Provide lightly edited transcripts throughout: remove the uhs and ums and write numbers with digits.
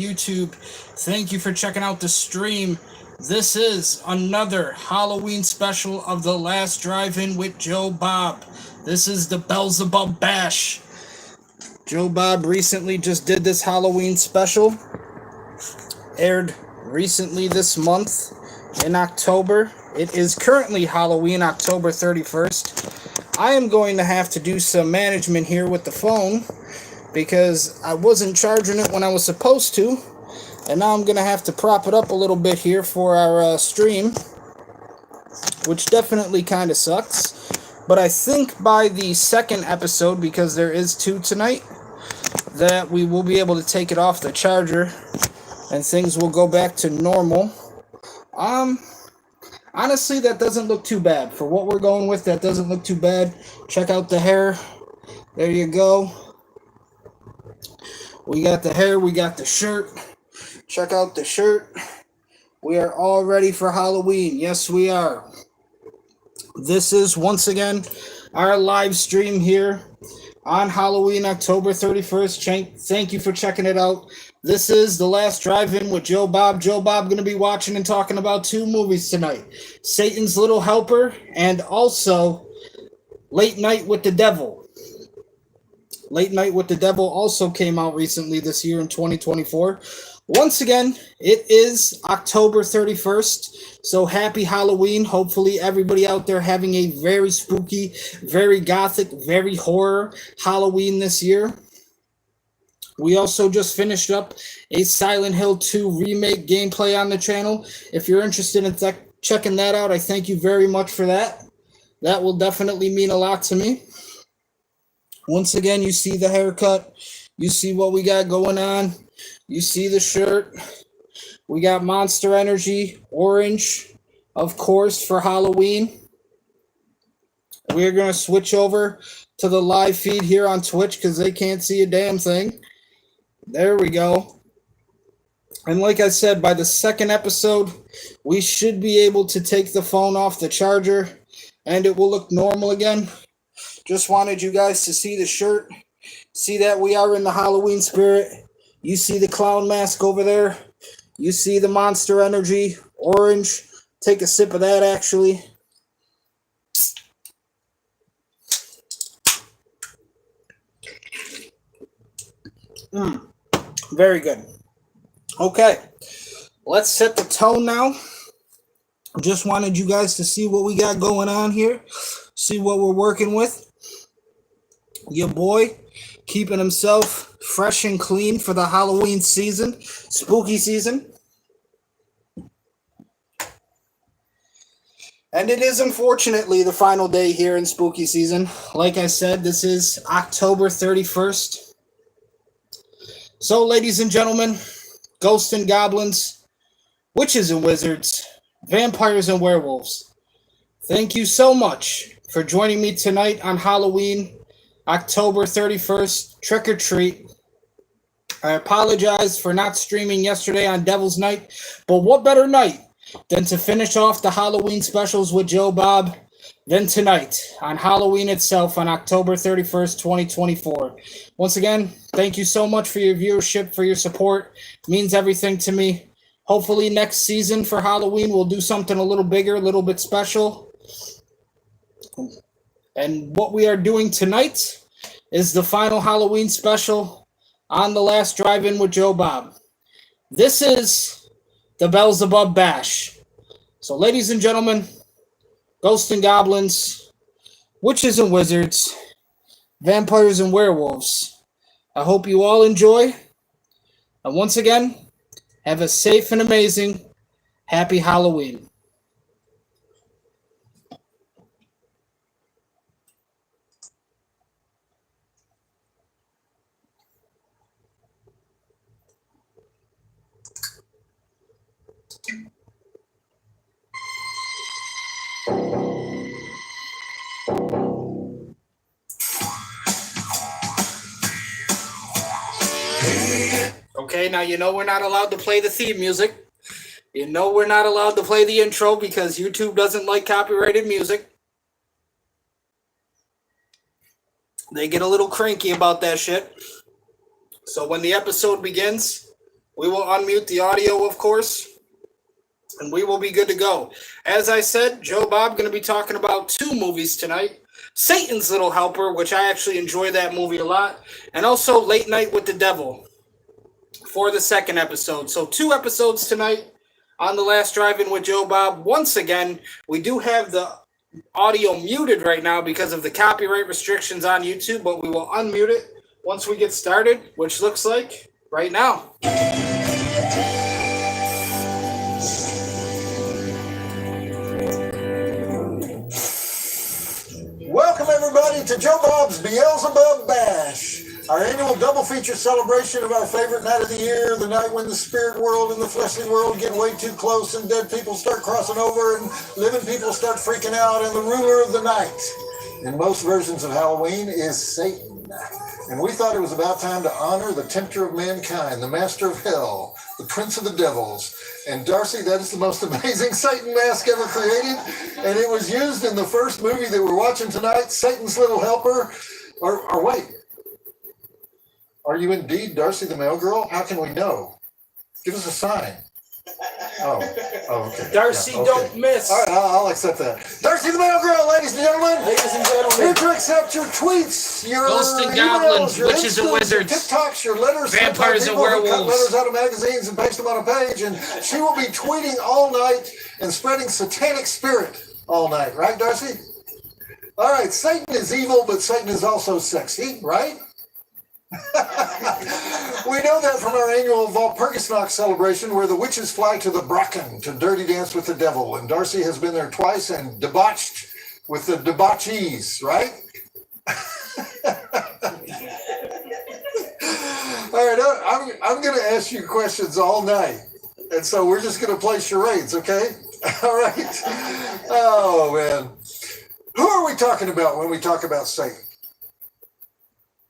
YouTube. Thank you for checking out the stream. This is another Halloween special of The Last Drive-In with Joe Bob. This is the Beelzebub Bash. Joe Bob recently just did this Halloween special. Aired recently this month in October. It is currently Halloween, October 31st. I am going to have to do some management here with the phone because I wasn't charging it when I was supposed to, and now I'm going to have to prop it up a little bit here for our stream, which definitely kind of sucks. But I think by the second episode, because there is two tonight, that we will be able to take it off the charger and things will go back to normal. Honestly, that doesn't look too bad. For what we're going with, that doesn't look too bad. Check out the hair. There you go. We got the hair, we got the shirt. Check out the shirt. We are all ready for Halloween. Yes, we are. This is, once again, our live stream here on Halloween, October 31st. Thank you for checking it out. This is The Last Drive-In with Joe Bob. Joe Bob going to be watching and talking about two movies tonight. Satan's Little Helper and also Late Night with the Devil. Late Night with the Devil also came out recently this year in 2024. Once again, it is October 31st, so happy Halloween. Hopefully everybody out there having a very spooky, very gothic, very horror Halloween this year. We also just finished up a Silent Hill 2 remake gameplay on the channel. If you're interested in checking that out, I thank you very much for that. That will definitely mean a lot to me. Once again, you see the haircut. You see what we got going on. You see the shirt. We got Monster Energy orange, of course, for Halloween. We're going to switch over to the live feed here on Twitch because they can't see a damn thing. There we go. And like I said, by the second episode, we should be able to take the phone off the charger and it will look normal again. Just wanted you guys to see the shirt, see that we are in the Halloween spirit. You see the clown mask over there. You see the Monster Energy orange. Take a sip of that, actually. Very good. Okay, let's set the tone now. Just wanted you guys to see what we got going on here. See what we're working with. Your boy keeping himself fresh and clean for the Halloween season, spooky season. And it is unfortunately the final day here in spooky season. Like I said, this is October 31st. So, ladies and gentlemen, ghosts and goblins, witches and wizards, vampires and werewolves, thank you so much for joining me tonight on Halloween, October 31st, trick or treat. I apologize for not streaming yesterday on Devil's Night, but what better night than to finish off the Halloween specials with Joe Bob than tonight on Halloween itself on October 31st, 2024. Once again, thank you so much for your viewership, for your support. It means everything to me. Hopefully next season for Halloween we'll do something a little bigger, a little bit special. And what we are doing tonight is the final Halloween special on The Last Drive-In with Joe Bob. This is the Beelzebub Bash. So, ladies and gentlemen, ghosts and goblins, witches and wizards, vampires and werewolves, I hope you all enjoy. And once again, have a safe and amazing happy Halloween. Okay, now you know we're not allowed to play the theme music. You know we're not allowed to play the intro because YouTube doesn't like copyrighted music. They get a little cranky about that shit. So when the episode begins, We will unmute the audio, of course, and we will be good to go. As I said, Joe Bob going to be talking about 2 movies tonight. Satan's Little Helper, which I actually enjoy that movie a lot, and also Late Night with the Devil for the 2nd episode. So 2 episodes tonight on The Last Drive-In with Joe Bob. Once again, we do have the audio muted right now because of the copyright restrictions on YouTube, but we will unmute it once we get started, which looks like right now. Welcome everybody to Joe Bob's Beelzebub Bash, our annual double feature celebration of our favorite night of the year, the night when the spirit world and the fleshly world get way too close and dead people start crossing over and living people start freaking out, and the ruler of the night in most versions of Halloween is Satan. And we thought it was about time to honor the tempter of mankind, the master of hell, the prince of the devils. And Darcy, that is the most amazing Satan mask ever created. And it was used in the first movie that we're watching tonight, Satan's Little Helper. Or wait, are you indeed Darcy the mail girl? How can we know? Give us a sign. Oh, okay. Darcy, yeah, okay. Don't miss. All right, I'll accept that. Darcy the mail girl, ladies and gentlemen. Ladies and gentlemen. Here to accept your tweets, your Ghosts and emails, goblins, your witches and Instas, wizards, your TikToks, your letters, vampires and people who cut werewolves. letters out of magazines and paste them on a page, and she will be tweeting all night and spreading satanic spirit all night. Right, Darcy? All right, Satan is evil, but Satan is also sexy, right? We know that from our annual Walpurgisnacht celebration, where the witches fly to the Brocken to dirty dance with the devil, and Darcy has been there twice and debauched with the debauchees, right? All right, I'm going to ask you questions all night, and so we're just going to play charades, okay? All right. Oh man, who are we talking about when we talk about Satan?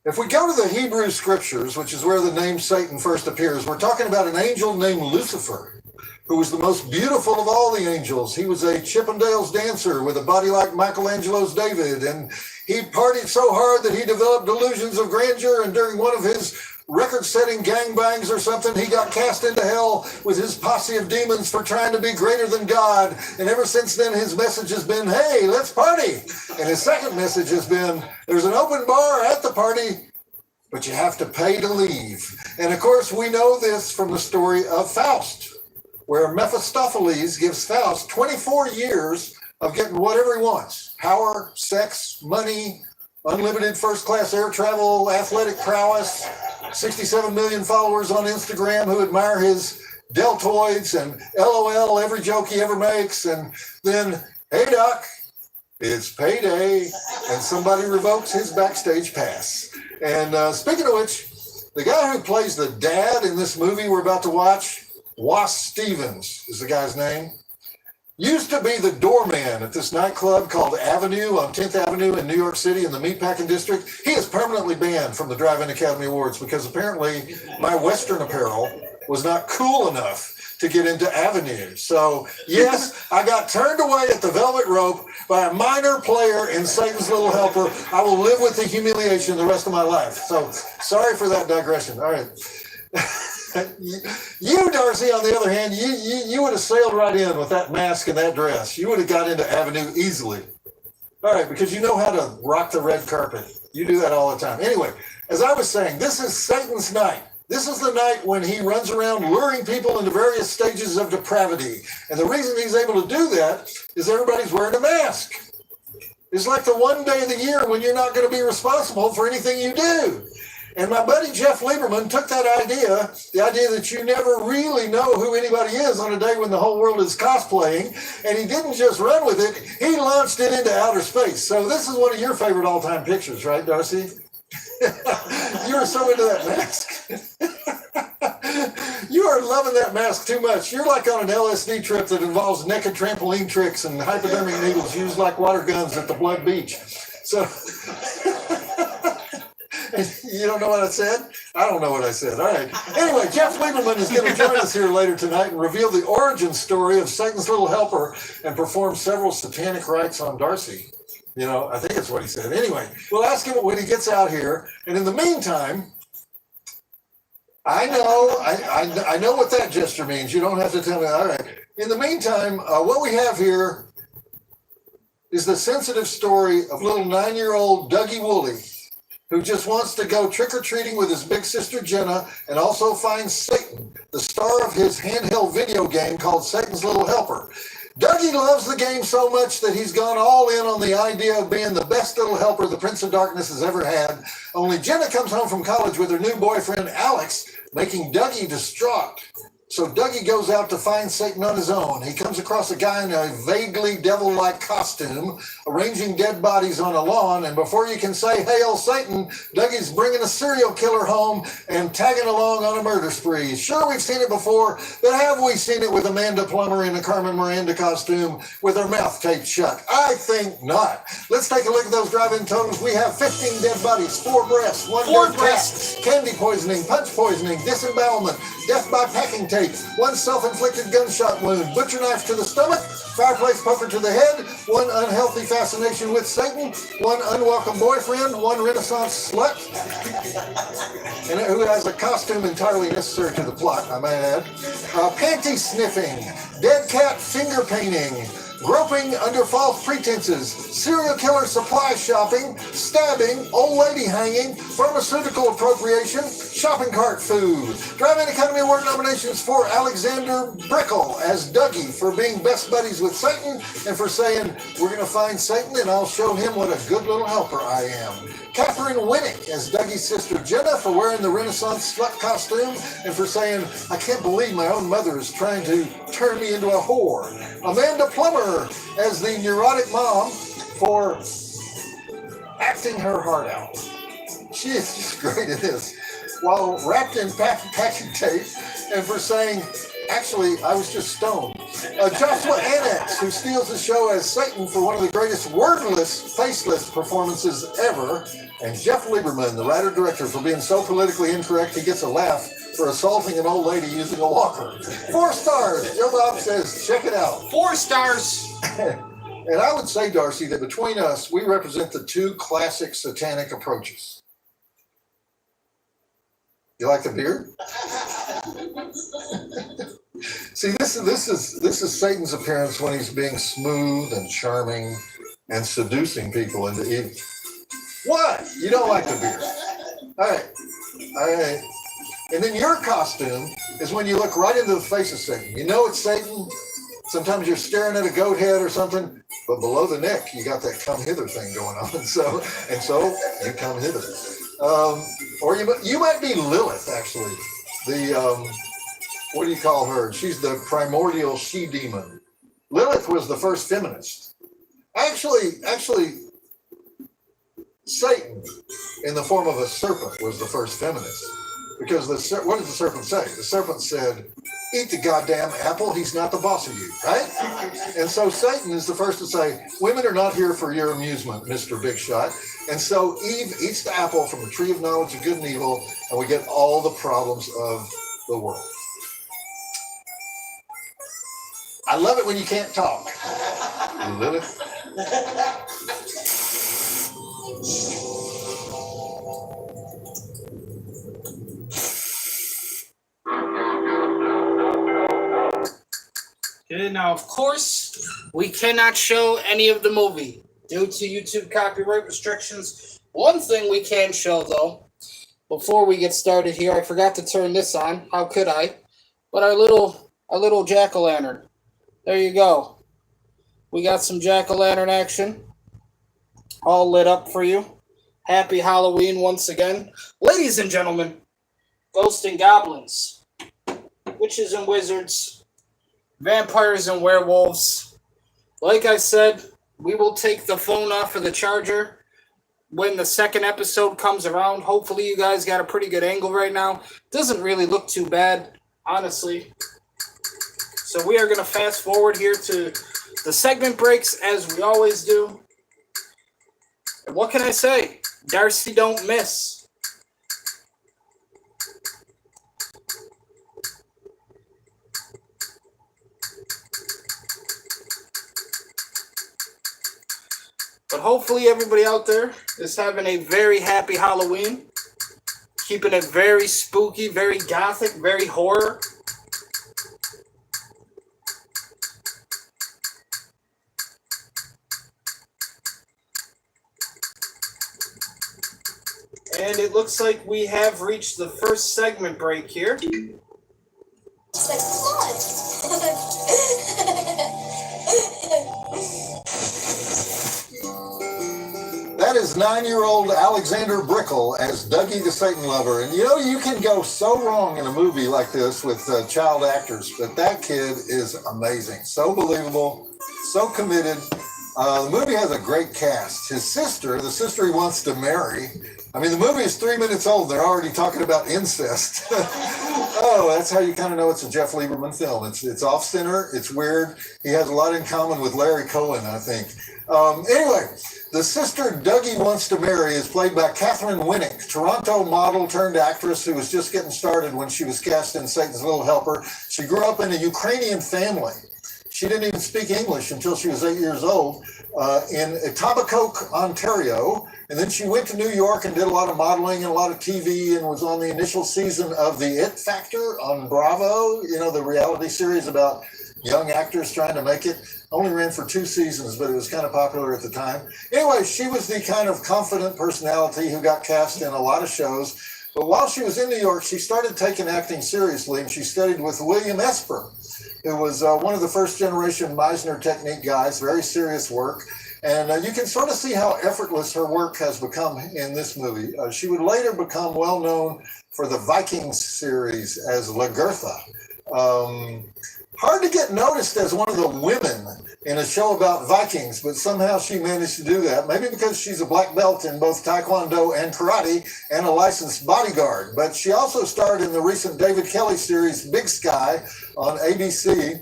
If we go to the Hebrew scriptures, which is where the name Satan first appears, we're talking about an angel named Lucifer, who was the most beautiful of all the angels. He was a Chippendales dancer with a body like Michelangelo's David, and he partied so hard that he developed delusions of grandeur, and during one of his record-setting gangbangs or something, he got cast into hell with his posse of demons for trying to be greater than God. And ever since then, his message has been, hey, let's party. And his second message has been, there's an open bar at the party, but you have to pay to leave. And of course, we know this from the story of Faust, where Mephistopheles gives Faust 24 years of getting whatever he wants: power, sex, money, unlimited first-class air travel, athletic prowess, 67 million followers on Instagram who admire his deltoids, and LOL every joke he ever makes, and then, hey doc, it's payday, and somebody revokes his backstage pass. And speaking of which, the guy who plays the dad in this movie we're about to watch, Was Stevens is the guy's name, used to be the doorman at this nightclub called Avenue on 10th Avenue in New York City in the Meatpacking District. He is permanently banned from the Drive-In Academy Awards because apparently my Western apparel was not cool enough to get into Avenue. So yes, I got turned away at the Velvet Rope by a minor player in Satan's Little Helper. I will live with the humiliation the rest of my life. So sorry for that digression. All right. You, Darcy, on the other hand, you would have sailed right in with that mask and that dress. You would have got into Avenue easily. All right, because you know how to rock the red carpet. You do that all the time. Anyway, as I was saying, this is Satan's night. This is the night when he runs around luring people into various stages of depravity. And the reason he's able to do that is everybody's wearing a mask. It's like the one day of the year when you're not going to be responsible for anything you do. And my buddy Jeff Lieberman took that idea, the idea that you never really know who anybody is on a day when the whole world is cosplaying, and he didn't just run with it, he launched it into outer space. So this is one of your favorite all-time pictures, right, Darcy? You were so into that mask. You are loving that mask too much. You're like on an LSD trip that involves naked trampoline tricks and hypodermic needles used like water guns at the Blood Beach. So... You don't know what I said? I don't know what I said. All right. Anyway, Jeff Lieberman is going to join us here later tonight and reveal the origin story of Satan's Little Helper and perform several satanic rites on Darcy. You know, I think that's what he said. Anyway, we'll ask him when he gets out here. And in the meantime, I know. I know what that gesture means. You don't have to tell me. All right. In the meantime, what we have here is the sensitive story of little 9-year-old Dougie Woolley, who just wants to go trick-or-treating with his big sister Jenna and also find Satan, the star of his handheld video game called Satan's Little Helper. Dougie loves the game so much that he's gone all in on the idea of being the best little helper the Prince of Darkness has ever had. Only Jenna comes home from college with her new boyfriend Alex, making Dougie distraught. So Dougie goes out to find Satan on his own. He comes across a guy in a vaguely devil-like costume, arranging dead bodies on a lawn, and before you can say, "Hail Satan," Dougie's bringing a serial killer home and tagging along on a murder spree. Sure, we've seen it before, but have we seen it with Amanda Plummer in a Carmen Miranda costume with her mouth taped shut? I think not. Let's take a look at those drive-in totals. We have 15 dead bodies, 4 breasts, 1 dead cat, candy poisoning, punch poisoning, disembowelment, death by packing tape, 1 self-inflicted gunshot wound, butcher knife to the stomach, fireplace poker to the head, 1 unhealthy fascination with Satan, 1 unwelcome boyfriend, 1 Renaissance slut, and who has a costume entirely necessary to the plot, I might add, panty sniffing, dead cat finger painting, groping under false pretenses, serial killer supply shopping, stabbing, old lady hanging, pharmaceutical appropriation, shopping cart food. Drive-In Academy Award nominations for Alexander Brickle as Dougie for being best buddies with Satan and for saying, "We're going to find Satan and I'll show him what a good little helper I am." Catherine Winnick as Dougie's sister Jenna for wearing the Renaissance slut costume and for saying, "I can't believe my own mother is trying to turn me into a whore." Amanda Plummer as the neurotic mom for acting her heart out. She is just great at this. While wrapped in packing tape and for saying, "Actually, I was just stoned." Joshua Annex, who steals the show as Satan for one of the greatest wordless, faceless performances ever. And Jeff Lieberman, the writer-director, for being so politically incorrect he gets a laugh for assaulting an old lady using a walker. 4 stars. Joe Bob says, check it out. 4 stars. And I would say, Darcy, that between us, we represent the 2 classic satanic approaches. You like the beard? See, this is Satan's appearance when he's being smooth and charming and seducing people into evil. What? You don't like the beard? All right. And then your costume is when you look right into the face of Satan. You know it's Satan. Sometimes you're staring at a goat head or something, but below the neck you got that come hither thing going on. And so you come hither. Or you might be Lilith, actually. The what do you call her? She's the primordial she-demon. Lilith was the first feminist. Actually, Satan, in the form of a serpent, was the first feminist. Because what did the serpent say? The serpent said, "Eat the goddamn apple, he's not the boss of you," right? And so Satan is the first to say, "Women are not here for your amusement, Mr. Big Shot." And so Eve eats the apple from the tree of knowledge of good and evil, and we get all the problems of the world. I love it when you can't talk. Lilith. Okay, now, of course, we cannot show any of the movie due to YouTube copyright restrictions. One thing we can show, though, before we get started here, I forgot to turn this on. How could I? But our little jack-o'-lantern. There you go. We got some jack-o'-lantern action all lit up for you. Happy Halloween once again. Ladies and gentlemen, ghosts and goblins, witches and wizards, vampires and werewolves. Like I said, we will take the phone off of the charger when the second episode comes around. Hopefully you guys got a pretty good angle right now. Doesn't really look too bad, honestly. So we are going to fast forward here to the segment breaks as we always do. And what can I say? Darcy don't miss. But hopefully everybody out there is having a very happy Halloween. Keeping it very spooky, very gothic, very horror. And it looks like we have reached the first segment break here. It's like blood. That is 9-year-old Alexander Brickle as Dougie the Satan Lover. And you know, you can go so wrong in a movie like this with child actors, but that kid is amazing. So believable, so committed. The movie has a great cast. His sister, the sister he wants to marry, I mean, the movie is 3 minutes old. They're already talking about incest. Oh, that's how you kind of know it's a Jeff Lieberman film. It's off-center. It's weird. He has a lot in common with Larry Cohen, I think. Anyway, the sister Dougie wants to marry is played by Catherine Winnick, Toronto model turned actress who was just getting started when she was cast in Satan's Little Helper. She grew up in a Ukrainian family. She didn't even speak English until she was 8 years old in Etobicoke, Ontario. And then she went to New York and did a lot of modeling and a lot of TV and was on the initial season of The It Factor on Bravo, you know, the reality series about young actors trying to make it. Only ran for 2 seasons, but it was kind of popular at the time. Anyway, she was the kind of confident personality who got cast in a lot of shows. But while she was in New York, she started taking acting seriously, and she studied with William Esper, who was one of the first generation Meisner technique guys, very serious work. And you can sort of see how effortless her work has become in this movie. She would later become well known for the Vikings series as Lagertha. Hard to get noticed as one of the women in a show about Vikings, but somehow she managed to do that. Maybe because she's a black belt in both Taekwondo and karate and a licensed bodyguard. But she also starred in the recent David Kelly series Big Sky on ABC.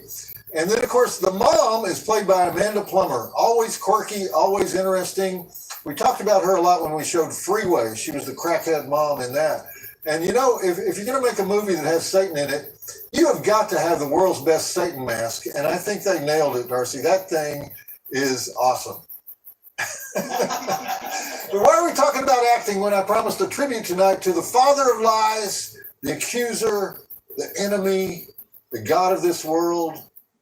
And then, of course, the mom is played by Amanda Plummer. Always quirky, always interesting. We talked about her a lot when we showed Freeway. She was the crackhead mom in that. And, you know, if you're going to make a movie that has Satan in it, you have got to have the world's best Satan mask. And I think they nailed it, Darcy. That thing is awesome. But why are we talking about acting when I promised a tribute tonight to the father of lies, the accuser, the enemy, the God of this world,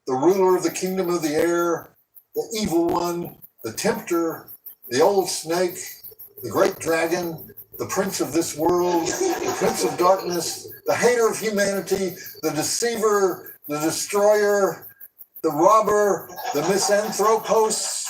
the ruler of the kingdom of the air, the evil one, the tempter, the old snake, the great dragon, the prince of this world, the prince of darkness, the hater of humanity, the deceiver, the destroyer, the robber, the misanthropos,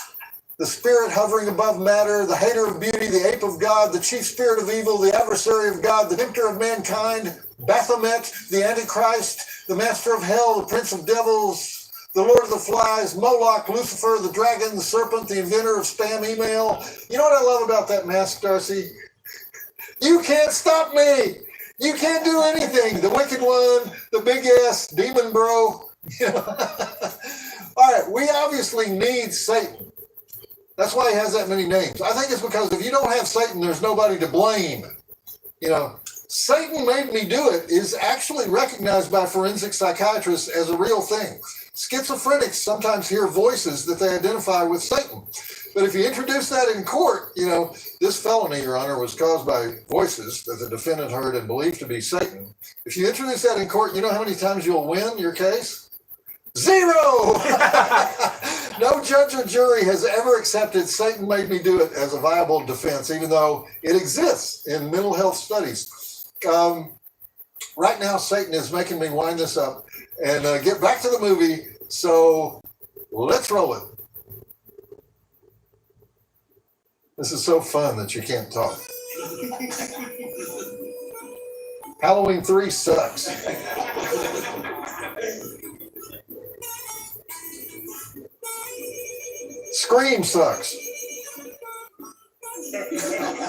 the spirit hovering above matter, the hater of beauty, the ape of God, the chief spirit of evil, the adversary of God, the tempter of mankind, Baphomet, the Antichrist, the master of hell, the prince of devils, the Lord of the Flies, Moloch, Lucifer, the dragon, the serpent, the inventor of spam email. You know what I love about that mask, Darcy? You can't stop me. You can't do anything. The wicked one, the big ass demon bro. You know? All right, we obviously need Satan. That's why he has that many names. I think it's because if you don't have Satan, there's nobody to blame. You know, Satan made me do it is actually recognized by forensic psychiatrists as a real thing. Schizophrenics sometimes hear voices that they identify with Satan. But if you introduce that in court, you know, this felony, Your Honor, was caused by voices that the defendant heard and believed to be Satan. If you introduce that in court, you know how many times you'll win your case? 0! No judge or jury has ever accepted Satan made me do it as a viable defense, even though it exists in mental health studies. Right now, Satan is making me wind this up and get back to the movie. So let's roll it. This is so fun that you can't talk. Halloween 3 sucks. Scream sucks.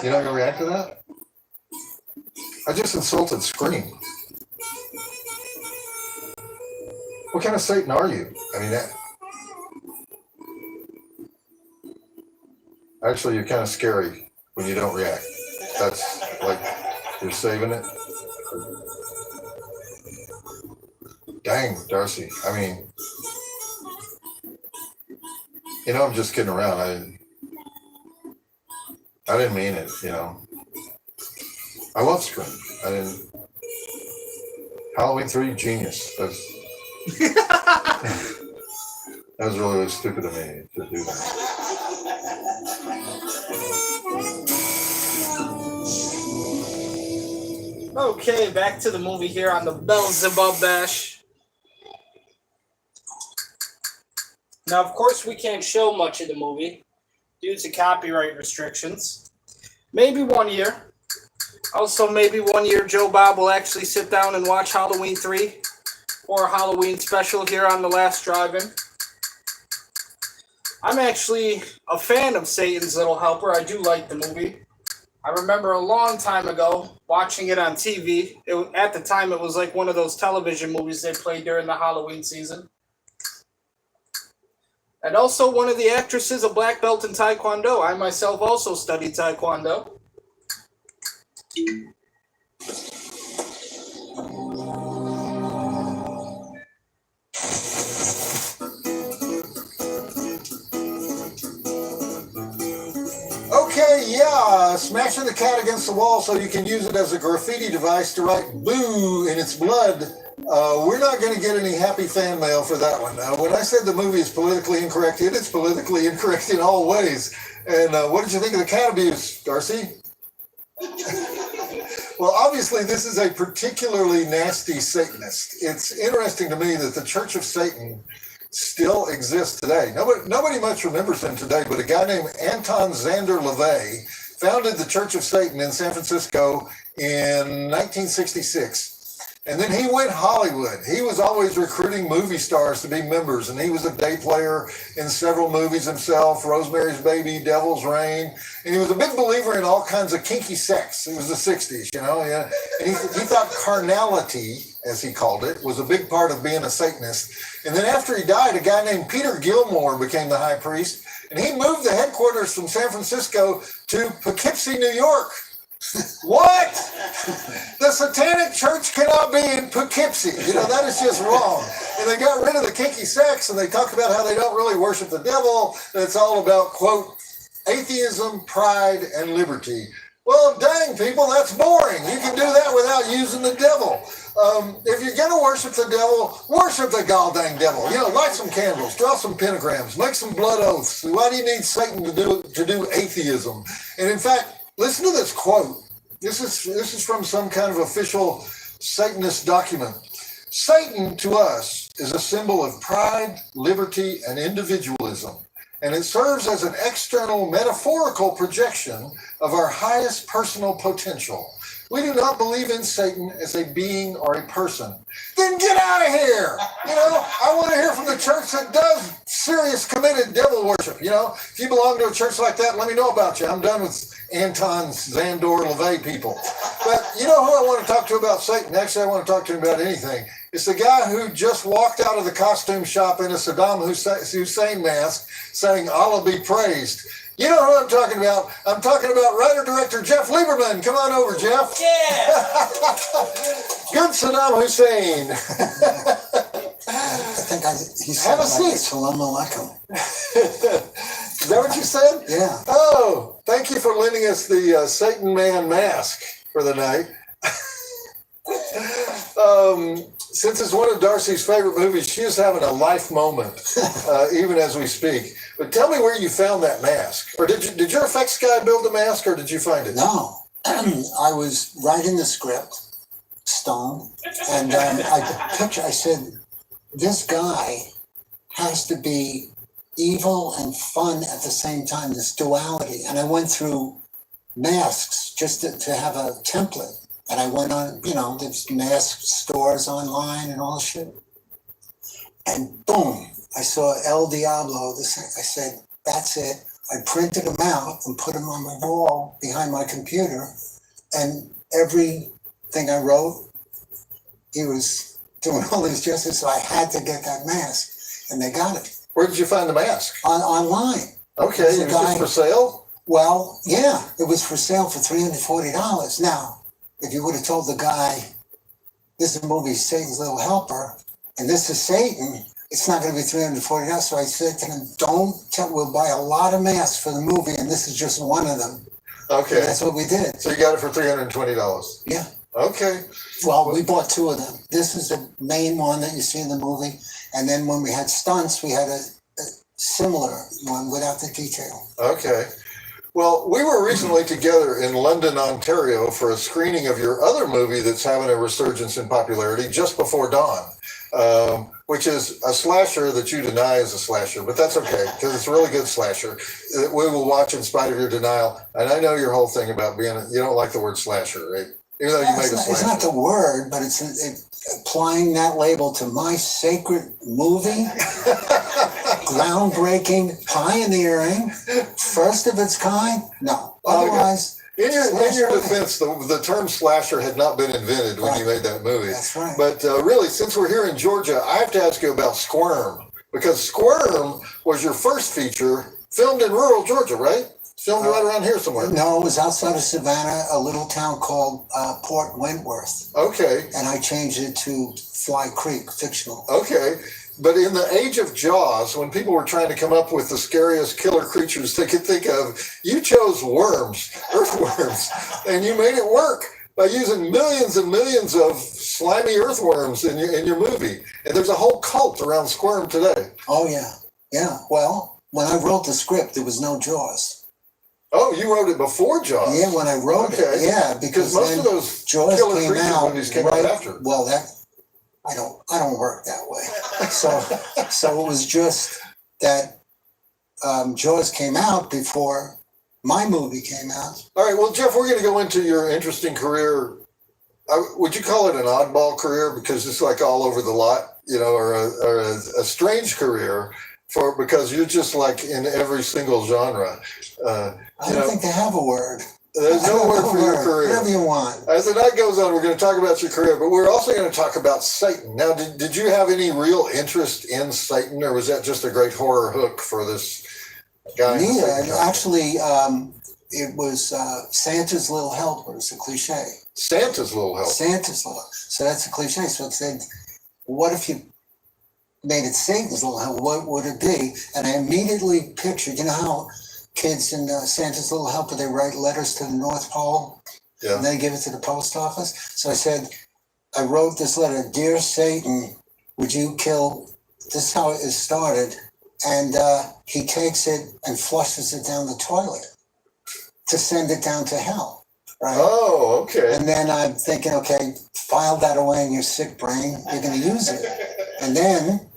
You're not going to react to that? I just insulted Scream. What kind of Satan are you? I mean, actually, you're kind of scary when you don't react. That's like you're saving it. Dang, Darcy. I mean, you know, I'm just kidding around. I didn't mean it, you know. I love Scream. I didn't. Halloween 3, genius. That was really, really stupid of me to do that. Okay, back to the movie here on the Beelzebub Bash. Now, of course, we can't show much of the movie due to copyright restrictions. Maybe 1 year. Also, maybe 1 year Joe Bob will actually sit down and watch Halloween 3 or a Halloween special here on The Last Drive-In. I'm actually a fan of Satan's Little Helper. I do like the movie. I remember a long time ago watching it on TV. At the time, it was like one of those television movies they played during the Halloween season. And also one of the actresses, a black belt in Taekwondo. I myself also studied Taekwondo. Okay, yeah, smashing the cat against the wall so you can use it as a graffiti device to write boo in its blood. We're not going to get any happy fan mail for that one. When I said the movie is politically incorrect, it is politically incorrect in all ways. And what did you think of the cat abuse, Darcy? Well, obviously, this is a particularly nasty Satanist. It's interesting to me that the Church of Satan still exists today. Nobody much remembers him today, but a guy named Anton Szandor LaVey founded the Church of Satan in San Francisco in 1966. And then he went Hollywood. He was always recruiting movie stars to be members, and he was a day player in several movies himself, Rosemary's Baby, Devil's Reign, and he was a big believer in all kinds of kinky sex. It was the 60s, you know, yeah. And he thought carnality, as he called it, was a big part of being a Satanist. And then after he died, a guy named Peter Gilmore became the high priest, and he moved the headquarters from San Francisco to Poughkeepsie, New York. What? The Satanic Church cannot be in Poughkeepsie. You know, that is just wrong. And they got rid of the kinky sex, and they talked about how they don't really worship the devil. And it's all about, quote, atheism, pride, and liberty. Well, dang, people, that's boring. You can do that without using the devil. If you're going to worship the devil, worship the goddamn devil. You know, light some candles, draw some pentagrams, make some blood oaths. Why do you need Satan to do atheism? And in fact, listen to this quote. This is from some kind of official Satanist document. Satan to us is a symbol of pride, liberty, and individualism, and it serves as an external metaphorical projection of our highest personal potential. We do not believe in Satan as a being or a person. Then get out of here! You know, I want to hear from the church that does serious committed devil worship. You know, if you belong to a church like that, let me know about you. I'm done with Anton Szandor LaVey people. But you know who I want to talk to about Satan? Actually, I want to talk to him about anything. It's the guy who just walked out of the costume shop in a Saddam Hussein mask saying, Allah be praised. You know who I'm talking about. I'm talking about writer-director Jeff Lieberman. Come on over, Jeff. Yeah! Good Saddam Hussein. I think he said Have a like seat. Salam alaikum. Is that what you said? Yeah. Oh, thank you for lending us the Satan Man mask for the night. Since it's one of Darcy's favorite movies, she is having a life moment, even as we speak. But tell me where you found that mask. Or did your effects guy build the mask, or did you find it? No. I was writing the script, Stone, and I said, this guy has to be evil and fun at the same time, this duality. And I went through masks just to have a template. And I went on, you know, there's mask stores online and all this shit. And boom, I saw El Diablo. I said, that's it. I printed them out and put them on my wall behind my computer. And everything I wrote, he was doing all these justice. So I had to get that mask. And they got it. Where did you find the mask? Online. Okay, it was just for sale? Well, yeah, it was for sale for $340. Now, if you would have told the guy, this is a movie, Satan's Little Helper, and this is Satan, it's not going to be $340. So I said to him, we'll buy a lot of masks for the movie, and this is just one of them. Okay. And that's what we did. So you got it for $320? Yeah. Okay. Well, we bought two of them. This is the main one that you see in the movie. And then when we had stunts, we had a similar one without the detail. Okay. Well, we were recently together in London, Ontario for a screening of your other movie that's having a resurgence in popularity, Just Before Dawn, which is a slasher that you deny is a slasher, but that's okay because it's a really good slasher that we will watch in spite of your denial. And I know your whole thing about you don't like the word slasher, right? Even though you made a slasher. It's not the word, but it's applying that label to my sacred movie. Groundbreaking, pioneering, first of its kind. No, otherwise. In your defense, the term slasher had not been invented when you made that movie. That's right. But really, since we're here in Georgia, I have to ask you about Squirm, because Squirm was your first feature filmed in rural Georgia, right? Filmed right around here somewhere. No, it was outside of Savannah, a little town called Port Wentworth. Okay. And I changed it to Fly Creek, fictional. Okay. But in the age of Jaws, when people were trying to come up with the scariest killer creatures they could think of, you chose worms, earthworms, and you made it work by using millions and millions of slimy earthworms in your movie. And there's a whole cult around Squirm today. Oh, yeah. Yeah. Well, when I wrote the script, there was no Jaws. Oh, you wrote it before Jaws? Yeah, when I wrote it. Yeah, because most of those Jaws killer came creature out movies came out after. Well, I don't work that way. So it was just that Jaws came out before my movie came out. All right, well, Jeff, we're going to go into your interesting career. Would you call it an oddball career because it's like all over the lot, or a strange career because you're just like in every single genre. I don't think they have a word. There's no word for your career. Whatever you want. As the night goes on, we're going to talk about your career, but we're also going to talk about Satan. Now, did you have any real interest in Satan, or was that just a great horror hook for this guy? Neither. Actually, it was Santa's Little Helper. It's a cliche. Santa's Little Helper. Santa's Little. So that's a cliche. So it said, what if you made it Satan's Little Helper? What would it be? And I immediately pictured, how kids in Santa's Little Helper, they write letters to the North Pole, and they give it to the post office. So I said, I wrote this letter, Dear Satan, would you kill, this is how it started, and he takes it and flushes it down the toilet to send it down to hell, right? Oh, okay. And then I'm thinking, okay, file that away in your sick brain, you're going to use it. And then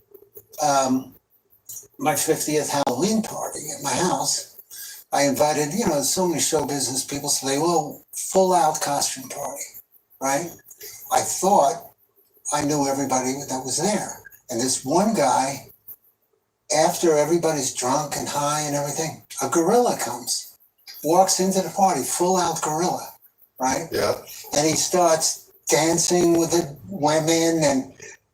my 50th Halloween party at my house, I invited, so many show business people, so they all full out costume party, right? I thought I knew everybody that was there. And this one guy, after everybody's drunk and high and everything, a gorilla comes, walks into the party, full out gorilla, right? Yeah. And he starts dancing with the women and,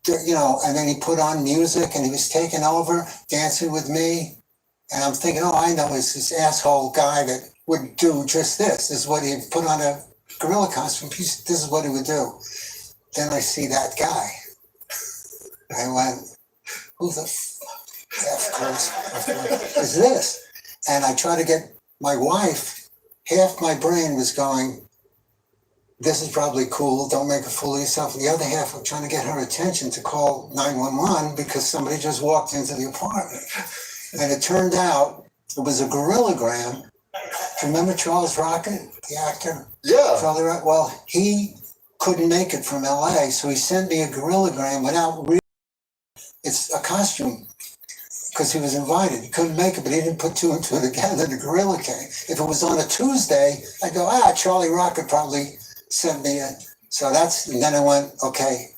and then he put on music and he was taking over, dancing with me. And I'm thinking, I know it's this asshole guy that would do just this. This is what he'd put on a gorilla costume. This is what he would do. Then I see that guy. I went, who the F curse is this? And I try to get my wife, half my brain was going, this is probably cool, don't make a fool of yourself. And the other half, I'm trying to get her attention to call 911 because somebody just walked into the apartment. And it turned out it was a gorillagram. Do you remember Charles Rocket, the actor? Yeah. Charlie Rocket? Well, he couldn't make it from LA, so he sent me a gorillagram without it's a costume because he was invited. He couldn't make it, but he didn't put two and two together. The gorilla came. If it was on a Tuesday, I'd go, Charlie Rocket probably sent me it. So and then I went, okay,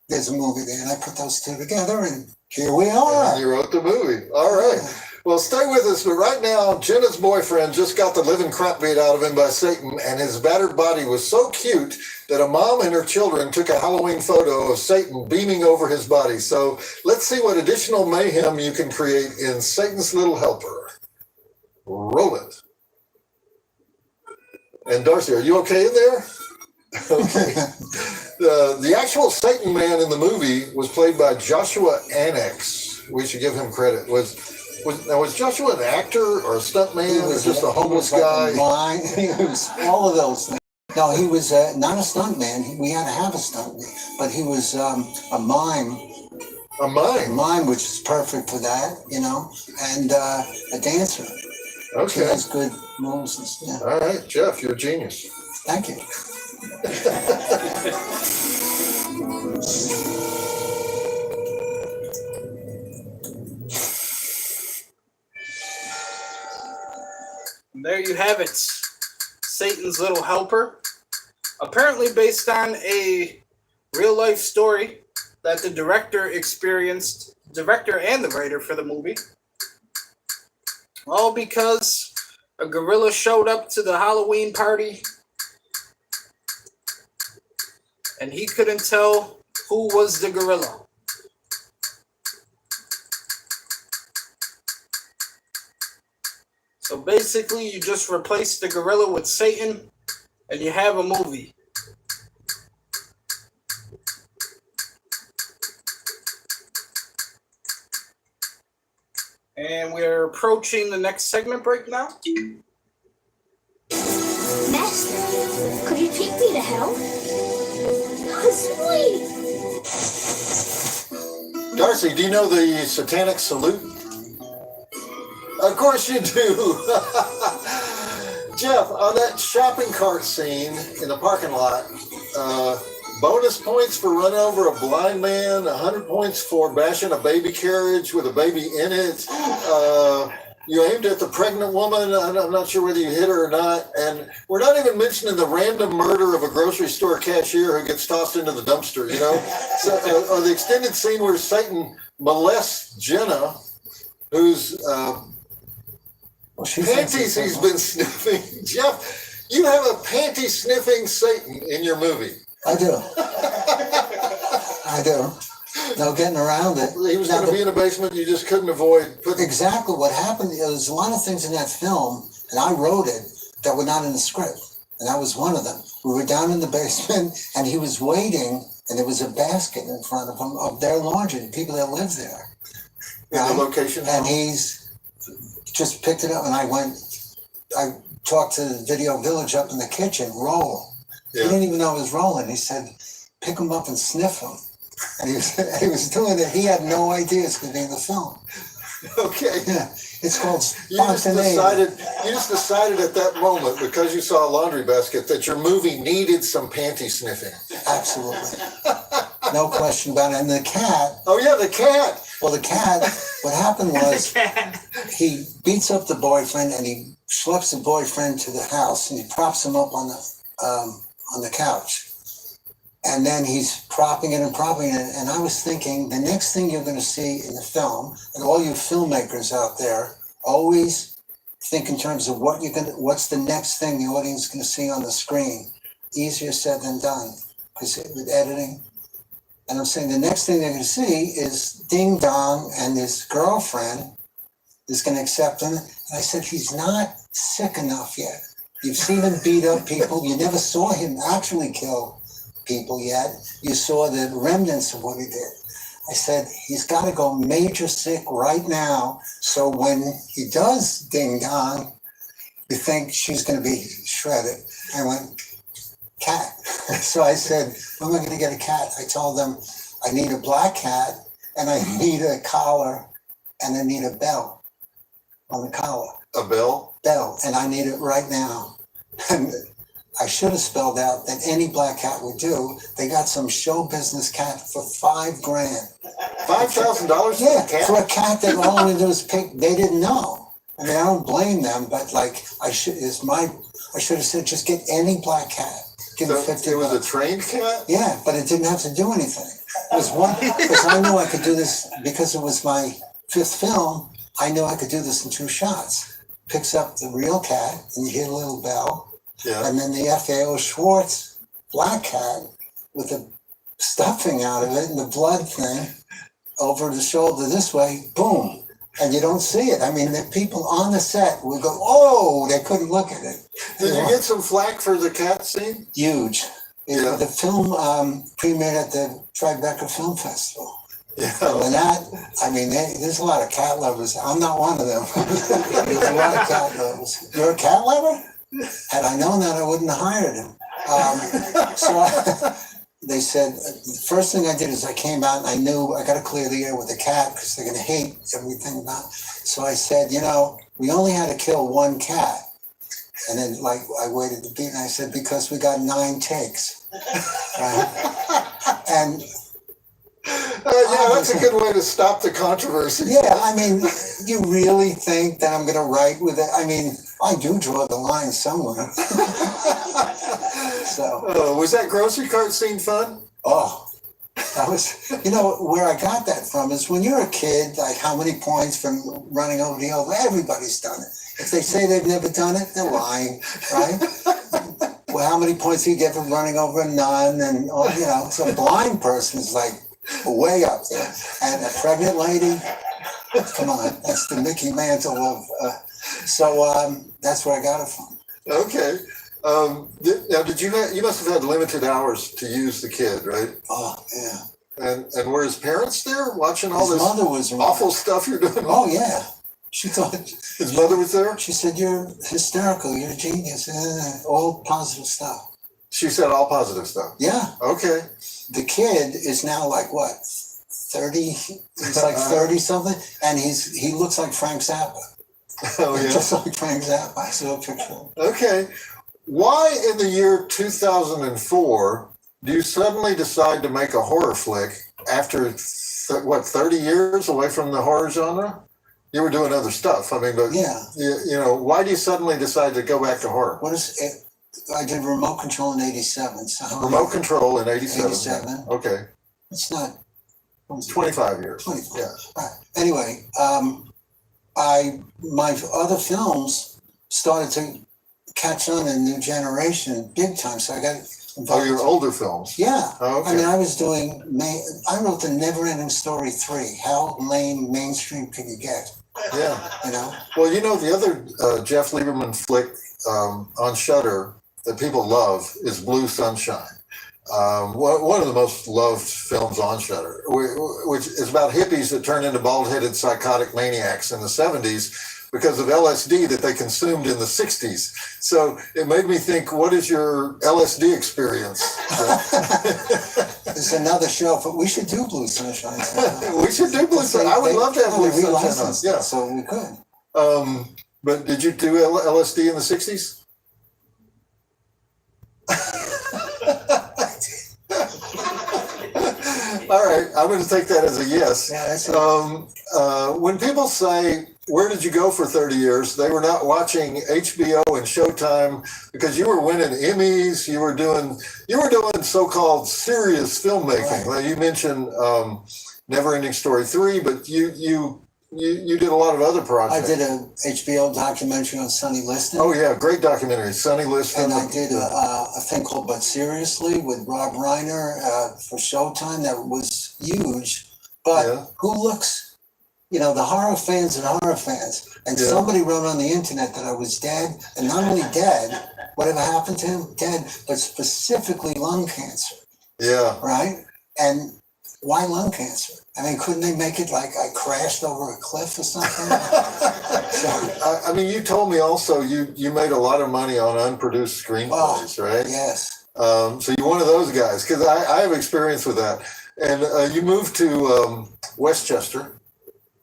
there's a movie there. And I put those two together and here we are. And you wrote the movie. All right. Well, stay with us. But right now, Jenna's boyfriend just got the living crap beat out of him by Satan, and his battered body was so cute that a mom and her children took a Halloween photo of Satan beaming over his body. So let's see what additional mayhem you can create in Satan's Little Helper. Roll it. And Darcy, are you okay in there? Okay. The actual Satan man in the movie was played by Joshua Annex. We should give him credit. Was Joshua an actor or a stuntman or just a homeless guy? He was all of those things. No, he was not a stunt man. We had to have a stunt man, but he was a mime. A mime? Mime, which is perfect for that, and a dancer. He Okay. has good moves. Yeah. All right, Jeff, you're a genius. Thank you. There you have it. Satan's Little Helper. Apparently based on a real life story that the director experienced, director and the writer for the movie. All because a gorilla showed up to the Halloween party and he couldn't tell who was the gorilla. So basically, you just replace the gorilla with Satan, and you have a movie. And we're approaching the next segment break now. Master, could you take me to hell? Sweet! Darcy, do you know the satanic salute? Of course you do. Jeff, on that shopping cart scene in the parking lot, bonus points for running over a blind man, 100 points for bashing a baby carriage with a baby in it. You aimed at the pregnant woman. I'm not sure whether you hit her or not. And we're not even mentioning the random murder of a grocery store cashier who gets tossed into the dumpster, So, or the extended scene where Satan molests Jenna, whose panties he's been sniffing. Jeff, you have a panty sniffing Satan in your movie. I do. I do. No getting around it. He was going to be in a basement. You just couldn't avoid putting. Exactly what happened. There's a lot of things in that film, and I wrote it, that were not in the script. And that was one of them. We were down in the basement, and he was waiting, and there was a basket in front of him of their laundry, the people that live there. In the location. And he's just picked it up, and I talked to the Video Village up in the kitchen, roll. Yeah. He didn't even know it was rolling. He said, pick him up and sniff him. And he was doing it. He had no idea it's going to be in the film. Okay. Yeah. It's called You just spontaneity. decided at that moment, because you saw a laundry basket, that your movie needed some panty sniffing. Absolutely. No question about it. And the cat. Oh, yeah, the cat. Well, the cat, what happened was he beats up the boyfriend and he schleps the boyfriend to the house and he props him up on the couch. And then he's propping it. And I was thinking, the next thing you're going to see in the film, and all you filmmakers out there, always think in terms of what's the next thing the audience is going to see on the screen. Easier said than done, because with editing. And I'm saying the next thing they're going to see is Ding Dong and his girlfriend is going to accept him. And I said, he's not sick enough yet. You've seen him beat up people. You never saw him actually kill people yet. You saw the remnants of what he did. I said, he's got to go major sick right now. So when he does Ding Dong, you think she's going to be shredded. I went, cat. So I said, when am I going to get a cat? I told them, I need a black cat and I need a collar and I need a bell on the collar. A bell? Bell. And I need it right now. And I should have spelled out that any black cat would do. They got some show business cat for $5,000. $5,000 Yeah, for a cat? for a cat that all they do is pick. They didn't know. I mean, I don't blame them, but like I should have said, just get any black cat. Give So him 50 it was a bucks. trained cat? Yeah, but it didn't have to do anything. It was one because I knew I could do this because it was my fifth film. I knew I could do this in 2 shots. Picks up the real cat and you hear a little bell. Yeah. And then the FAO Schwartz black cat with the stuffing out of it and the blood thing over the shoulder this way, boom. And you don't see it. I mean, the people on the set would go, oh, they couldn't look at it. Did you get some flack for the cat scene? Huge. Yeah. The film premiered at the Tribeca Film Festival. Yeah. And that, I mean, there's a lot of cat lovers. I'm not one of them. There's a lot of cat lovers. You're a cat lover? Had I known that, I wouldn't have hired him. They said, the first thing I did is I came out and I knew I got to clear the air with the cat because they're going to hate everything about it. So I said, we only had to kill one cat. And then I waited to beat and I said, because we got 9 takes. Right? And that's a good way to stop the controversy. yeah, I mean, you really think that I'm going to write with it? I mean, I do draw the line somewhere. So, was that grocery cart scene fun? oh, that was, where I got that from is when you're a kid, like how many points from running over the hill, everybody's done it. If they say they've never done it, they're lying, right? Well, how many points do you get from running over a nun? And, so a blind person is like way up there. And a pregnant lady, come on, that's the Mickey Mantle of, that's where I got it from. Okay. Now, you must have had limited hours to use the kid, right? Oh, yeah. And were his parents there watching all His this mother was awful stuff you're doing? Oh, yeah. She thought. His mother was there? She said, you're hysterical, you're a genius, all positive stuff. She said all positive stuff? Yeah. Okay. The kid is now like what, 30? He's like 30 something, and he looks like Frank Zappa. Oh, yeah. Just like Frank Zappa. I saw a picture of him. Okay. Why in the year 2004 do you suddenly decide to make a horror flick after, 30 years away from the horror genre? You were doing other stuff. I mean, but yeah. Why do you suddenly decide to go back to horror? What is it? I did Remote Control in 87. So Remote Control in 87. 87. Okay. It's not. 25 years. 25. Yeah. All right. Anyway, my other films started to catch on in New Generation big time. So I got involved. Oh, your older films? Yeah. Oh, okay. I mean, I was doing, I wrote the Never Ending Story 3. How lame mainstream can you get? Yeah. Well, the other Jeff Lieberman flick on Shudder that people love is Blue Sunshine. One of the most loved films on Shudder, which is about hippies that turn into bald-headed psychotic maniacs in the 70s because of LSD that they consumed in the 60s. So it made me think, what is your LSD experience? There's another show, but we should do Blue Sunshine. We should do Blue Sunshine. I would love to have Blue Sunshine. Yeah, so we could. But did you do LSD in the 60s? All right, I'm going to take that as a yes. Yeah, that's it. When people say, where did you go for 30 years? They were not watching HBO and Showtime because you were winning Emmys. You were doing so-called serious filmmaking. Right. Like you mentioned Never Ending Story 3, but you did a lot of other projects. I did a HBO documentary on Sonny Liston. Oh yeah, great documentary, Sonny Liston. And I did a thing called But Seriously with Rob Reiner for Showtime that was huge. But who looks, the horror fans and horror fans. And somebody wrote on the internet that I was dead, and not only dead, whatever happened to him, dead, but specifically lung cancer. Yeah. Right? And why lung cancer? I mean, couldn't they make it like I crashed over a cliff or something? I mean, you told me also you made a lot of money on unproduced screenplays, right? Yes. So you're one of those guys, because I have experience with that. And you moved to Westchester.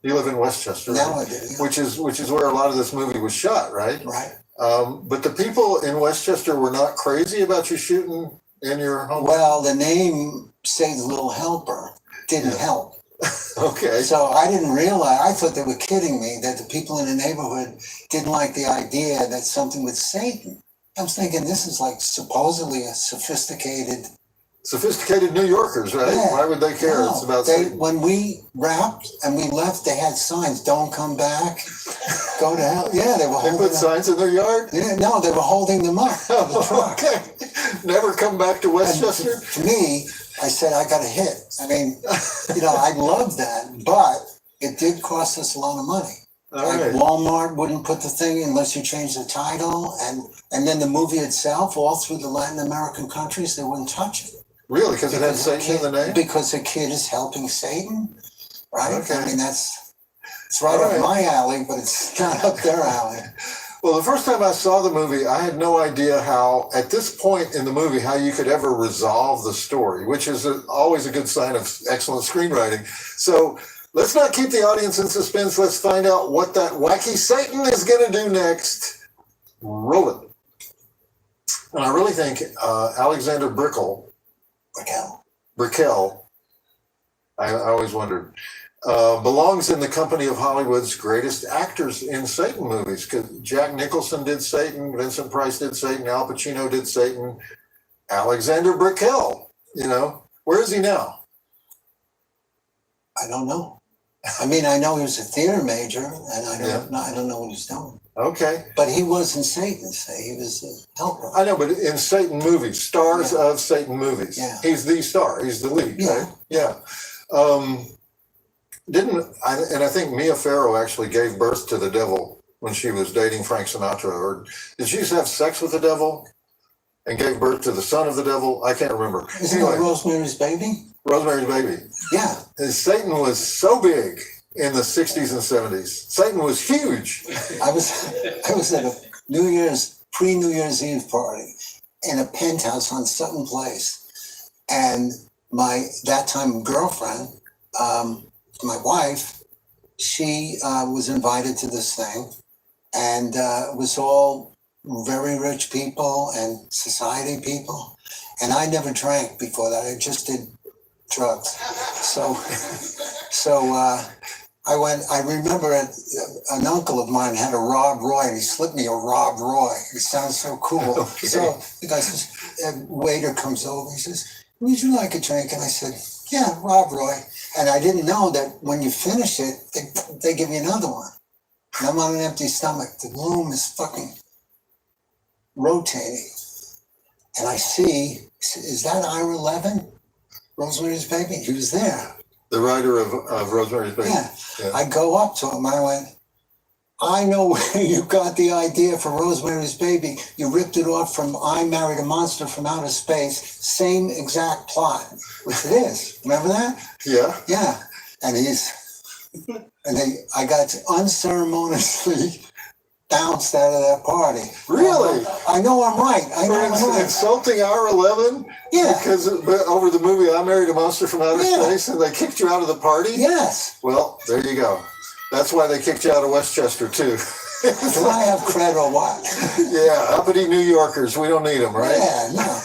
You live in Westchester, now right? I do, yeah. Which is where a lot of this movie was shot, right? Right. But the people in Westchester were not crazy about you shooting in your home? Well, the name Satan's Little Helper didn't help. Okay. So I didn't realize, I thought they were kidding me, that the people in the neighborhood didn't like the idea that something with Satan. I was thinking this is like supposedly a sophisticated New Yorkers, right? Yeah. Why would they care? No, It's about Satan. when we wrapped and we left, they had signs, don't come back, go to hell. Yeah, they were They holding put them. signs in their yard? Yeah, no, they were holding them up. in the truck. Okay. Never come back to And Westchester? to me, I said, I got a hit. I mean, I loved that, but it did cost us a lot of money. All Like right. Walmart wouldn't put the thing unless you change the title, and then the movie itself, all through the Latin American countries, they wouldn't touch it. Really? Because it had Satan in the name? Because a kid is helping Satan, right? Okay. I mean, it's right up my alley, but it's not up their alley. Well, the first time I saw the movie, I had no idea how, at this point in the movie, how you could ever resolve the story, which is always a good sign of excellent screenwriting. So let's not keep the audience in suspense. Let's find out what that wacky Satan is going to do next. Roll it. And I really think Alexander Brickell, I always wondered, belongs in the company of Hollywood's greatest actors in Satan movies. Because Jack Nicholson did Satan, Vincent Price did Satan, Al Pacino did Satan. Alexander Brickell, where is he now? I don't know. I mean, I know he was a theater major, and I don't know what he's doing. Okay. But he wasn't Satan, say. He was a helper. I know, but in Satan movies, stars of Satan movies, he's the star. He's the lead, right? Yeah. I think Mia Farrow actually gave birth to the devil when she was dating Frank Sinatra. Or did she just have sex with the devil and gave birth to the son of the devil? I can't remember. Isn't it Rosemary's Baby? Rosemary's Baby. Yeah. And Satan was so big in the 60s and 70s. Satan was huge. I was at a pre-New Year's Eve party in a penthouse on Sutton Place. And my that time girlfriend, my wife, she was invited to this thing, and it was all very rich people and society people. And I never drank before that. I just did drugs. So I went. I remember an uncle of mine had a Rob Roy, and he slipped me a Rob Roy. It sounds so cool. Okay. So the guy says, a waiter comes over. He says, "Would you like a drink?" And I said, "Yeah, Rob Roy." And I didn't know that when you finish it, they give you another one. And I'm on an empty stomach. The room is fucking rotating, and I see, is that Ira Levin, Rosemary's Baby? He was there. The writer of Rosemary's Baby. Yeah. I go up to him. I went, "I know where you got the idea for Rosemary's Baby. You ripped it off from I Married a Monster from Outer Space. Same exact plot," which it is. Remember that? Yeah. Yeah. And I got unceremoniously bounced out of that party. Really? I know I'm right. Insulting Ira Levin? Yeah. Because over the movie I Married a Monster from Outer Space, and they kicked you out of the party? Yes. Well, there you go. That's why they kicked you out of Westchester, too. Do I have cred or what? Yeah, uppity New Yorkers. We don't need them, right? Yeah, no.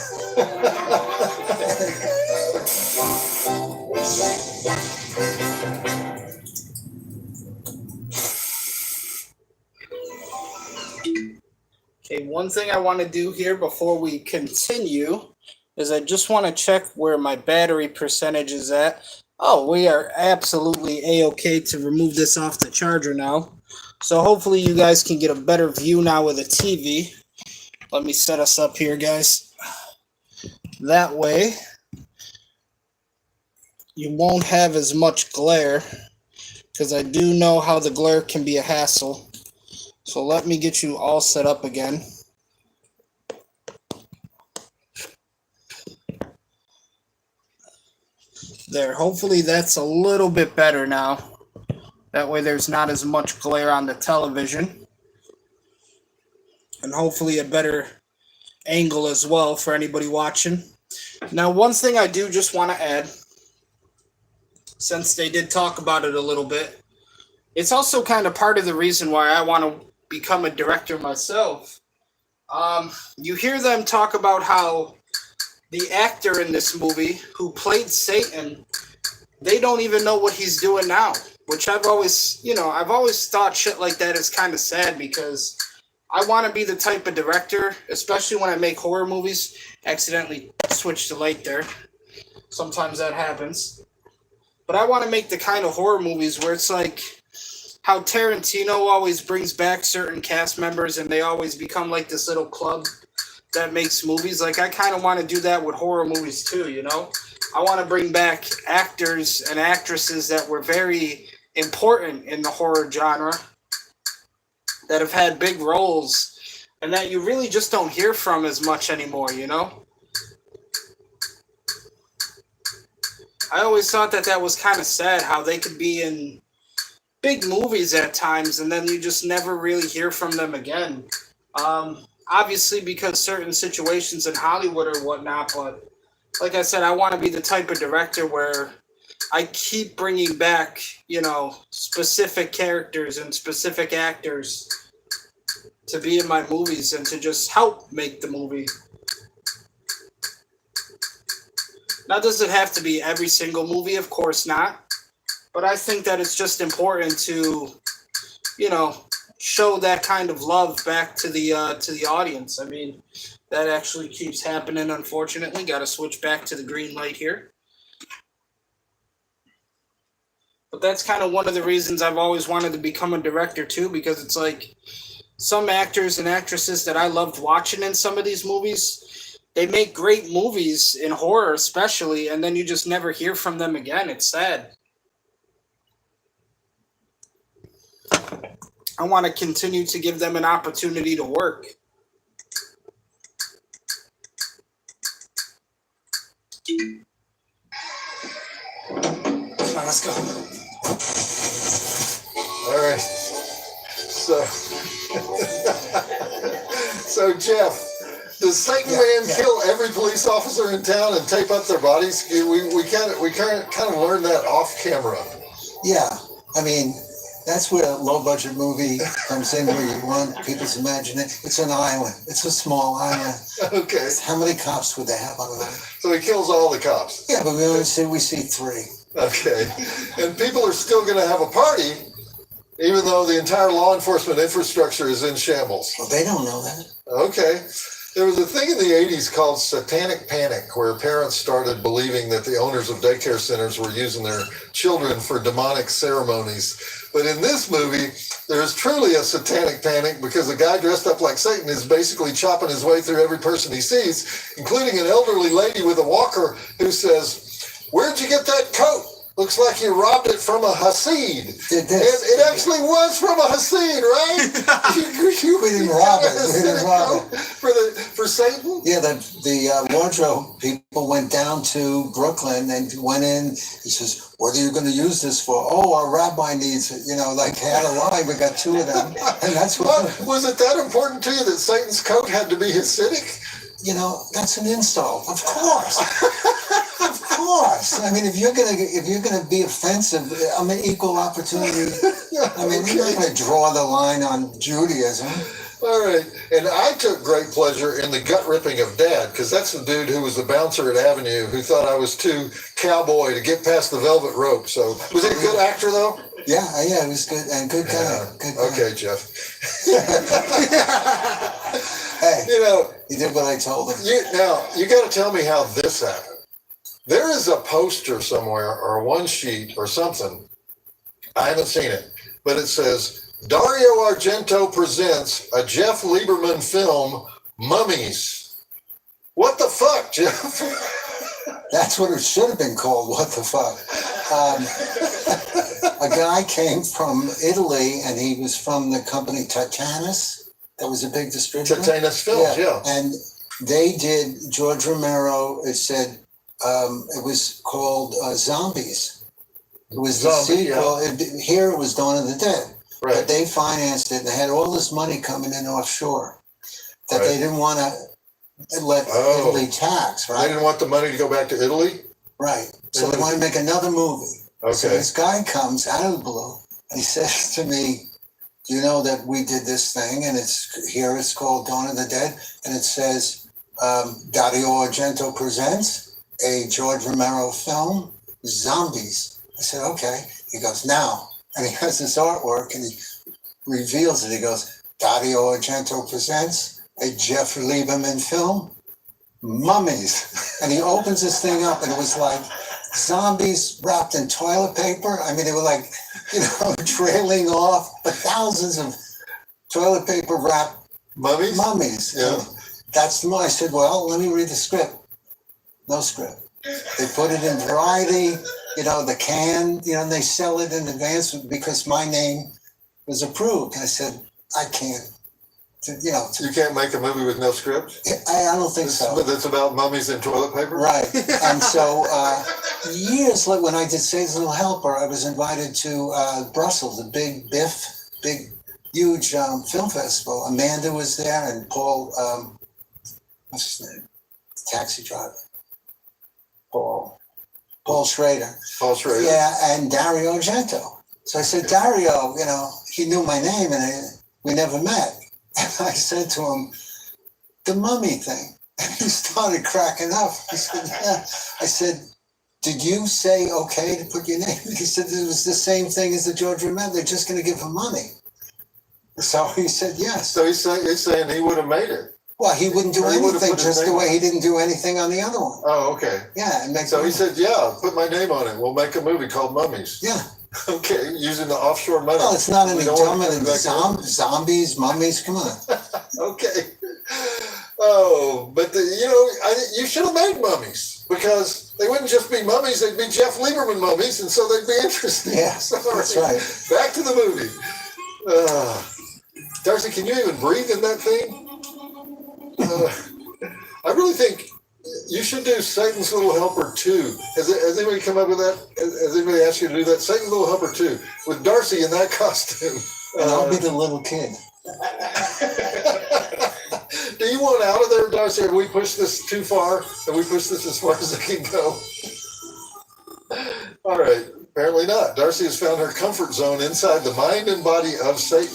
Okay, one thing I want to do here before we continue is I just want to check where my battery percentage is at. Oh, we are absolutely A-okay to remove this off the charger now. So hopefully you guys can get a better view now with the TV. Let me set us up here, guys. That way you won't have as much glare, because I do know how the glare can be a hassle. So let me get you all set up again. There, hopefully that's a little bit better now. That way there's not as much glare on the television. And hopefully a better angle as well for anybody watching. Now, one thing I do just want to add, since they did talk about it a little bit, it's also kind of part of the reason why I want to become a director myself. You hear them talk about how the actor in this movie who played Satan, they don't even know what he's doing now, which I've always thought shit like that is kind of sad, because I want to be the type of director, especially when I make horror movies. Accidentally switched the light there. Sometimes that happens. But I want to make the kind of horror movies where it's like how Tarantino always brings back certain cast members and they always become like this little club that makes movies. Like, I kind of want to do that with horror movies too, you know? I want to bring back actors and actresses that were very important in the horror genre, that have had big roles, and that you really just don't hear from as much anymore, you know? I always thought that was kind of sad, how they could be in big movies at times, and then you just never really hear from them again. Obviously, because certain situations in Hollywood or whatnot, but like I said, I want to be the type of director where I keep bringing back, specific characters and specific actors to be in my movies and to just help make the movie. Now, does it have to be every single movie? Of course not. But I think that it's just important to, show that kind of love back to the audience. I mean, that actually keeps happening, unfortunately. Got to switch back to the green light here. But that's kind of one of the reasons I've always wanted to become a director, too, because it's like some actors and actresses that I loved watching in some of these movies, they make great movies, in horror especially, and then you just never hear from them again. It's sad. I want to continue to give them an opportunity to work. Come on, let's go. All right. So Jeff, does Satan Man kill every police officer in town and tape up their bodies? We kind of learned that off camera. Yeah, I mean, that's where a low-budget movie comes in, where you want people's imagination. It's an island. It's a small island. Okay. How many cops would they have on that? So he kills all the cops. Yeah, but we see 3. Okay. And people are still going to have a party, even though the entire law enforcement infrastructure is in shambles. Well, they don't know that. Okay. There was a thing in the 80s called satanic panic, where parents started believing that the owners of daycare centers were using their children for demonic ceremonies. But in this movie, there's truly a satanic panic because a guy dressed up like Satan is basically chopping his way through every person he sees, including an elderly lady with a walker who says, "Where'd you get that coat? Looks like you robbed it from a Hasid." It actually was from a Hasid, right? We didn't rob it. For Satan? Yeah, the wardrobe people went down to Brooklyn and went in. He says, "What are you going to use this for?" "Oh, our rabbi needs it." Had a line. We got 2 of them. And that's what. Was it that important to you that Satan's coat had to be Hasidic? That's an insult. Of course. Of course. I mean, if you're gonna be offensive, I'm an equal opportunity. I mean, you're not gonna draw the line on Judaism. All right. And I took great pleasure in the gut ripping of Dad, because that's the dude who was the bouncer at Avenue who thought I was too cowboy to get past the velvet rope. So was he a good actor though? Yeah, he was good and good guy. Yeah. Good guy. Okay, Jeff. Hey, You he did what I told him. Now, you got to tell me how this happened. There is a poster somewhere or one sheet or something. I haven't seen it, but it says, Dario Argento presents a Jeff Lieberman film, Mummies. What the fuck, Jeff? That's what it should have been called. What the fuck? A guy came from Italy, and he was from the company Titanus. That was a big distributor. Titanus Films, yeah. And they did, George Romero, it said, it was called Zombies. It was the sequel. Yeah. Here it was Dawn of the Dead. Right. But they financed it, and they had all this money coming in offshore that Right. they didn't want to let Italy tax, right? They didn't want the money to go back to Italy? Right. So they wanted to make another movie. Okay. So this guy comes out of the blue, and he says to me, "Do you know that we did this thing, and it's called Dawn of the Dead, and it says Dario Argento presents a George Romero film, Zombies." I said, "Okay." He goes, "Now," and he has this artwork, and he reveals it. He goes, "Dario Argento presents a Jeff Lieberman film, Mummies," and he opens this thing up, and it was like zombies wrapped in toilet paper. I mean, they were like, trailing off, but thousands of toilet paper wrapped mummies. Yeah. And I said, "Well, let me read the script." No script. They put it in Variety, the can, and they sell it in advance because my name was approved. I said, I can't You can't make a movie with no script? I don't think so. But it's about mummies and toilet paper? Right. And so years later, when I did Satan's Little Helper, I was invited to Brussels, a big huge film festival. Amanda was there, and Paul, what's his name? Taxi driver. Paul Schrader. Paul Schrader. Yeah, and Dario Argento. So I said, Dario, he knew my name, and we never met. And I said to him, the mummy thing. And he started cracking up. He said, yeah. I said, did you say okay to put your name? He said it was the same thing as the George Romero. They're just going to give him money. So he said yes. So he's saying he would have made it. Well, he wouldn't do anything just the way he didn't do anything on the other one. Oh, okay. Yeah. So he said, yeah, put my name on it. We'll make a movie called Mummies. Yeah. Okay, using the offshore money. Well, it's not any dumber than zombies, mummies. Come on. Okay. Oh, but you should have made mummies, because they wouldn't just be mummies; they'd be Jeff Lieberman mummies, and so they'd be interesting. Yeah, that's right. Back to the movie. Darcy, can you even breathe in that thing? I really think you should do Satan's Little Helper 2. Has anybody come up with that? Has anybody asked you to do that? Satan's Little Helper 2 with Darcy in that costume. And I'll be the little kid. Do you want out of there, Darcy? Have we pushed this too far? Have we pushed this as far as it can go? All right. Apparently not. Darcy has found her comfort zone inside the mind and body of Satan.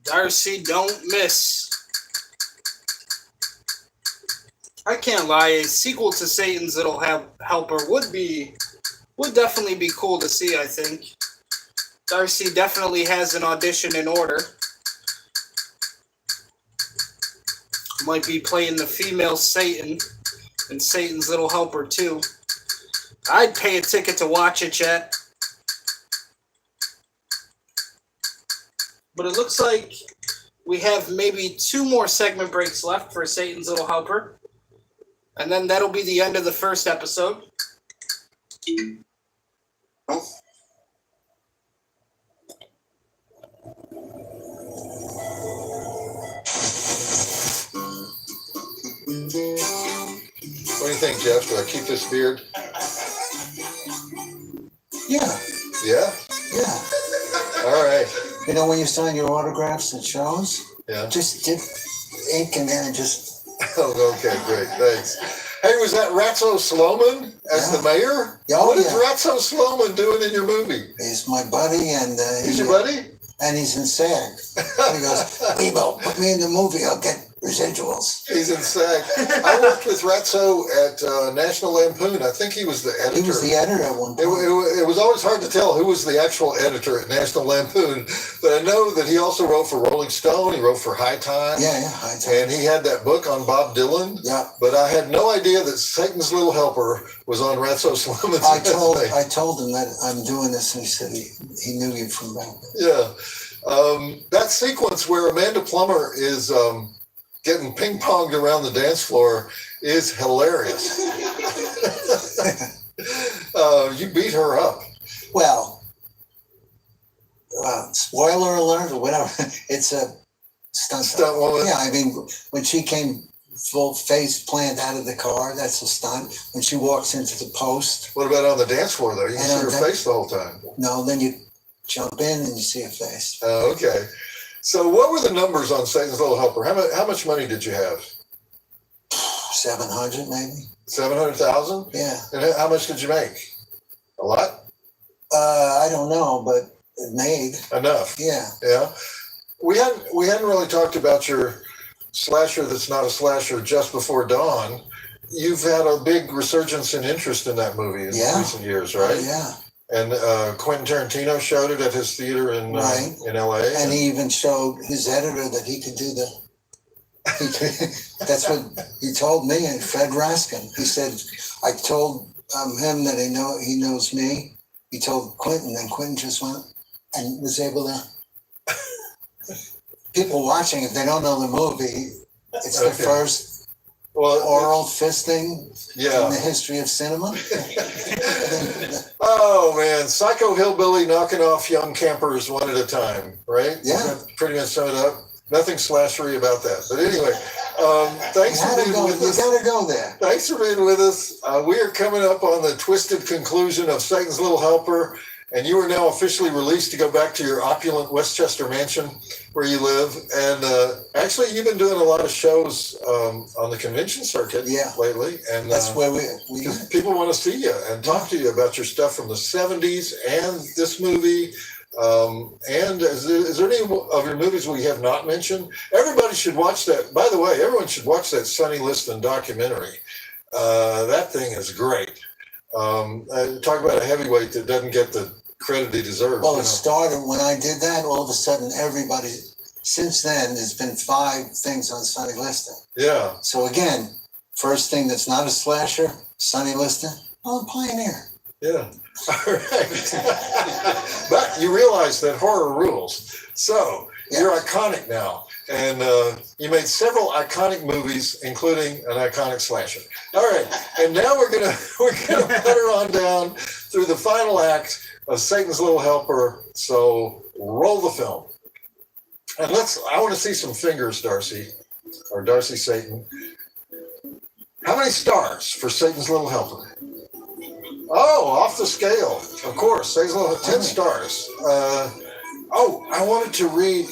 Darcy, don't miss. I can't lie, a sequel to Satan's Little Helper would definitely be cool to see, I think. Darcy definitely has an audition in order. Might be playing the female Satan in Satan's Little Helper 2. I'd pay a ticket to watch it, chat. But it looks like we have maybe 2 more segment breaks left for Satan's Little Helper. And then that'll be the end of the first episode. What do you think, Jeff? Do I keep this beard? Yeah. Yeah? Yeah. All right. When you sign your autographs at shows, Yeah. just dip ink in there and just... Oh, okay, great. Thanks. Hey, was that Ratso Sloman as the mayor? Oh, what is Ratso Sloman doing in your movie? He's my buddy, and... He's your buddy? And he's in SAG. He goes, Bebo, put me in the movie, I'll get residuals. He's in SAG. I worked with Ratso at National Lampoon. I think he was the editor. He was the editor at one point. It was always hard to tell who was the actual editor at National Lampoon, but I know that he also wrote for Rolling Stone. He wrote for High Times. Yeah, High Times. And he had that book on Bob Dylan. Yeah. But I had no idea that Satan's Little Helper was on Ratso Sloman's I told him that I'm doing this, and he said he knew you from back then. Yeah. That sequence where Amanda Plummer is getting ping-ponged around the dance floor is hilarious. You beat her up. Well, spoiler alert or whatever, it's a stunt woman. Yeah, I mean, when she came full face plant out of the car, that's a stunt. When she walks into the post. What about on the dance floor, though? You can see her face the whole time. No, then you jump in and you see her face. Oh, okay. So what were the numbers on Satan's Little Helper? How much money did you have? 700 maybe. 700,000? Yeah. And how much did you make? A lot? I don't know, but it made enough. Yeah. Yeah. We hadn't really talked about your slasher that's not a slasher, Just Before Dawn. You've had a big resurgence in interest in that movie in recent years, right? Yeah. And Quentin Tarantino showed it at his theater in L.A. And he even showed his editor that he could do that's what he told me, and Fred Raskin. He said, I told him that he knows me. He told Quentin, and Quentin just went and was able to... People watching, if they don't know the movie, it's the first Well, oral fisting yeah. in the history of cinema. Oh man, psycho hillbilly knocking off young campers one at a time, right? Yeah. Pretty much sum it up. Nothing slashery about that. But anyway, thanks for being with us. You gotta go there. Thanks for being with us. We are coming up on the twisted conclusion of Satan's Little Helper, and you are now officially released to go back to your opulent Westchester mansion where you live. And actually, you've been doing a lot of shows on the convention circuit lately. And that's where we people want to see you and talk to you about your stuff from the 70s and this movie. And is there any of your movies we have not mentioned? Everybody should watch that. By the way, everyone should watch that Sonny Liston documentary. That thing is great. Talk about a heavyweight that doesn't get the credit he deserves. Well, it started when I did that. All of a sudden, everybody. Since then, there's been 5 things on Sonny Liston. Yeah. So again, first thing that's not a slasher, Sonny Liston. Oh, Pioneer. Yeah. All right. But you realize that horror rules. So you're iconic now. And you made several iconic movies, including an iconic slasher. All right. And now we're gonna put her on down through the final act of Satan's Little Helper. So roll the film. And I want to see some fingers, Darcy, or Darcy Satan. How many stars for Satan's Little Helper? Oh, off the scale, of course. 10 stars. I wanted to read.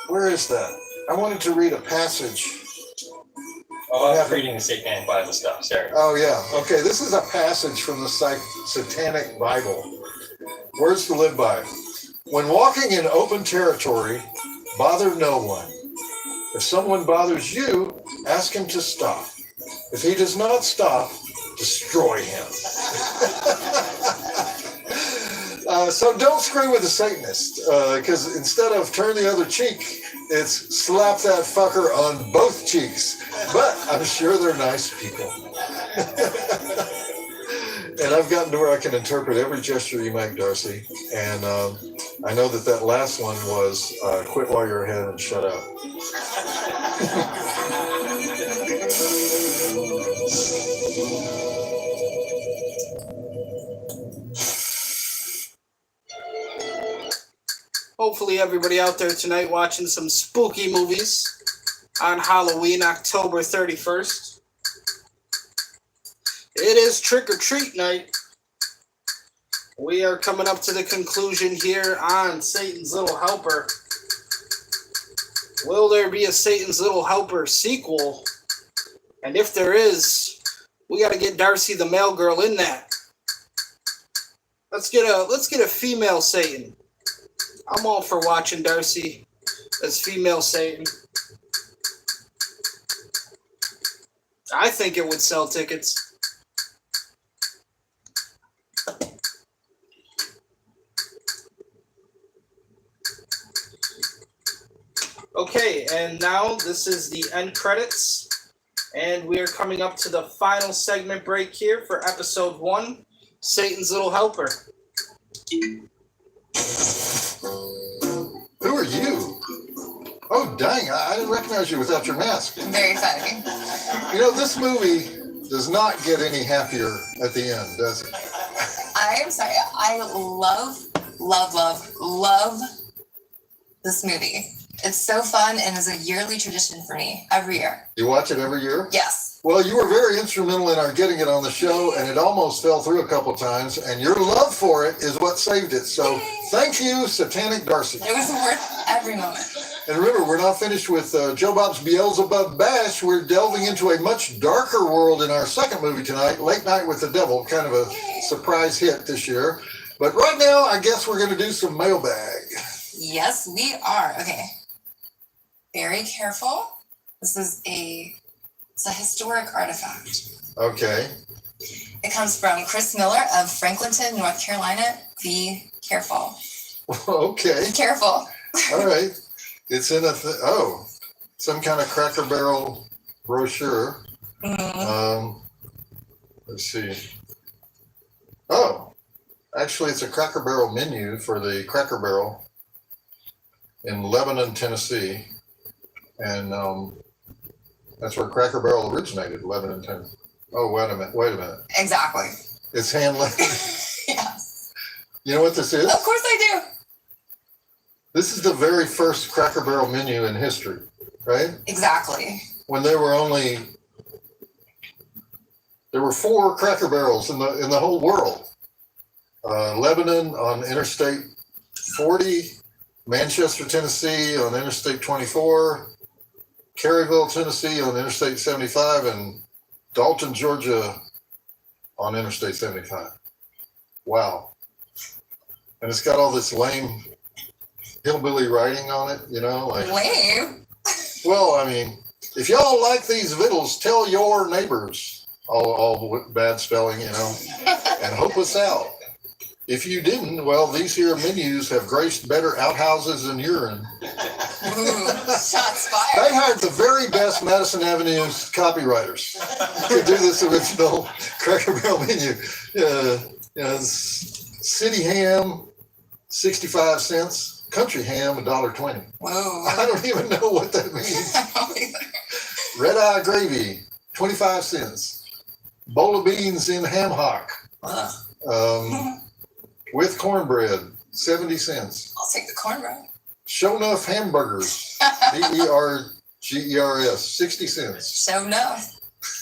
Where is that? I wanted to read a passage. Oh, I'm reading the Satanic Bible stuff. Sorry. Oh yeah. Okay. This is a passage from the Satanic Bible. Words to live by. When walking in open territory, bother no one. If someone bothers you, ask him to stop. If he does not stop, destroy him. So don't screw with the Satanist, because instead of turn the other cheek, it's slap that fucker on both cheeks. But I'm sure they're nice people. And I've gotten to where I can interpret every gesture you make, Darcy. And I know that last one was quit while you're ahead and shut up. Hopefully everybody out there tonight watching some spooky movies on Halloween, October 31st. It is trick or treat night. We are coming up to the conclusion here on Satan's Little Helper. Will there be a Satan's Little Helper sequel? And if there is, we got to get Darcy the male girl in that. Let's get a female Satan. I'm all for watching Darcy as female Satan. I think it would sell tickets. Okay, and now this is the end credits, and we are coming up to the final segment break here for episode 1, Satan's Little Helper. Who are you? Oh, dang, I didn't recognize you without your mask. Very funny. You know, this movie does not get any happier at the end, does it? I am sorry. I love this movie. It's so fun and is a yearly tradition for me every year. You watch it every year? Yes. Well, you were very instrumental in our getting it on the show, and it almost fell through a couple times, and your love for it is what saved it. So thank you, Satanic Darcy. It was worth every moment. And remember, we're not finished with Joe Bob's Beelzebub Bash. We're delving into a much darker world in our second movie tonight, Late Night with the Devil, kind of a surprise hit this year. But right now, I guess we're going to do some mailbag. Yes, we are. Okay. Very careful. This is it's a historic artifact. Okay. It comes from Chris Miller of Franklinton, North Carolina. Be careful. Okay. Be careful. All right. It's in some kind of Cracker Barrel brochure. Mm-hmm. Let's see. Oh, actually, it's a Cracker Barrel menu for the Cracker Barrel in Lebanon, Tennessee. And That's where Cracker Barrel originated, Lebanon, Tennessee. Oh, wait a minute. Exactly. It's hand lemonade. Yes. You know what this is? Of course I do. This is the very first Cracker Barrel menu in history, right? Exactly. When there were 4 Cracker Barrels in the whole world. Lebanon on Interstate 40, Manchester, Tennessee on Interstate 24, Caryville, Tennessee on Interstate 75, and Dalton, Georgia on Interstate 75. Wow. And it's got all this lame hillbilly writing on it, like. Lame. Well, I mean, if y'all like these victuals, tell your neighbors. All bad spelling, and help us out. If you didn't, well, these here menus have graced better outhouses than urine. Ooh, shots They fired. hired the very best Madison Avenue's copywriters to do this original Cracker Barrel menu. City ham, 65 cents. Country ham, $1.20. Whoa. I don't even know what that means. I don't either. Red eye gravy, 25 cents. Bowl of beans in ham hock. With cornbread, 70 cents. I'll take the cornbread. Show enough hamburgers, Bergers, 60 cents. Show enough.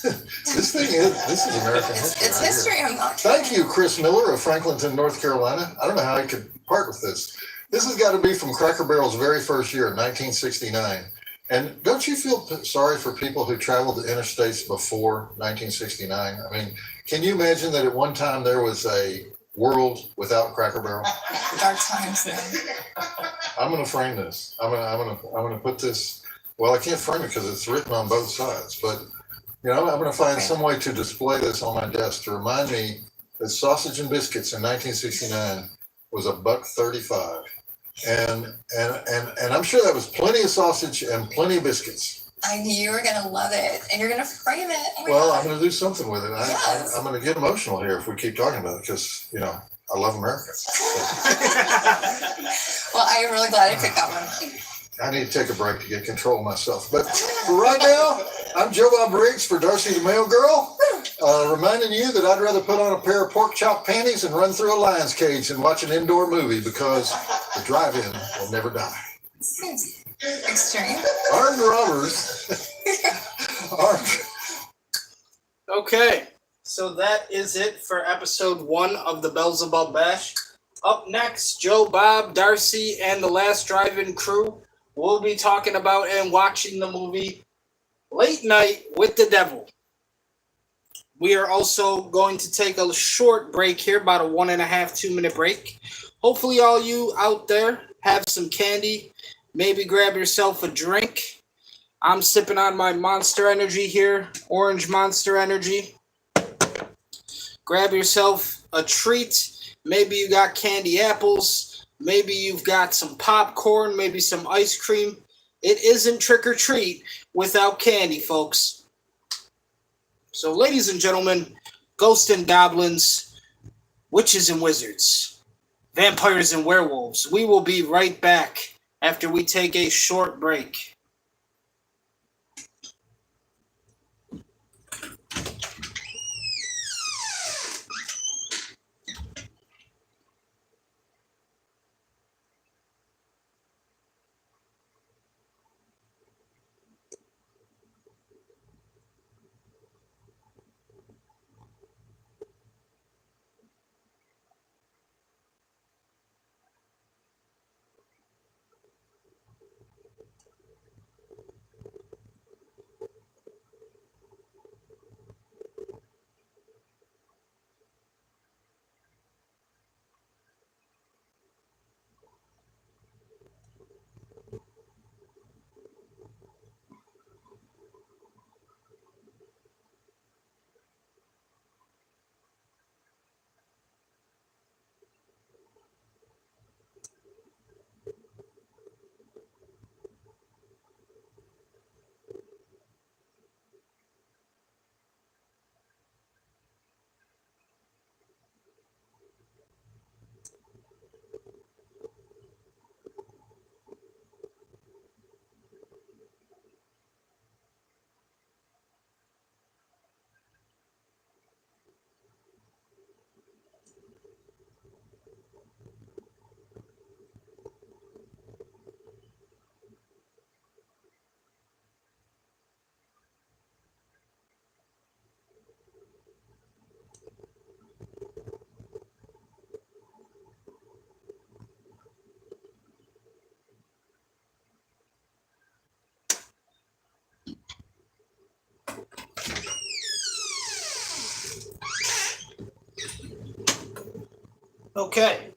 This is American history. It's right history. here. I'm not. Thank you, Chris Miller of Franklinton, North Carolina. I don't know how I could part with this. This has got to be from Cracker Barrel's very first year, 1969. And don't you feel sorry for people who traveled the interstates before 1969? I mean, can you imagine that at one time there was a world without Cracker Barrel? Dark times then. I'm going to frame this. I'm going to put this. Well, I can't frame it because it's written on both sides. But I'm going to find some way to display this on my desk to remind me that sausage and biscuits in 1969 was $1.35. And I'm sure that was plenty of sausage and plenty of biscuits. I knew you were going to love it, and you're going to frame it. Oh my Well, God. I'm going to do something with it. Yes. I'm going to get emotional here if we keep talking about it because, I love America. Well, I'm really glad I picked that one. I need to take a break to get control of myself. But for right now, I'm Joe Bob Briggs for Darcy the Mail Girl, reminding you that I'd rather put on a pair of pork chop panties and run through a lion's cage than watch an indoor movie because the drive-in will never die. Seems extreme. Armed robbers. Okay, so that is it for episode 1 of the Beelzebub Bash. Up next, Joe, Bob, Darcy, and the Last Drive-In crew will be talking about and watching the movie Late Night with the Devil. We are also going to take a short break here, about a 1.5, 2 minute break. Hopefully all you out there have some candy. Maybe grab yourself a drink. I'm sipping on my Monster Energy here, Orange Monster Energy. Grab yourself a treat. Maybe you got candy apples. Maybe you've got some popcorn, maybe some ice cream. It isn't trick or treat without candy, folks. So, ladies and gentlemen, ghosts and goblins, witches and wizards, vampires and werewolves, we will be right back after we take a short break. Okay.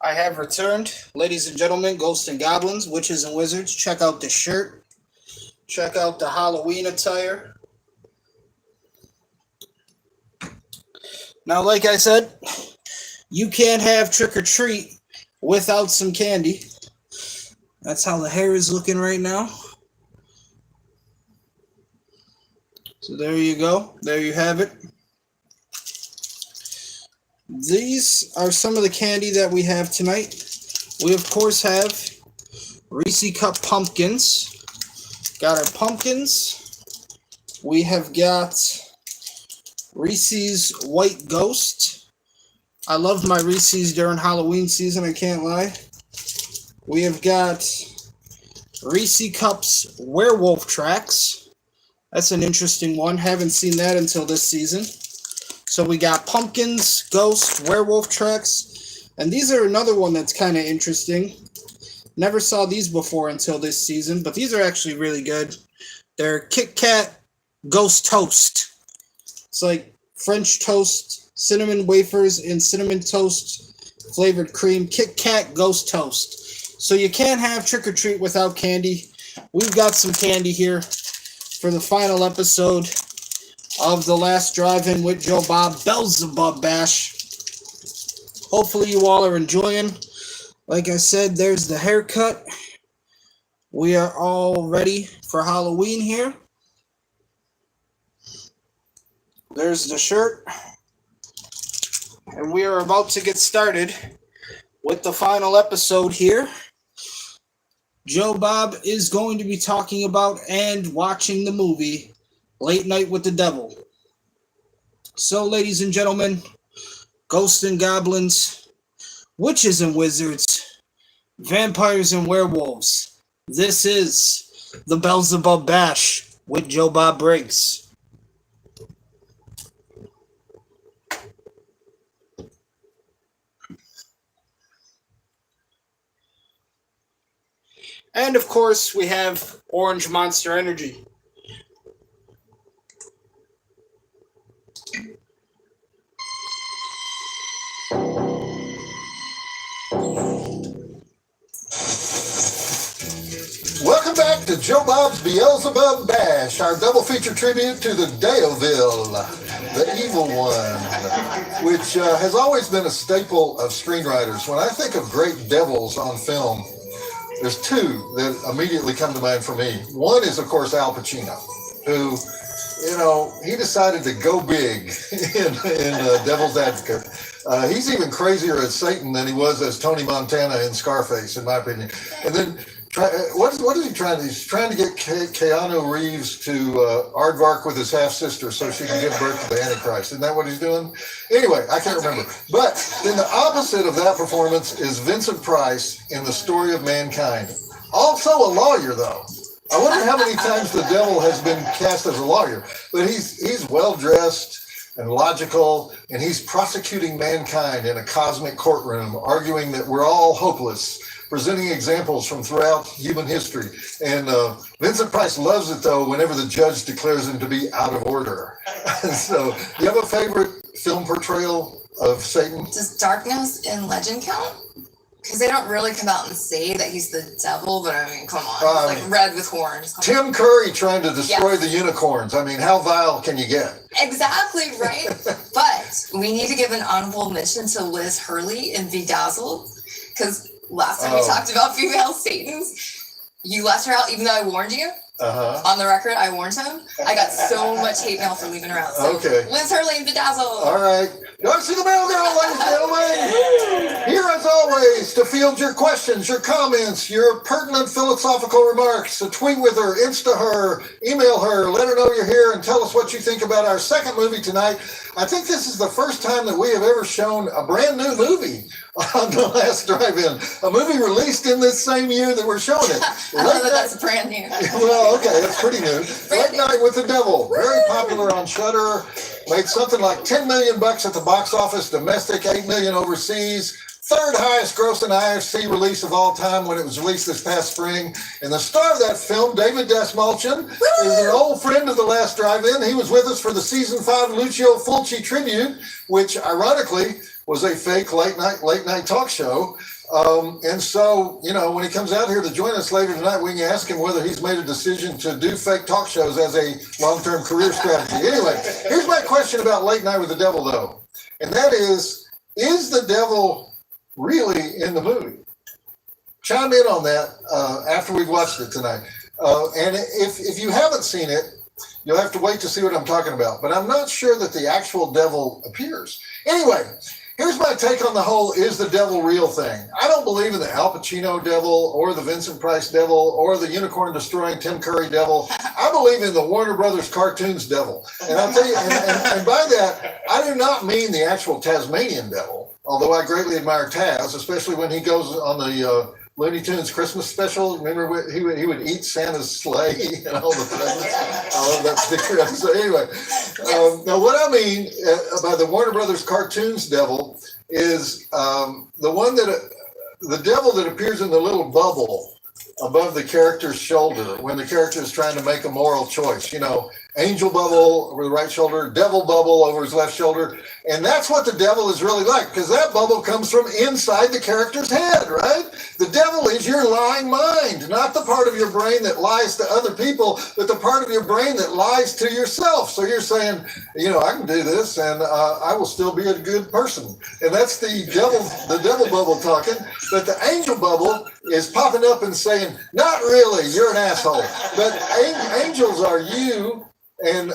I have returned. Ladies and gentlemen, ghosts and goblins, witches and wizards, check out the shirt. Check out the Halloween attire. Now, like I said, you can't have trick or treat without some candy. That's how the hair is looking right now. So there you go. There you have it. These are some of the candy that we have tonight. We, of course, have Reese's Cup Pumpkins. Got our pumpkins. We have got Reese's White Ghost. I love my Reese's during Halloween season, I can't lie. We have got Reese's Cups Werewolf Tracks. That's an interesting one. Haven't seen that until this season. So we got pumpkins, ghost, werewolf tracks. And these are another one that's kind of interesting. Never saw these before until this season, but these are actually really good. They're Kit Kat Ghost Toast. It's like French toast, cinnamon wafers, and cinnamon toast flavored cream. Kit Kat Ghost Toast. So you can't have trick or treat without candy. We've got some candy here for the final episode of the last drive-in with Joe Bob Beelzebub Bash. Hopefully you all are enjoying. Like I said, there's the haircut. We are all ready for Halloween here. There's the shirt. And we are about to get started with the final episode here. Joe Bob is going to be talking about and watching the movie Late Night with the Devil. So, ladies and gentlemen, ghosts and goblins, witches and wizards, vampires and werewolves, this is the Beelzebub Bash with Joe Bob Briggs. And, of course, we have Orange Monster Energy. Welcome back to Joe Bob's Beelzebub Bash, our double feature tribute to the Daleville, the evil one, which has always been a staple of screenwriters. When I think of great devils on film, there's two that immediately come to mind for me. One is, of course, Al Pacino, who, you know, he decided to go big in Devil's Advocate. He's even crazier as Satan than he was as Tony Montana in Scarface, in my opinion. And then, what is he trying to do? He's trying to get Keanu Reeves to aardvark with his half-sister so she can give birth to the Antichrist. Isn't that what he's doing? Anyway, I can't remember. But then the opposite of that performance is Vincent Price in The Story of Mankind. Also a lawyer, though. I wonder how many times the devil has been cast as a lawyer. But he's well-dressed and logical, and he's prosecuting mankind in a cosmic courtroom, arguing that we're all hopeless, presenting examples from throughout human history. And Vincent Price loves it, though, whenever the judge declares him to be out of order. So, do you have a favorite film portrayal of Satan? Does Darkness in Legend count? Because they don't really come out and say that he's the devil, but I mean, come on. It's like red with horns. Tim Curry trying to destroy the unicorns. I mean, how vile can you get? Exactly, right? But we need to give an honorable mention to Liz Hurley in Bedazzled, because last time we talked about female Satans, you left her out, even though I warned you. On the record, I warned him. I got so much hate mail for leaving her out. So Liz Hurley and Bedazzled. All right. Don't see the mail girl, ladies and gentlemen. Here, as always, to field your questions, your comments, your pertinent philosophical remarks. So tweet with her, Insta her, email her, let her know you're here, and tell us what you think about our second movie tonight. I think this is the first time that we have ever shown a brand new movie on the last drive-in. A movie released in this same year that we're showing it. I love that that's brand new. Well, okay, that's pretty new. Late Night with the Devil, very popular on Shudder. Made something like $10 million at the box office, domestic, $8 million overseas. third highest grossing IFC release of all time when it was released this past spring. And the star of that film, David Desmalchin, is an old friend of The Last Drive-In. He was with us for the season 5 Lucio Fulci tribute, which ironically was a fake late night talk show. And so, you know, when he comes out here to join us later tonight, we can ask him whether he's made a decision to do fake talk shows as a long-term career strategy. Anyway, here's my question about Late Night with the Devil, though. And that is the devil really in the movie? Chime in on that after we've watched it tonight. And if you haven't seen it, you'll have to wait to see what I'm talking about. But I'm not sure that the actual devil appears. Anyway, here's my take on the whole "is the devil real" thing. I don't believe in the Al Pacino devil or the Vincent Price devil or the unicorn destroying Tim Curry devil. I believe in the Warner Brothers cartoons devil. And I'll tell you, and by that, I do not mean the actual Tasmanian devil, although I greatly admire Taz, especially when he goes on the Looney Tunes Christmas special. Remember, he would eat Santa's sleigh and all the presents. I love that particular episode. Anyway, now what I mean by the Warner Brothers cartoons devil is the one the devil that appears in the little bubble above the character's shoulder when the character is trying to make a moral choice. You know, angel bubble over the right shoulder, devil bubble over his left shoulder. And that's what the devil is really like, because that bubble comes from inside the character's head, right? The devil is your lying mind, not the part of your brain that lies to other people, but the part of your brain that lies to yourself. So you're saying, you know, I can do this and I will still be a good person. And that's the devil bubble talking. But the angel bubble is popping up and saying, not really, you're an asshole. But angels are you. And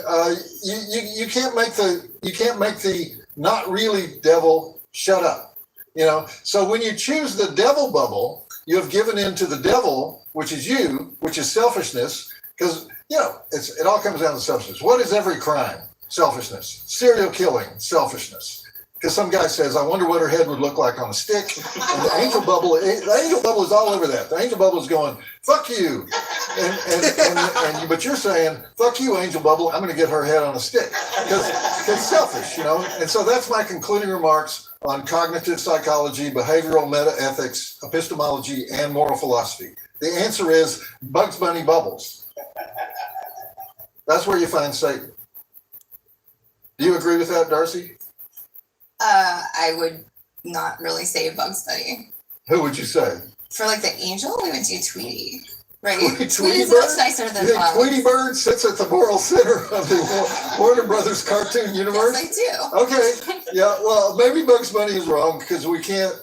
you can't make the not really devil shut up, you know. So when you choose the devil bubble, you have given in to the devil, which is you, which is selfishness, because you know it all comes down to selfishness. What is every crime? Selfishness. Serial killing, selfishness. Because some guy says, I wonder what her head would look like on a stick. And the angel bubble is all over that. The angel bubble is going, fuck you. But you're saying, fuck you, angel bubble. I'm going to get her head on a stick. Because it's selfish, you know. And so that's my concluding remarks on cognitive psychology, behavioral meta-ethics, epistemology, and moral philosophy. The answer is Bugs Bunny bubbles. That's where you find Satan. Do you agree with that, Darcy? I would not really say Bugs Bunny. Who would you say? For like the angel, we would do Tweety. Right? Tweety's much nicer than Bugs. Tweety Bird sits at the moral center of the Warner Brothers cartoon universe. Yes, I do. Okay. Yeah, well, maybe Bugs Bunny is wrong because we can't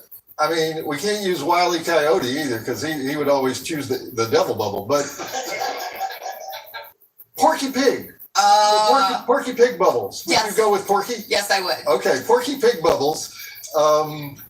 use Wile E. Coyote either because he would always choose the devil bubble. But Porky Pig. Porky Pig bubbles. Would you go with Porky? Yes, I would. Okay, Porky Pig bubbles.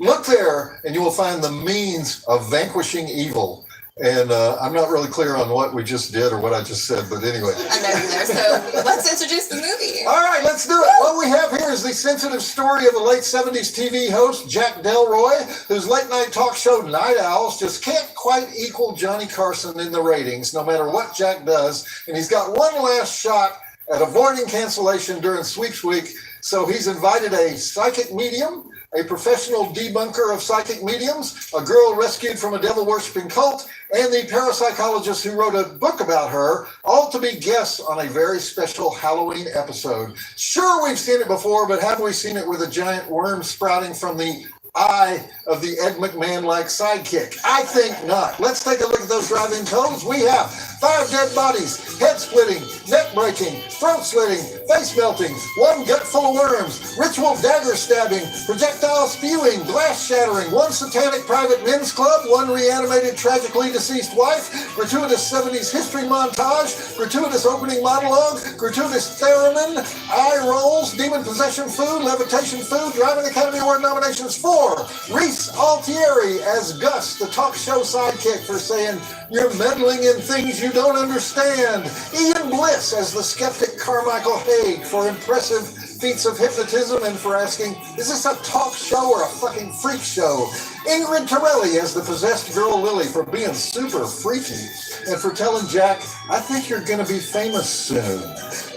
Look there, and you will find the means of vanquishing evil. And I'm not really clear on what we just did or what I just said, but anyway. I'm not either, so let's introduce the movie. All right, let's do it. What we have here is the sensitive story of a late 70s TV host, Jack Delroy, whose late night talk show Night Owls just can't quite equal Johnny Carson in the ratings, no matter what Jack does. And he's got one last shot at avoiding cancellation during Sweeps Week, so he's invited a psychic medium, a professional debunker of psychic mediums, a girl rescued from a devil-worshipping cult, and the parapsychologist who wrote a book about her, all to be guests on a very special Halloween episode. Sure, we've seen it before, but have we seen it with a giant worm sprouting from the eye of the Ed McMahon-like sidekick? I think not. Let's take a look at those drive-in codes. We have 5 dead bodies, head splitting, neck breaking, throat slitting, face melting, 1 gut full of worms, ritual dagger stabbing, projectile spewing, glass shattering, 1 satanic private men's club, 1 reanimated tragically deceased wife, gratuitous 70s history montage, gratuitous opening monologue, gratuitous theremin, eye rolls, demon possession food, levitation food, driving Academy Award nominations for Reese Altieri as Gus, the talk show sidekick, for saying, "You're meddling in things you don't understand." Ian Bliss as the skeptic Carmichael Haig for impressive feats of hypnotism, and for asking, is this a talk show or a fucking freak show? Ingrid Torelli as the possessed girl Lily for being super freaky, and for telling Jack, I think you're going to be famous soon.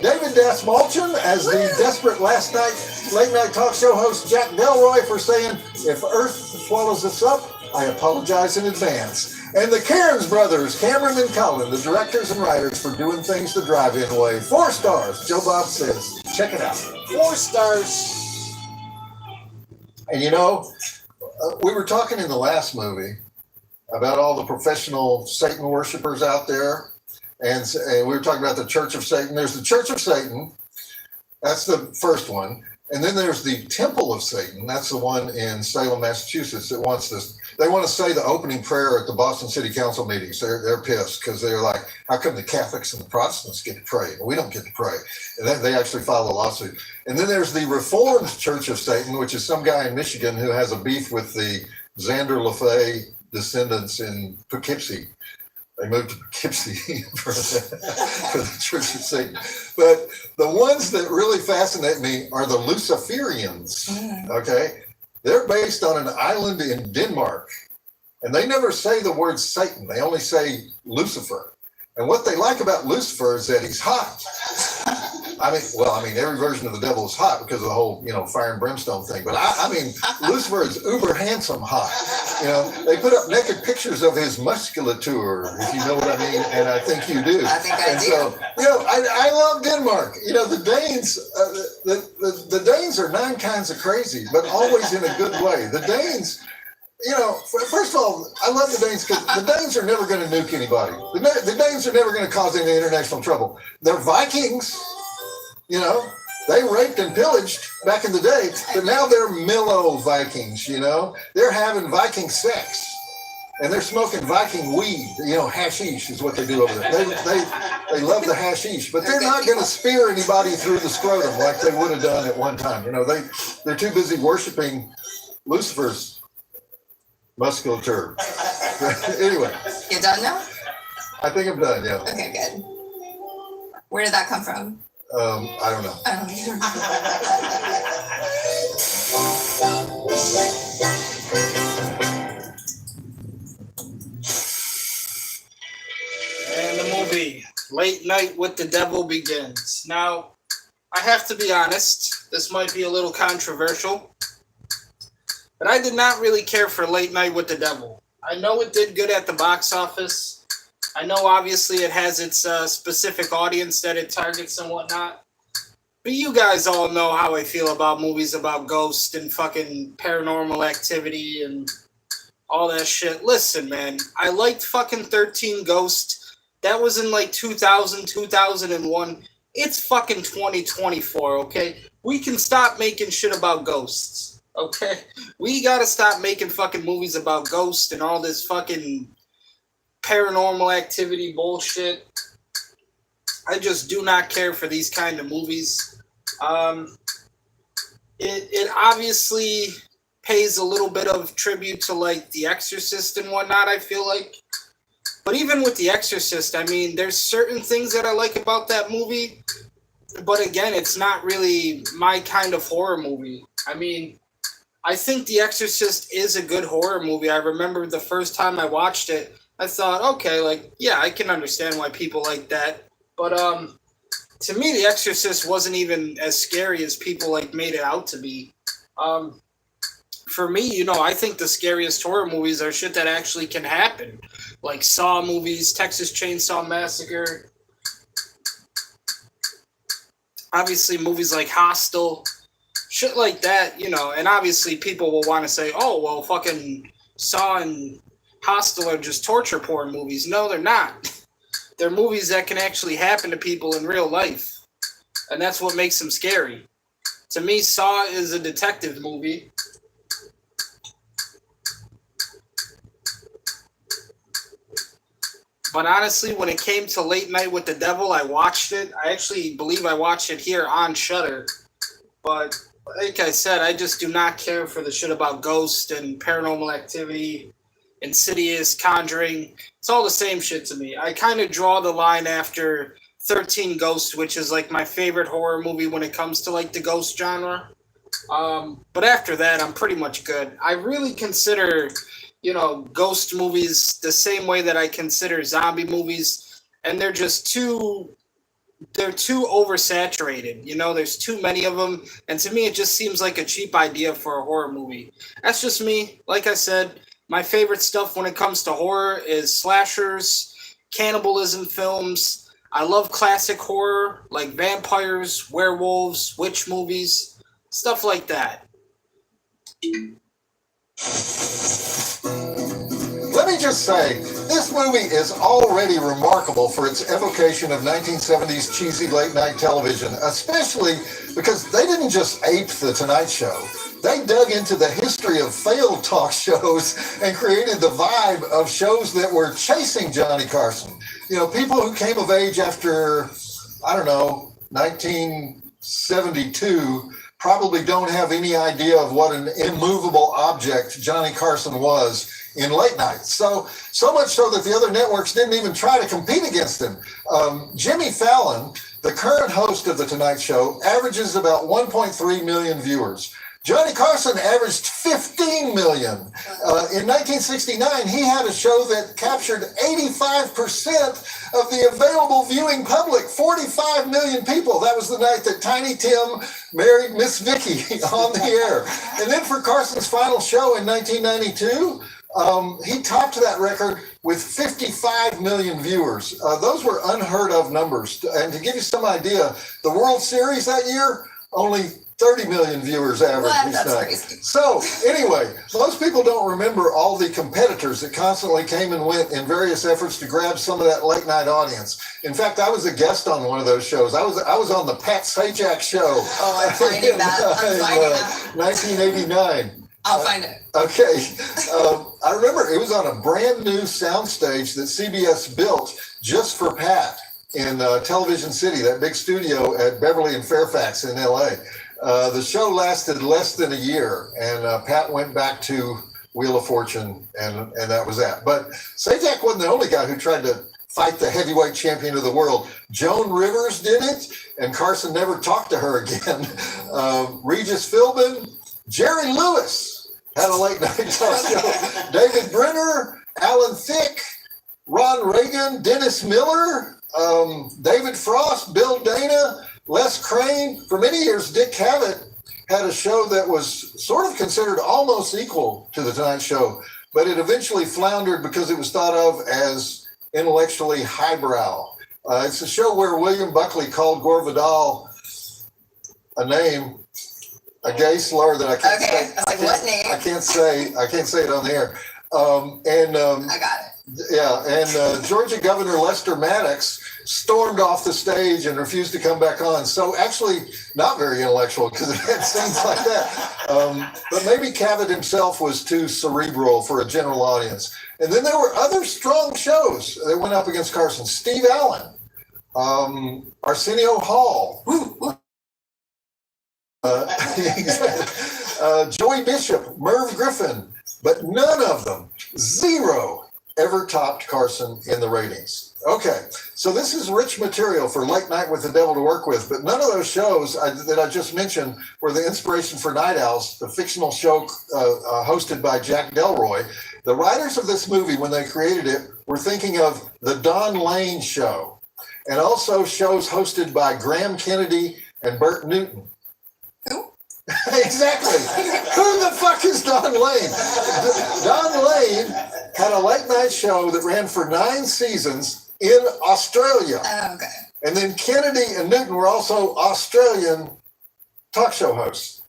David Dasmalchian as the desperate late night talk show host Jack Delroy for saying, if Earth swallows us up, I apologize in advance. And the Cairns brothers, Cameron and Colin, the directors and writers, for doing things the drive-in way. 4 stars, Joe Bob says. Check it out. 4 stars. And you know, we were talking in the last movie about all the professional Satan worshipers out there. And we were talking about the Church of Satan. There's the Church of Satan. That's the first one. And then there's the Temple of Satan. That's the one in Salem, Massachusetts that wants this. They want to say the opening prayer at the Boston City Council meetings. They're pissed because they're like, how come the Catholics and the Protestants get to pray? We don't get to pray. And then they actually filed a lawsuit. And then there's the Reformed Church of Satan, which is some guy in Michigan who has a beef with the Xander LaFay descendants in Poughkeepsie. They moved to Poughkeepsie for the Church of Satan. But the ones that really fascinate me are the Luciferians, okay? They're based on an island in Denmark, and they never say the word Satan. They only say Lucifer. And what they like about Lucifer is that he's hot. I mean, every version of the devil is hot because of the whole, fire and brimstone thing. But I mean, Lucifer is uber handsome hot. They put up naked pictures of his musculature, if you know what I mean, and I think you do. I think I do. So, I love Denmark. The Danes, the Danes are 9 kinds of crazy, but always in a good way. The Danes. First of all, I love the Danes because the Danes are never going to nuke anybody. The Danes are never going to cause any international trouble. They're Vikings, they raped and pillaged back in the day, but now they're mellow Vikings, They're having Viking sex, and they're smoking Viking weed. Hashish is what they do over there. They love the hashish, but they're not going to spear anybody through the scrotum like they would have done at one time. They're too busy worshiping Lucifer's musculature. Anyway. You done now? I think I'm done, yeah. Okay, good. Where did that come from? I don't know. I don't either. And the movie, Late Night with the Devil, begins. Now, I have to be honest, this might be a little controversial, but I did not really care for Late Night with the Devil. I know it did good at the box office. I know obviously it has its specific audience that it targets and whatnot. But you guys all know how I feel about movies about ghosts and fucking paranormal activity and all that shit. Listen, man, I liked fucking 13 Ghosts. That was in like 2000, 2001. It's fucking 2024, okay? We can stop making shit about ghosts, okay? We gotta stop making fucking movies about ghosts and all this fucking paranormal activity bullshit. I just do not care for these kind of movies. It obviously pays a little bit of tribute to like The Exorcist and whatnot, I feel like. But even with The Exorcist, I mean, there's certain things that I like about that movie. But again, it's not really my kind of horror movie. I mean, I think The Exorcist is a good horror movie. I remember the first time I watched it, I thought, okay, like, yeah, I can understand why people like that. But to me, The Exorcist wasn't even as scary as people like made it out to be. For me, I think the scariest horror movies are shit that actually can happen. Like Saw movies, Texas Chainsaw Massacre. Obviously, movies like Hostel. Shit like that, And obviously, people will want to say, oh, well, fucking Saw and Hostel are just torture porn movies. No, they're not. They're movies that can actually happen to people in real life. And that's what makes them scary. To me, Saw is a detective movie. But honestly, when it came to Late Night with the Devil, I watched it. I actually believe I watched it here on Shudder. But like I said, I just do not care for the shit about ghosts and paranormal activity, Insidious, Conjuring. It's all the same shit to me. I kind of draw the line after 13 Ghosts, which is like my favorite horror movie when it comes to like the ghost genre. But after that, I'm pretty much good. I really consider, ghost movies the same way that I consider zombie movies, and they're too oversaturated. There's too many of them, and to me, it just seems like a cheap idea for a horror movie. That's just me. Like I said, my favorite stuff when it comes to horror is slashers, cannibalism films. I love classic horror like vampires, werewolves, witch movies, stuff like that. Let me just say, this movie is already remarkable for its evocation of 1970s cheesy late-night television, especially because they didn't just ape The Tonight Show. They dug into the history of failed talk shows and created the vibe of shows that were chasing Johnny Carson. People who came of age after, 1972 probably don't have any idea of what an immovable object Johnny Carson was in late night. So much so that the other networks didn't even try to compete against him. Jimmy Fallon, the current host of The Tonight Show, averages about 1.3 million viewers. Johnny Carson averaged 15 million. In 1969, he had a show that captured 85% of the available viewing public, 45 million people. That was the night that Tiny Tim married Miss Vicky on the air. And then for Carson's final show in 1992, he topped that record with 55 million viewers. Those were unheard of numbers. And to give you some idea, the World Series that year, only 30 million viewers average each night. So anyway, most people don't remember all the competitors that constantly came and went in various efforts to grab some of that late night audience. In fact, I was a guest on one of those shows. I was on the Pat Sajak show. Oh, I'm finding that. I'm finding that. 1989. I'll find it. Okay. I remember it was on a brand new soundstage that CBS built just for Pat in Television City, that big studio at Beverly and Fairfax in LA. The show lasted less than a year, and Pat went back to Wheel of Fortune, and that was that. But Sajak wasn't the only guy who tried to fight the heavyweight champion of the world. Joan Rivers did it, and Carson never talked to her again. Regis Philbin, Jerry Lewis had a late night talk show. David Brenner, Alan Thicke, Ron Reagan, Dennis Miller, David Frost, Bill Dana, Les Crane. For many years, Dick Cavett had a show that was sort of considered almost equal to The Tonight Show, but it eventually floundered because it was thought of as intellectually highbrow. It's a show where William Buckley called Gore Vidal a name, a gay slur that I can't say. I was like, what name? I can't say it on the air. I got it. Yeah, and Georgia Governor Lester Maddox stormed off the stage and refused to come back on. So actually, not very intellectual because it had scenes like that. But maybe Cavett himself was too cerebral for a general audience. And then there were other strong shows that went up against Carson. Steve Allen, Arsenio Hall, Joey Bishop, Merv Griffin, but none of them, zero, ever topped Carson in the ratings. Okay, so this is rich material for Late Night with the Devil to work with, but none of those shows that I just mentioned were the inspiration for Night Owls, the fictional show hosted by Jack Delroy. The writers of this movie, when they created it, were thinking of the Don Lane Show, and also shows hosted by Graham Kennedy and Burt Newton. Exactly. Who the fuck is Don Lane? Don Lane had a late night show that ran for 9 seasons in Australia. Oh, okay. And then Kennedy and Newton were also Australian talk show hosts.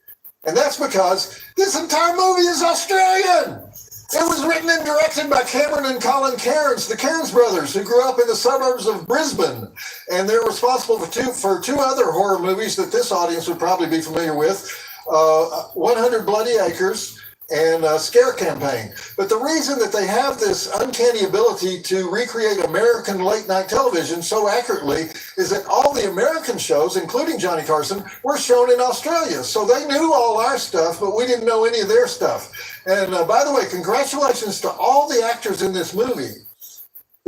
And that's because this entire movie is Australian. It was written and directed by Cameron and Colin Cairns, the Cairns brothers, who grew up in the suburbs of Brisbane. And they're responsible for two other horror movies that this audience would probably be familiar with, 100 Bloody Acres and Scare Campaign. But the reason that they have this uncanny ability to recreate American late night television so accurately is that all the American shows, including Johnny Carson, were shown in Australia. So they knew all our stuff, but we didn't know any of their stuff. And by the way, congratulations to all the actors in this movie.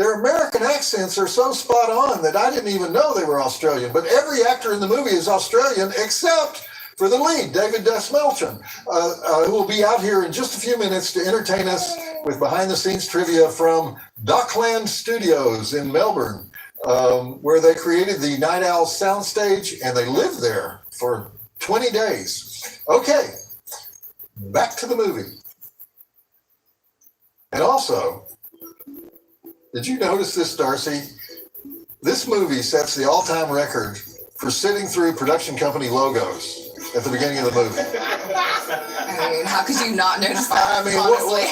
their American accents are so spot on that I didn't even know they were Australian. But every actor in the movie is Australian except for the lead, David Desmelton, who will be out here in just a few minutes to entertain us with behind-the-scenes trivia from Dockland Studios in Melbourne, where they created the Night Owl soundstage, and they lived there for 20 days. Okay, back to the movie. And also, did you notice this, Darcy? This movie sets the all-time record for sitting through production company logos at the beginning of the movie. I mean, how could you not notice that? I mean, honestly.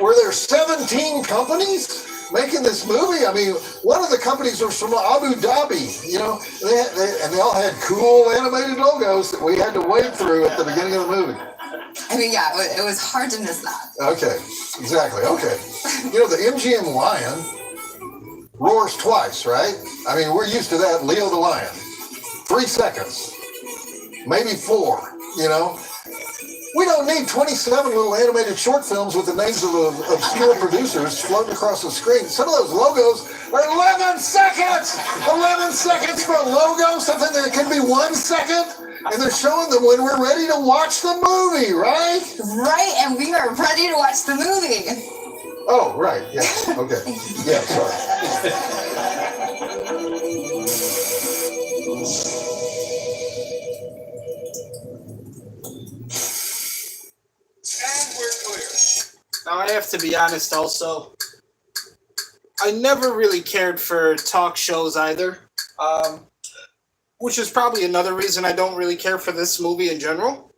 were there 17 companies making this movie? I mean, one of the companies was from Abu Dhabi, you know, and they all had cool animated logos that we had to wade through at the beginning of the movie. I mean, yeah, it was hard to miss that. Okay, exactly. Okay. You know, the MGM lion roars twice, right? I mean, we're used to that. Leo the lion. 3 seconds. Maybe 4, you know? We don't need 27 little animated short films with the names of obscure producers floating across the screen. Some of those logos are 11 seconds! 11 seconds for a logo, something that can be 1 second? And they're showing them when we're ready to watch the movie, right? Right, and we are ready to watch the movie. Oh, right, yeah, okay. Yeah, sorry. Now, I have to be honest also. I never really cared for talk shows either, which is probably another reason I don't really care for this movie in general.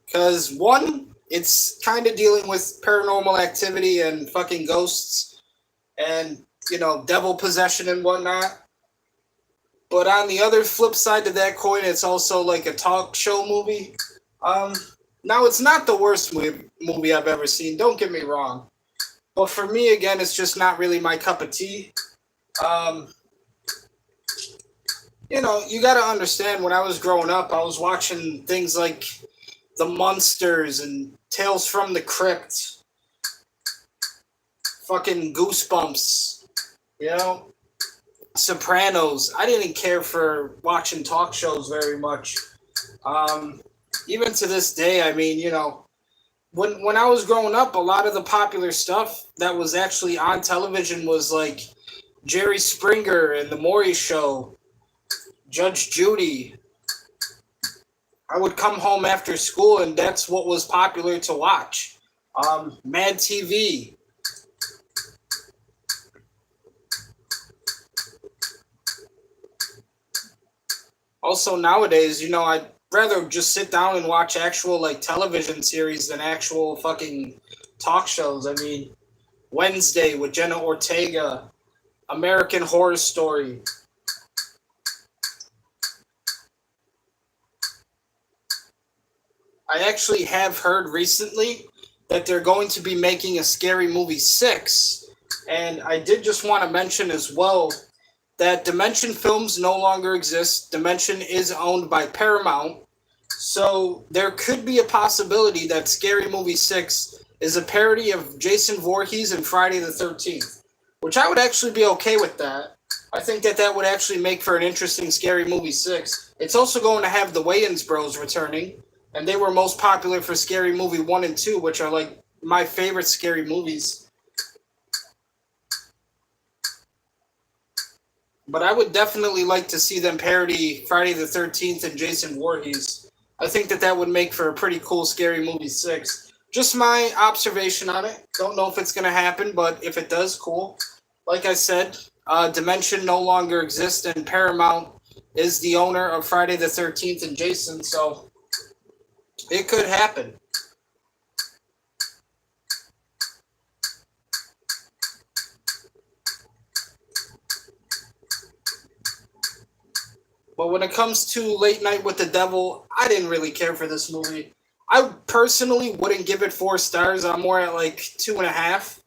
Because, one, it's kind of dealing with paranormal activity and fucking ghosts and, you know, devil possession and whatnot. But on the other flip side to that coin, it's also like a talk show movie. Now, it's not the worst movie I've ever seen, don't get me wrong. But for me, again, it's just not really my cup of tea. You know, you got to understand, when I was growing up, I was watching things like The Munsters and Tales from the Crypt. Fucking Goosebumps. You know? Sopranos. I didn't care for watching talk shows very much. Even to this day, I mean, you know, when I was growing up, a lot of the popular stuff that was actually on television was like Jerry Springer and The Maury Show, Judge Judy. I would come home after school and that's what was popular to watch. Mad TV. Also nowadays, you know, I'd rather just sit down and watch actual like television series than actual fucking talk shows. I mean, Wednesday with Jenna Ortega, American Horror Story. I actually have heard recently that they're going to be making a Scary Movie 6. And I did just want to mention as well that Dimension Films no longer exists. Dimension is owned by Paramount. So there could be a possibility that Scary Movie 6 is a parody of Jason Voorhees and Friday the 13th, which I would actually be okay with that. I think that would actually make for an interesting Scary Movie 6. It's also going to have the Wayans Bros returning, and they were most popular for Scary Movie 1 and 2, which are like my favorite scary movies. But I would definitely like to see them parody Friday the 13th and Jason Voorhees. I think that would make for a pretty cool Scary Movie 6. Just my observation on it. Don't know if it's going to happen, but if it does, cool. Like I said, Dimension no longer exists, and Paramount is the owner of Friday the 13th and Jason, so it could happen. But when it comes to Late Night with the Devil, I didn't really care for this movie. I personally wouldn't give it 4 stars. I'm more at like 2.5.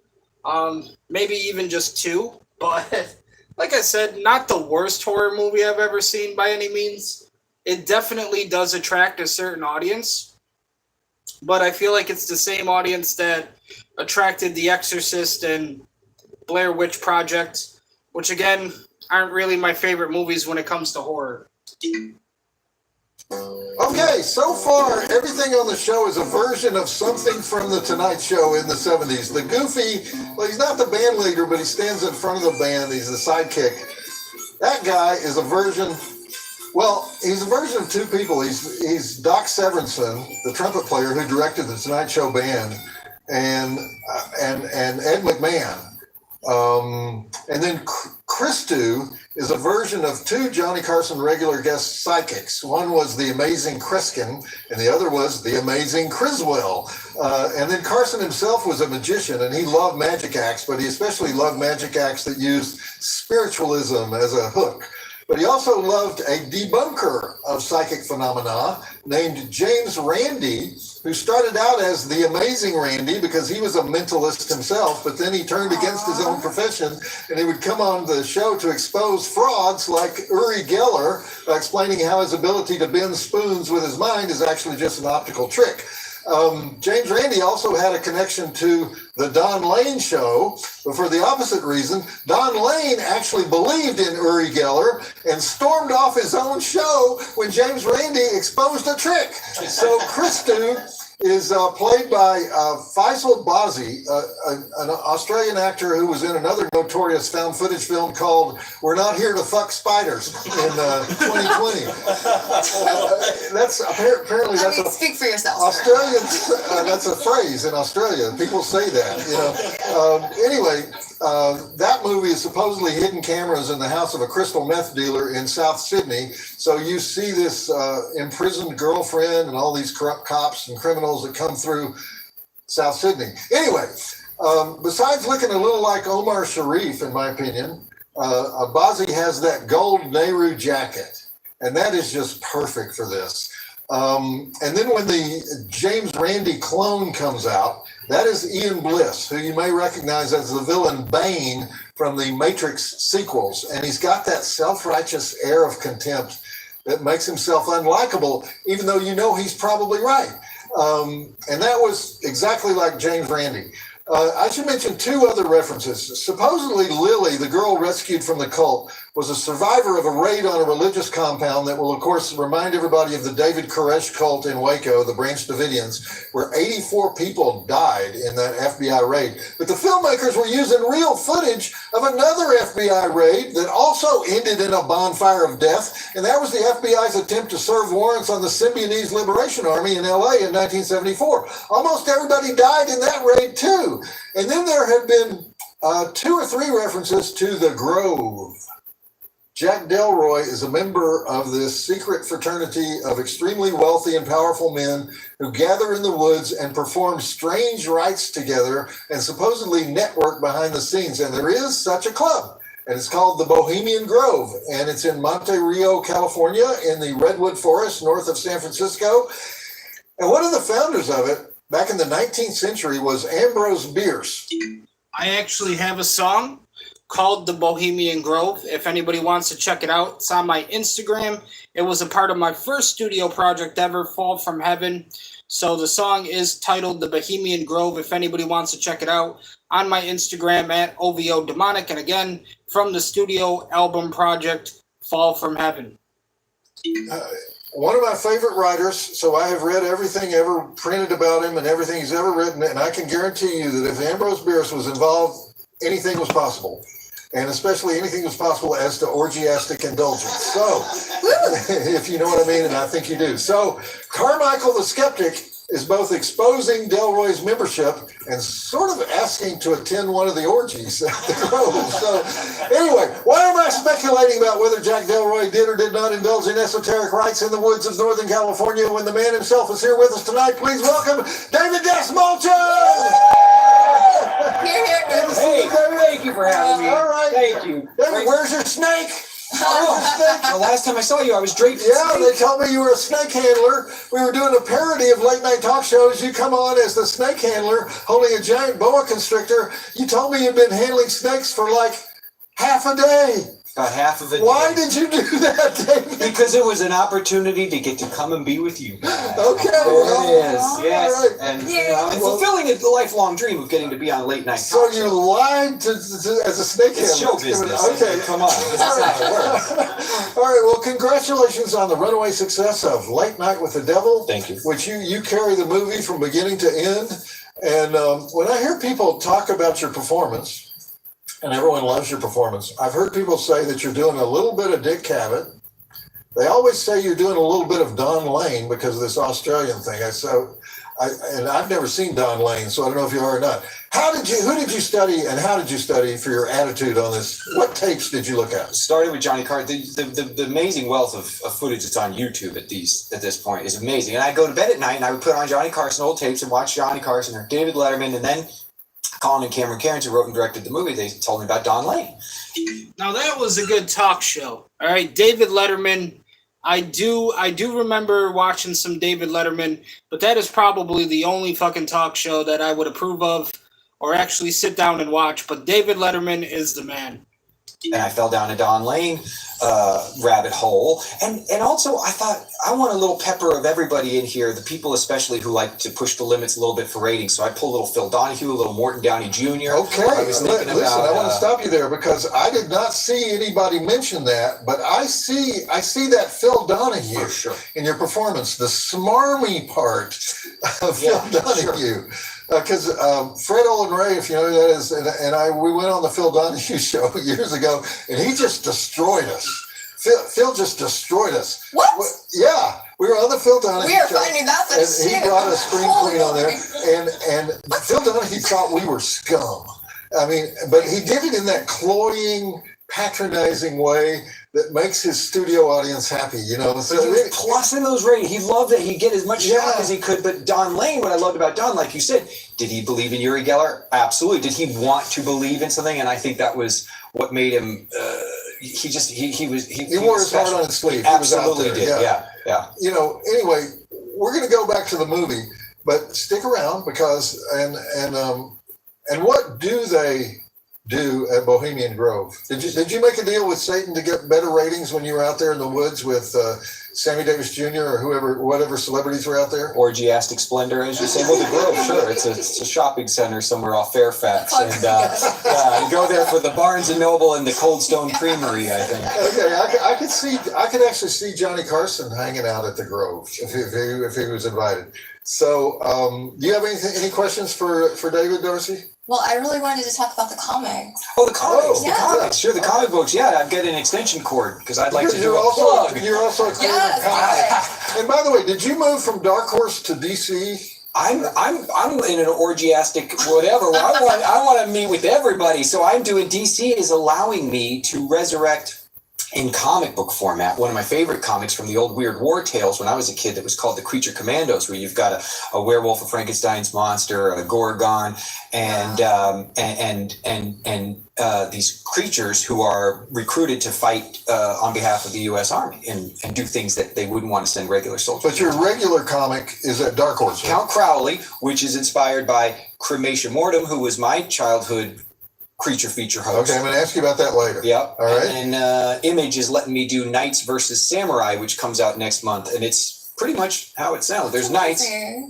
Maybe even just 2. But like I said, not the worst horror movie I've ever seen by any means. It definitely does attract a certain audience. But I feel like it's the same audience that attracted The Exorcist and Blair Witch Project, which again aren't really my favorite movies when it comes to horror. Okay, so far, everything on the show is a version of something from The Tonight Show in the 70s. The Goofy, well, he's not the band leader, but he stands in front of the band. He's the sidekick. That guy is a version, well, he's a version of two people. He's Doc Severinsen, the trumpet player who directed The Tonight Show band, and Ed McMahon. And then Christou is a version of two Johnny Carson regular guest psychics. One was the amazing Kreskin, and the other was the amazing Criswell. And then Carson himself was a magician, and he loved magic acts, but he especially loved magic acts that used spiritualism as a hook. But he also loved a debunker of psychic phenomena named James Randi, who started out as the amazing Randy because he was a mentalist himself, but then he turned against his own profession, and he would come on the show to expose frauds like Uri Geller, explaining how his ability to bend spoons with his mind is actually just an optical trick. James Randi also had a connection to the Don Lane show, but for the opposite reason. Don Lane actually believed in Uri Geller and stormed off his own show when James Randi exposed a trick. So Christou is played by Faisal Bazi, an Australian actor who was in another notorious found footage film called We're Not Here to Fuck Spiders in 2020. That's apparently that's speak for yourself. Australians. That's a phrase in Australia. People say that. Anyway, that movie is supposedly hidden cameras in the house of a crystal meth dealer in South Sydney. So you see this imprisoned girlfriend and all these corrupt cops and criminals that come through South Sydney. Anyway, besides looking a little like Omar Sharif, in my opinion, Bazi has that gold Nehru jacket, and that is just perfect for this. And then when the James Randi clone comes out, that is Ian Bliss, who you may recognize as the villain Bane from the Matrix sequels. And he's got that self-righteous air of contempt that makes himself unlikable, even though you know he's probably right. And that was exactly like James Randi. I should mention two other references. Supposedly Lily, the girl rescued from the cult, was a survivor of a raid on a religious compound that will, of course, remind everybody of the David Koresh cult in Waco, the Branch Davidians, where 84 people died in that FBI raid. But the filmmakers were using real footage of another FBI raid that also ended in a bonfire of death, and that was the FBI's attempt to serve warrants on the Symbionese Liberation Army in LA in 1974. Almost everybody died in that raid, too. And then there have been 2 or 3 references to the Grove. Jack Delroy is a member of this secret fraternity of extremely wealthy and powerful men who gather in the woods and perform strange rites together and supposedly network behind the scenes. And there is such a club, and it's called the Bohemian Grove, and it's in Monte Rio, California, in the Redwood Forest north of San Francisco. And one of the founders of it back in the 19th century was Ambrose Bierce. I actually have a song called The Bohemian Grove. If anybody wants to check it out, it's on my Instagram. It was a part of my first studio project ever, Fall from Heaven. So the song is titled The Bohemian Grove. If anybody wants to check it out, on my Instagram at OVO Demonic. And again, from the studio album project, Fall from Heaven. One of my favorite writers, so I have read everything ever printed about him and everything he's ever written, and I can guarantee you that if Ambrose Bierce was involved, anything was possible. And especially anything was possible as to orgiastic indulgence. So, if you know what I mean, and I think you do. So, Carmichael the Skeptic is both exposing Delroy's membership and sort of asking to attend one of the orgies at the Grove. So, anyway, why am I speculating about whether Jack Delroy did or did not indulge in esoteric rites in the woods of Northern California when the man himself is here with us tonight? Please welcome David Desmolchan! Here, here. Hey, thank you for having me. All right. Thank you. David, where's your snake? The last time I saw you, I was draped in Yeah, they snakes. told me you were a snake handler. We were doing a parody of late night talk shows. You come on as the snake handler holding a giant boa constrictor. You told me you'd been handling snakes for like half a day. Got half of it. Why did you do that, David? Because it was an opportunity to get to come and be with you guys. Okay, There well, it is. Yes. all right. And, Yeah. and fulfilling a lifelong dream of getting to be on late night. So talk you shows. lied as a snake It's show handler. business. Okay. Come on. This is how it works. All right, well, congratulations on the runaway success of Late Night with the Devil. Thank you. Which you carry the movie from beginning to end. And when I hear people talk about your performance, and everyone loves your performance, I've heard people say that you're doing a little bit of Dick Cavett. They always say you're doing a little bit of Don Lane because of this Australian thing. And I've never seen Don Lane, so I don't know if you are or not. Who did you study, and how did you study for your attitude on this? What tapes did you look at? Started with Johnny Carson. The amazing wealth of footage that's on YouTube at this point is amazing. And I'd go to bed at night and I would put on Johnny Carson old tapes and watch Johnny Carson or David Letterman, and then Colin and Cameron Cairns, who wrote and directed the movie, they told me about Don Lane. Now that was a good talk show. All right, David Letterman. I do remember watching some David Letterman, but that is probably the only fucking talk show that I would approve of or actually sit down and watch. But David Letterman is the man. And I fell down a Don Lane rabbit hole. And also I thought, I want a little pepper of everybody in here, the people especially who like to push the limits a little bit for ratings. So I pulled a little Phil Donahue, a little Morton Downey Jr. Okay, I was thinking listen, about, I want to stop you there because I did not see anybody mention that, but I see that Phil Donahue For sure. in your performance, the smarmy part of Phil Donahue. Because Fred Olin Ray, if you know who that is, we went on the Phil Donahue show years ago, and he just destroyed us. Phil just destroyed us. What? Yeah, we were on the Phil Donahue We are show. finding that And shit. he brought a screen queen on there, and Phil Donahue thought we were scum. I mean, but he did it in that cloying, patronizing way that makes his studio audience happy, you know. So He was plussing those ratings. He loved that he'd get as much shock as he could. But Don Lane, what I loved about Don, like you said, did he believe in Uri Geller? Absolutely. Did he want to believe in something? And I think that was what made him. He wore his heart on his sleeve. Absolutely he was out there. did. Yeah. You know. Anyway, we're going to go back to the movie, but stick around because and what do they do at Bohemian Grove? Did you make a deal with Satan to get better ratings when you were out there in the woods with Sammy Davis Jr. or whatever celebrities were out there? Orgiastic splendor, as you say. Well, the Grove, sure. It's a shopping center somewhere off Fairfax, and you go there for the Barnes and Noble and the Cold Stone Creamery, I think. Okay, I could actually see Johnny Carson hanging out at the Grove if he was invited. So, do you have any questions for David, Darcy? Well, I really wanted to talk about the comics. Oh, the comics, Oh, the yeah. comics, sure, the comic books. Yeah, I've got an extension cord because I'd like to do You're a plug. also a creator of comics. And by the way, did you move from Dark Horse to DC? I'm in an orgiastic whatever. I want to meet with everybody. So I'm doing DC is allowing me to resurrect in comic book format one of my favorite comics from the old Weird War tales when I was a kid that was called The Creature Commandos, where you've got a werewolf, a Frankenstein's monster, a Gorgon, and these creatures who are recruited to fight on behalf of the U.S. Army and do things that they wouldn't want to send regular soldiers. But your regular comic is at Dark Horse. Count Crowley, which is inspired by Cremation Mortem, who was my childhood creature feature host. Okay, I'm going to ask you about that later. Yep. All right. And Image is letting me do Knights versus Samurai, which comes out next month, and it's pretty much how it sounds. There's Knights,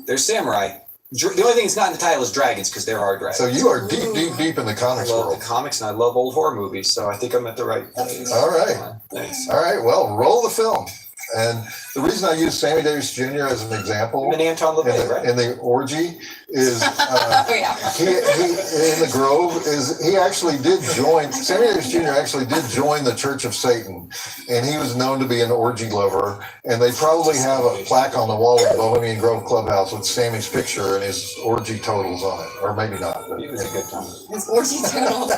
there's Samurai. The only thing that's not in the title is dragons, because there are dragons. So you are deep in the I comics love world. the comics, and I love old horror movies, so I think I'm at the right place. All right. Thanks. All right, well, roll the film. And the reason I use Sammy Davis Jr. as an example And Anton LaVey, right? in the orgy is Oh, yeah. he in the Grove is he actually did join Sammy Davis Jr. actually did join the Church of Satan, and he was known to be an orgy lover. And they probably have a plaque on the wall of the Bohemian Grove Clubhouse with Sammy's picture and his orgy totals on it, or maybe not. But, It was a good time. It's orgy total.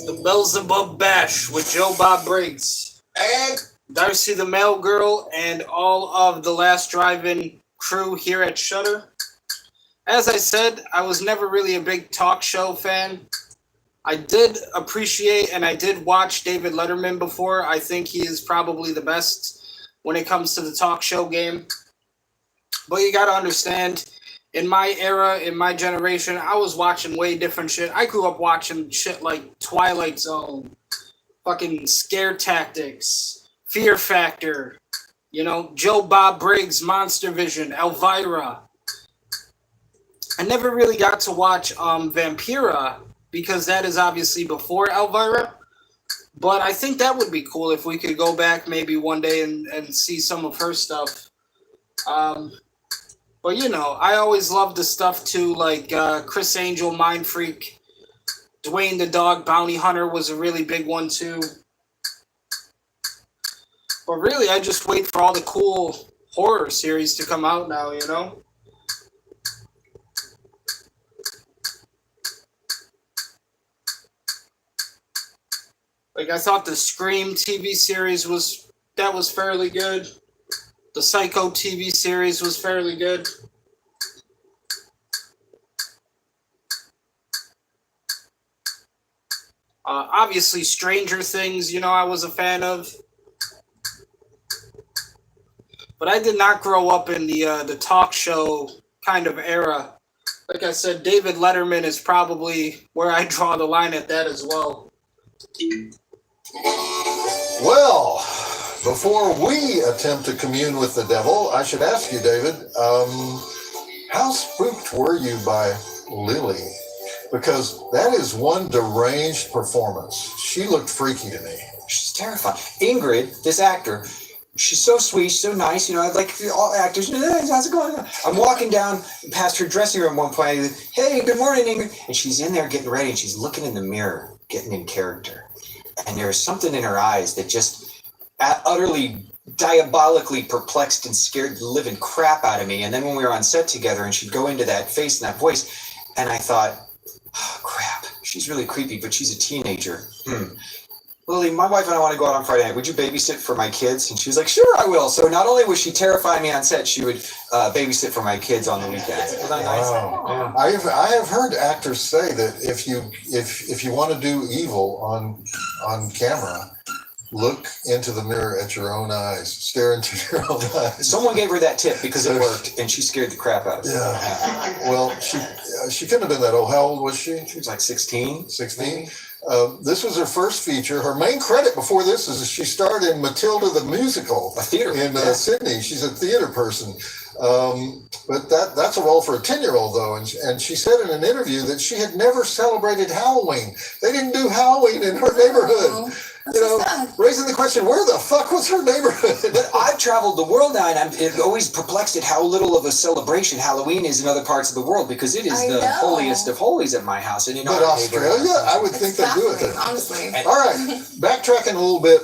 The Beelzebub Bash with Joe Bob Briggs, and Darcy the Mail Girl, and all of the Last Drive-In crew here at Shudder. As I said, I was never really a big talk show fan. I did appreciate and I did watch David Letterman before. I think he is probably the best when it comes to the talk show game. But you got to understand, in my era, in my generation, I was watching way different shit. I grew up watching shit like Twilight Zone, fucking Scare Tactics, Fear Factor, you know, Joe Bob Briggs, Monster Vision, Elvira. I never really got to watch Vampira because that is obviously before Elvira. But I think that would be cool if we could go back maybe one day and see some of her stuff. But you know, I always loved the stuff too, like Chris Angel, Mind Freak, Dwayne the Dog, Bounty Hunter was a really big one too. But really, I just wait for all the cool horror series to come out now, you know? Like, I thought the Scream TV series was fairly good. The Psycho TV series was fairly good. Obviously, Stranger Things, you know, I was a fan of. But I did not grow up in the talk show kind of era. Like I said, David Letterman is probably where I draw the line at that as well. Well, before we attempt to commune with the devil, I should ask you, David, how spooked were you by Lily? Because that is one deranged performance. She looked freaky to me. She's terrifying. Ingrid, this actor, she's so sweet, she's so nice. You know, I like all actors. How's it going? I'm walking down past her dressing room one point. I go, hey, good morning, Ingrid. And she's in there getting ready, and she's looking in the mirror, getting in character. And there's something in her eyes that just utterly diabolically perplexed and scared the living crap out of me. And then when we were on set together and she'd go into that face and that voice, and I thought, oh, crap, she's really creepy, but she's a teenager. Lily, my wife and I want to go out on Friday night. Would you babysit for my kids? And she was like, sure, I will. So not only was she terrifying me on set, she would babysit for my kids on the weekends. Isn't that nice? Wow. I have heard actors say that if you want to do evil on camera, look into the mirror at your own eyes. Stare into your own eyes. Someone gave her that tip because it worked, and she scared the crap out of me. Yeah. Well, she couldn't have been that old. How old was she? She was like 16. 16. This was her first feature. Her main credit before this is she starred in Matilda the musical, a theater in Sydney. She's a theater person. But that's a role for a 10-year-old though, and she said in an interview that she had never celebrated Halloween. They didn't do Halloween in her neighborhood. You know, raising the question, where the fuck was her neighborhood? But I've traveled the world now, and I'm always perplexed at how little of a celebration Halloween is in other parts of the world, because it is the holiest of holies at my house. And in but Australia, I would think they do it there. Honestly. All right, backtracking a little bit.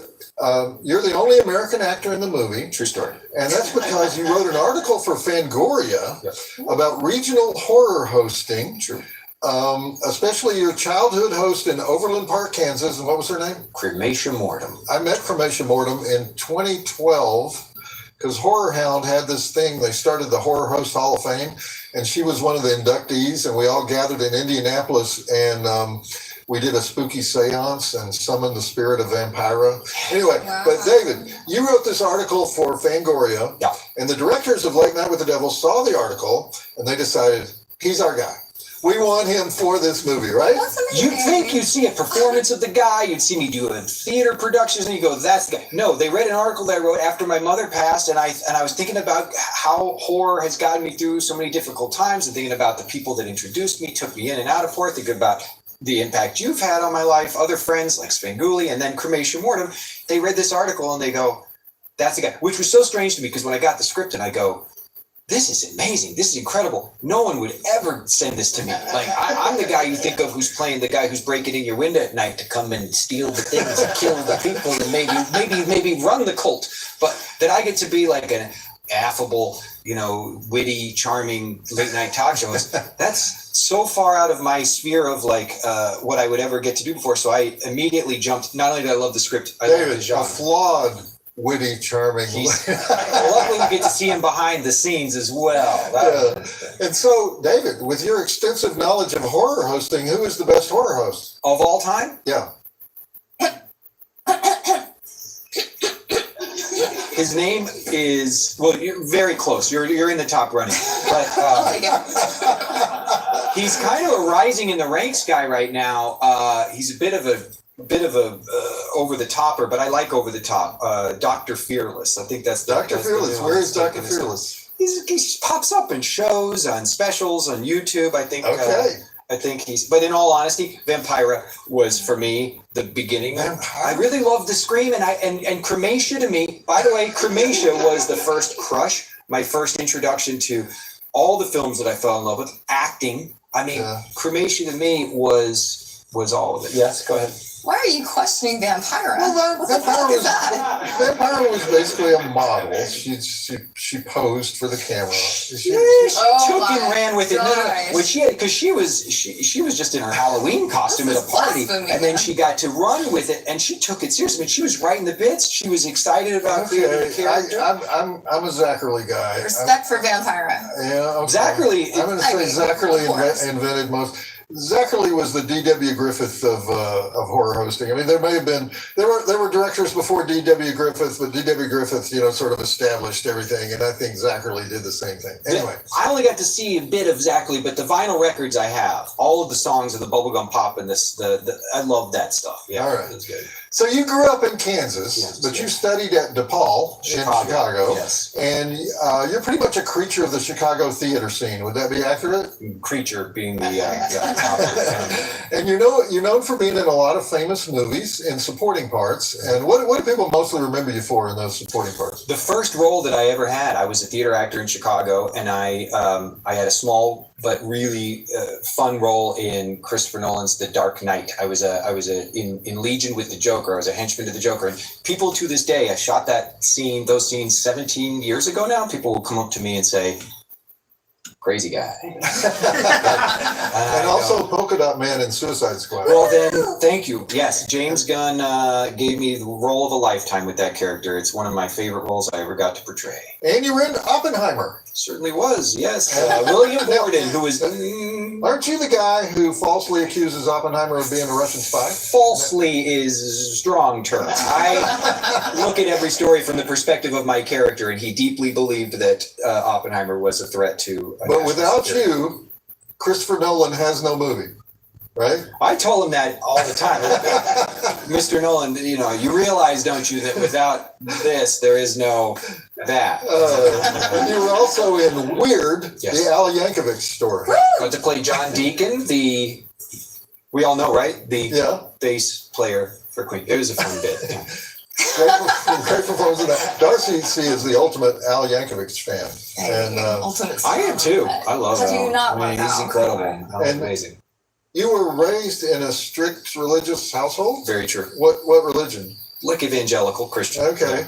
You're the only American actor in the movie. True story. And that's because you wrote an article for Fangoria about regional horror hosting. True. Especially your childhood host in Overland Park, Kansas. And what was her name? Cremation Mortem. I met Cremation Mortem in 2012 because Horror Hound had this thing. They started the Horror Host Hall of Fame, and she was one of the inductees. And we all gathered in Indianapolis, and we did a spooky seance and summoned the spirit of Vampira. Anyway, but David, you wrote this article for Fangoria, and the directors of Late Night with the Devil saw the article, and they decided, he's our guy. We want him for this movie, right? You'd think you'd see a performance of the guy, you'd see me do a theater productions, and you go, that's the guy. No, they read an article that I wrote after my mother passed, and I was thinking about how horror has gotten me through so many difficult times, and thinking about the people that introduced me, took me in and out of horror, thinking about the impact you've had on my life, other friends like Svengoolie, and then Cremation Mortem. They read this article and they go, that's the guy, which was so strange to me, because when I got the script and I go, this is amazing. This is incredible. No one would ever send this to me. Like, I'm the guy you think of who's playing the guy who's breaking in your window at night to come and steal the things and kill the people and maybe run the cult. But that I get to be like an affable, you know, witty, charming late night talk show. That's so far out of my sphere of like what I would ever get to do before. So I immediately jumped. Not only did I love the script, I love the genre. A flawed, witty, charming. Luckily, you get to see him behind the scenes as well. And so, David, with your extensive knowledge of horror hosting, who is the best horror host of all time? Yeah. His name is, well, you're very close. You're in the top running. But I'll take it. he's kind of a rising in the ranks guy right now. He's a bit of a over the topper, but I like over the top. Dr. Fearless. I think that's Dr. Fearless. Where is Dr. Fearless? He just pops up in shows, on specials, on YouTube. I think. Okay. I think but in all honesty, Vampira was for me the beginning. I really loved the scream, and Crematia to me. By the way, Crematia was the first crush, my first introduction to all the films that I fell in love with. Acting. I mean, Crematia to me was all of it. Yes, go ahead. Why are you questioning Vampira? Well, What the fuck is that? Vampira was basically a model. She posed for the camera. She Oh took my and ran with it. gosh. Well, because she was just in her Halloween costume at This a is party, blasphemy. and then she got to run with it, and she took it seriously. I mean, she was writing the bits. She was excited about creating the character. I'm a Zachary guy. Respect for Vampira. Yeah, okay. Zachary- I'm going to I say mean, Zachary of course. invented most. Zachary was the D.W. Griffith of horror hosting. I mean, there were directors before D.W. Griffith, but D.W. Griffith, sort of established everything, and I think Zachary did the same thing. Anyway, I only got to see a bit of Zachary, but the vinyl records I have, all of the songs of the Bubblegum Pop and I love that stuff. Yeah, All right. that's good. so you grew up in Kansas, Yes, but you yes. studied at DePaul in Chicago, Yes, and you're pretty much a creature of the Chicago theater scene. Would that be accurate? Creature being the top. And you're known for being in a lot of famous movies in supporting parts. And what do people mostly remember you for in those supporting parts? The first role that I ever had, I was a theater actor in Chicago, and I had a small but really fun role in Christopher Nolan's The Dark Knight. I was in Legion with the Joker. I was a henchman to the Joker, and people to this day, I shot those scenes 17 years ago now. People will come up to me and say, "Crazy guy." And also Polka Dot Man in Suicide Squad. Well, then, thank you. Yes, James Gunn gave me the role of a lifetime with that character. It's one of my favorite roles I ever got to portray. And you were in Oppenheimer. Certainly was, yes. William Borden, who was Aren't you the guy who falsely accuses Oppenheimer of being a Russian spy? falsely is a strong term. I look at every story from the perspective of my character, and he deeply believed that Oppenheimer was a threat to. But without you, Christopher Nolan has no movie, right? I told him that all the time. Mr. Nolan, you realize, don't you, that without this, there is no that. And you were also in Weird, Yes. the Al Yankovic story. Got to play John Deacon, we all know, right? The Yeah. bass player for Queen. It was a fun bit. Great performance in that. Darcy C is the ultimate Al Yankovic fan. And Ultimate. I am too. I love How do Al. you not I mean, like he's Al? incredible. Al's And- amazing. you were raised in a strict religious household? Very true. What religion? Like evangelical Christian. Okay.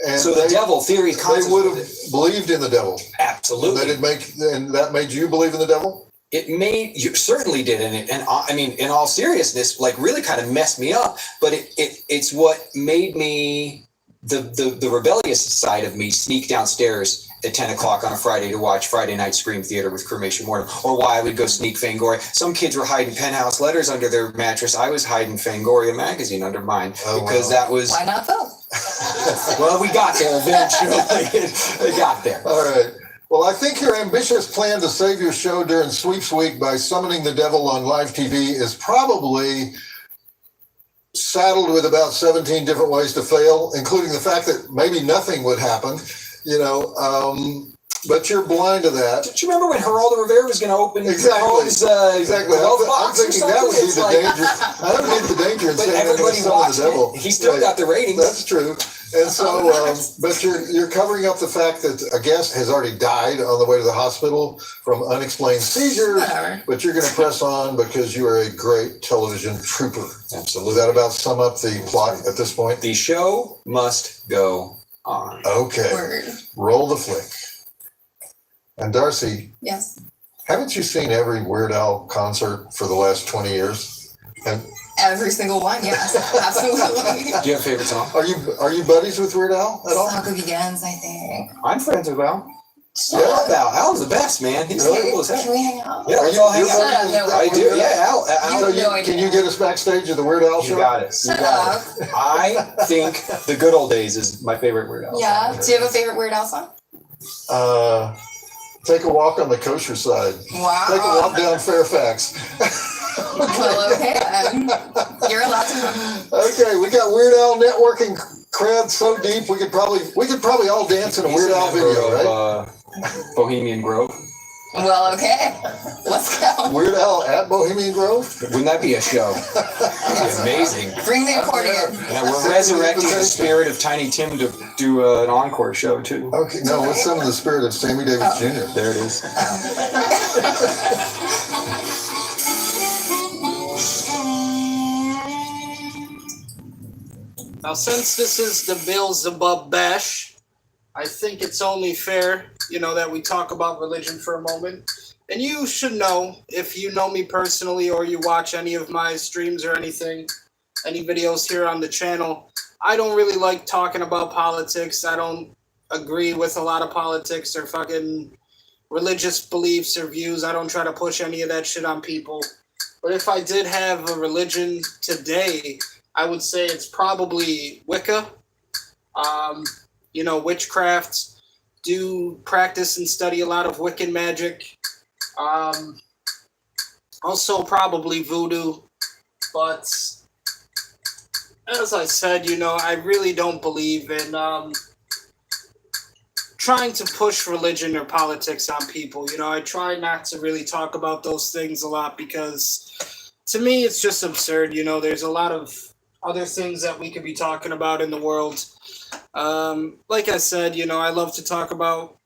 And So the devil theory they concepts would with have it. believed in the devil. Absolutely. And that made you believe in the devil? It made you certainly did, and I mean, in all seriousness, like really kind of messed me up. But it's what made me the rebellious side of me sneak downstairs at 10 o'clock on a Friday to watch Friday Night Scream Theater with Cremation Mortem, or why I would go sneak Fangoria. Some kids were hiding Penthouse letters under their mattress. I was hiding Fangoria magazine under mine because that was. Why not both? Well, we got there eventually. We got there. All right. Well, I think your ambitious plan to save your show during Sweeps Week by summoning the devil on live TV is probably saddled with about 17 different ways to fail, including the fact that maybe nothing would happen, but you're blind to that. Do you remember when Geraldo Rivera was going to open Exactly. Geraldo's, Exactly. glove I'm box or thinking that would be something? It's the like- danger. I would be the danger in But saying I'm going to everybody summon the watched devil. it. He still Right. got the ratings. That's true. And so, but you're covering up the fact that a guest has already died on the way to the hospital from unexplained seizures, Whatever. but you're going to press on because you are a great television trooper. Absolutely. Does that about sum up the plot at this point? The show must go on. Okay. Word. Roll the flick. And Darcy, Yes. haven't you seen every Weird Al concert for the last 20 years? And Every single one. Yes. Absolutely. Do you have a favorite song? are you buddies with Weird Al at all? Saga Begins, I think. I'm friends with Al. I love Al. Al's the best, man. He's cool as heck. Can we hang out? Yeah, let's all hang out. Shut up, no. I do. Yeah, Al. So can you get us backstage at the Weird Al show? You got it. Shut up. I think The Good Old Days is my favorite Weird Al. Yeah. Do you have a favorite Weird Al song? Take a walk on the kosher side. Wow. Take a walk down Fairfax. Well, okay then. You're allowed to. Okay, we got Weird Al networking cred so deep we could probably all dance in a Weird Al video, right? Bohemian Grove. Well, okay. Let's go. Weird Al at Bohemian Grove. Wouldn't that be a show? That'd be amazing. Bring the accordion. Yeah, we're resurrecting the spirit of Tiny Tim to do an encore show too. Okay, no, let's summon the spirit of Sammy Davis Jr. There it is. Now, since this is the Beelzebub bash, I think it's only fair, that we talk about religion for a moment. And you should know, if you know me personally or you watch any of my streams or anything, any videos here on the channel, I don't really like talking about politics. I don't agree with a lot of politics or fucking religious beliefs or views. I don't try to push any of that shit on people. But if I did have a religion today, I would say it's probably Wicca. Witchcraft. Do practice and study a lot of Wiccan magic. Also probably voodoo. But as I said, I really don't believe in trying to push religion or politics on people. I try not to really talk about those things a lot because to me it's just absurd. There's a lot of other things that we could be talking about in the world. Like I said, I love to talk about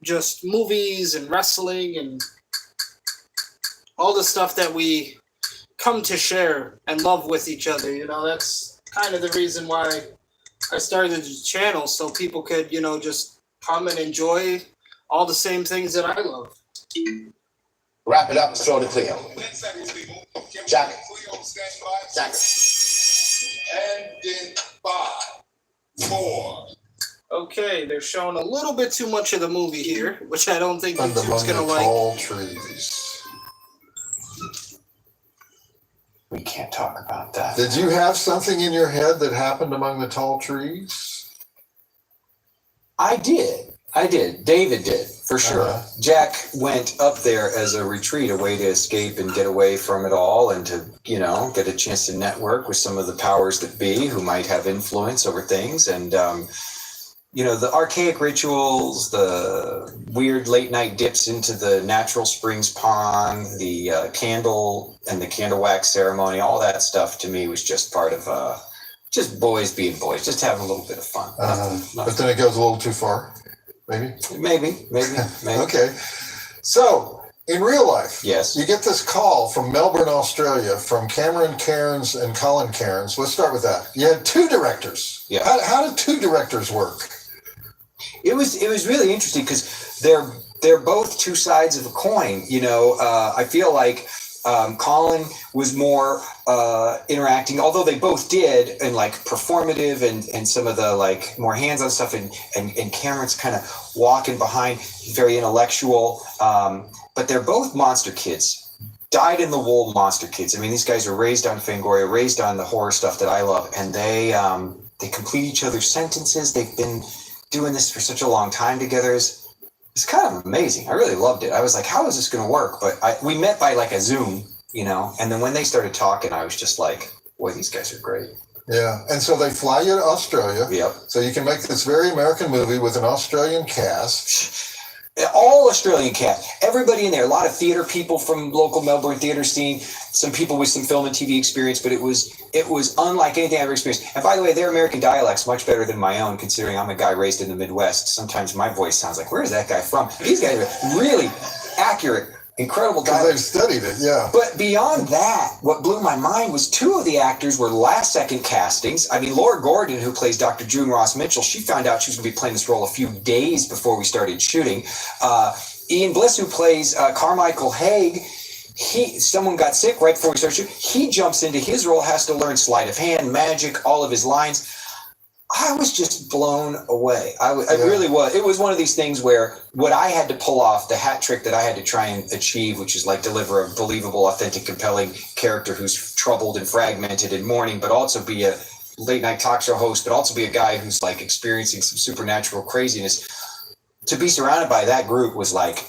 just movies and wrestling and all the stuff that we come to share and love with each other. That's kind of the reason why I started the channel, so people could, just come and enjoy all the same things that I love. Wrap it up and throw the Cleo. Jack. Jack. And in 5, 4. Okay, they're showing a little bit too much of the movie here, which I don't think And YouTube's among gonna the like. tall trees. We can't talk about that. Did you have something in your head that happened among the tall trees? I did. David did, for sure. Uh-huh. Jack went up there as a retreat, a way to escape and get away from it all and to, get a chance to network with some of the powers that be who might have influence over things. And, the archaic rituals, the weird late night dips into the natural springs pond, the candle and the candle wax ceremony, all that stuff to me was just part of just boys being boys, just having a little bit of fun. But then it goes a little too far, maybe? Maybe. Okay. So, in real life, Yes. you get this call from Melbourne, Australia, from Cameron Cairns and Colin Cairns. Let's start with that. You had 2 directors. Yeah. How did 2 directors work? It was really interesting because they're both two sides of a coin. I feel like Colin was more interacting, although they both did, in like performative and some of the like more hands-on stuff, and Cameron's kind of walking behind, very intellectual. But they're both monster kids, dyed in the wool monster kids. I mean, these guys are raised on Fangoria, raised on the horror stuff that I love, and they complete each other's sentences. They've been doing this for such a long time together. It's kind of amazing. I really loved it. I was like, how is this going to work? But we met by like a Zoom, and then when they started talking, I was just like, boy, these guys are great. Yeah. And so they fly you to Australia. Yep. So you can make this very American movie with an Australian cast. All Australian cast, everybody in there, a lot of theater people from local Melbourne theater scene, some people with some film and TV experience, but it was unlike anything I've ever experienced. And by the way, their American dialect's much better than my own, considering I'm a guy raised in the Midwest. Sometimes my voice sounds like, where's that guy from? These guys are really accurate, incredible Because dialect. they've studied it, yeah. But beyond that, what blew my mind was 2 of the actors were last-second castings. I mean, Laura Gordon, who plays Dr. June Ross Mitchell, she found out she was going to be playing this role a few days before we started shooting. Ian Bliss, who plays Carmichael Haig, someone got sick right before we started shooting. He jumps into his role, has to learn sleight of hand, magic, all of his lines. I was just blown away. I really was. It was one of these things where what I had to pull off, the hat trick that I had to try and achieve, which is like deliver a believable, authentic, compelling character who's troubled and fragmented and mourning, but also be a late night talk show host, but also be a guy who's like experiencing some supernatural craziness. To be surrounded by that group was like,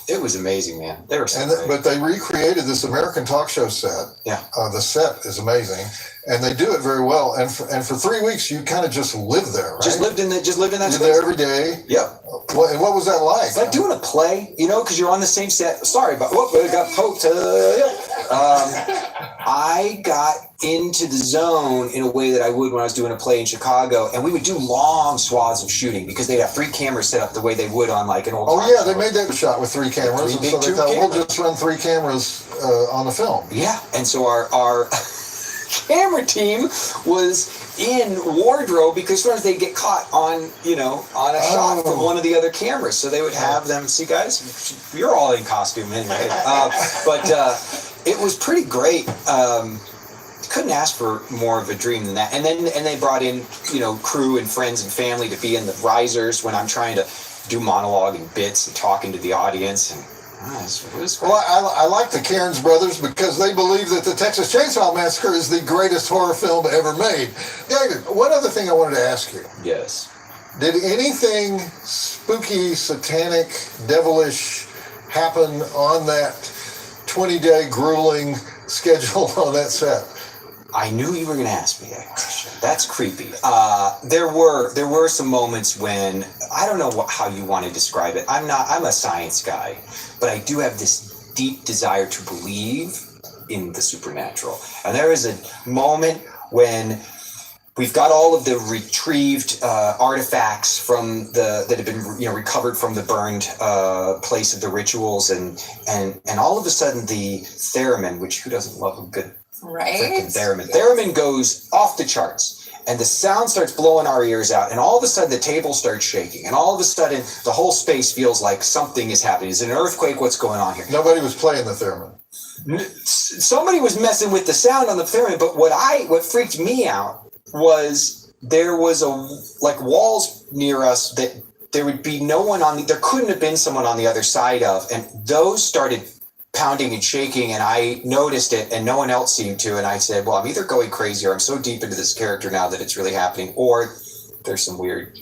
it was amazing, man. They were so great. But they recreated this American talk show set. Yeah. The set is amazing, and they do it very well. And for 3 weeks, you kind of just lived there, right? Just lived in that You're space. there every day. Yep. And what was that like? It's like doing a play, because you're on the same set. Sorry, but I got poked. I got into the zone in a way that I would when I was doing a play in Chicago, and we would do long swaths of shooting because they'd have 3 cameras set up the way they would on like an old. Oh yeah, they made that shot with 3 cameras, and so they thought we'll just run 3 cameras on the film. Yeah, and so our camera team was in wardrobe because sometimes they get caught on a shot from one of the other cameras, so they would have them. See, guys, you're all in costume anyway, but it was pretty great. Couldn't ask for more of a dream than that. And they brought in crew and friends and family to be in the risers when I'm trying to do monologue and bits and talking to the audience. And it was great. Well, I like the Cairns brothers because they believe that the Texas Chainsaw Massacre is the greatest horror film ever made. David, one other thing I wanted to ask you. Yes. Did anything spooky, satanic, devilish happen on that 20-day grueling schedule on that set? I knew you were going to ask me that question. That's creepy. There were some moments when I don't know how you want to describe it. I'm a science guy, but I do have this deep desire to believe in the supernatural. And there is a moment when we've got all of the retrieved artifacts from that have been recovered from the burned place of the rituals, and all of a sudden the theremin, which who doesn't love a good freaking theremin? Theremin goes off the charts, and the sound starts blowing our ears out, and all of a sudden the table starts shaking, and all of a sudden the whole space feels like something is happening. Is it an earthquake? What's going on here? Nobody was playing the theremin. Somebody was messing with the sound on the theremin, but what freaked me out was there was walls near us that there would be no one there couldn't have been someone on the other side of, and those started pounding and shaking, and I noticed it and no one else seemed to, and I said, well, I'm either going crazy or I'm so deep into this character now that it's really happening, or there's some weird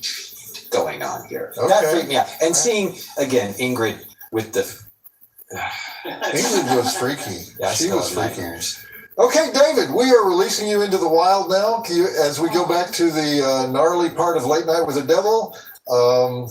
going on here. Okay. That freaked me out. And seeing again Ingrid with the Ingrid was freaky. Yeah, she was freaky. Nightmares. Okay, David, we are releasing you into the wild now. As we go back to the gnarly part of Late Night with the Devil.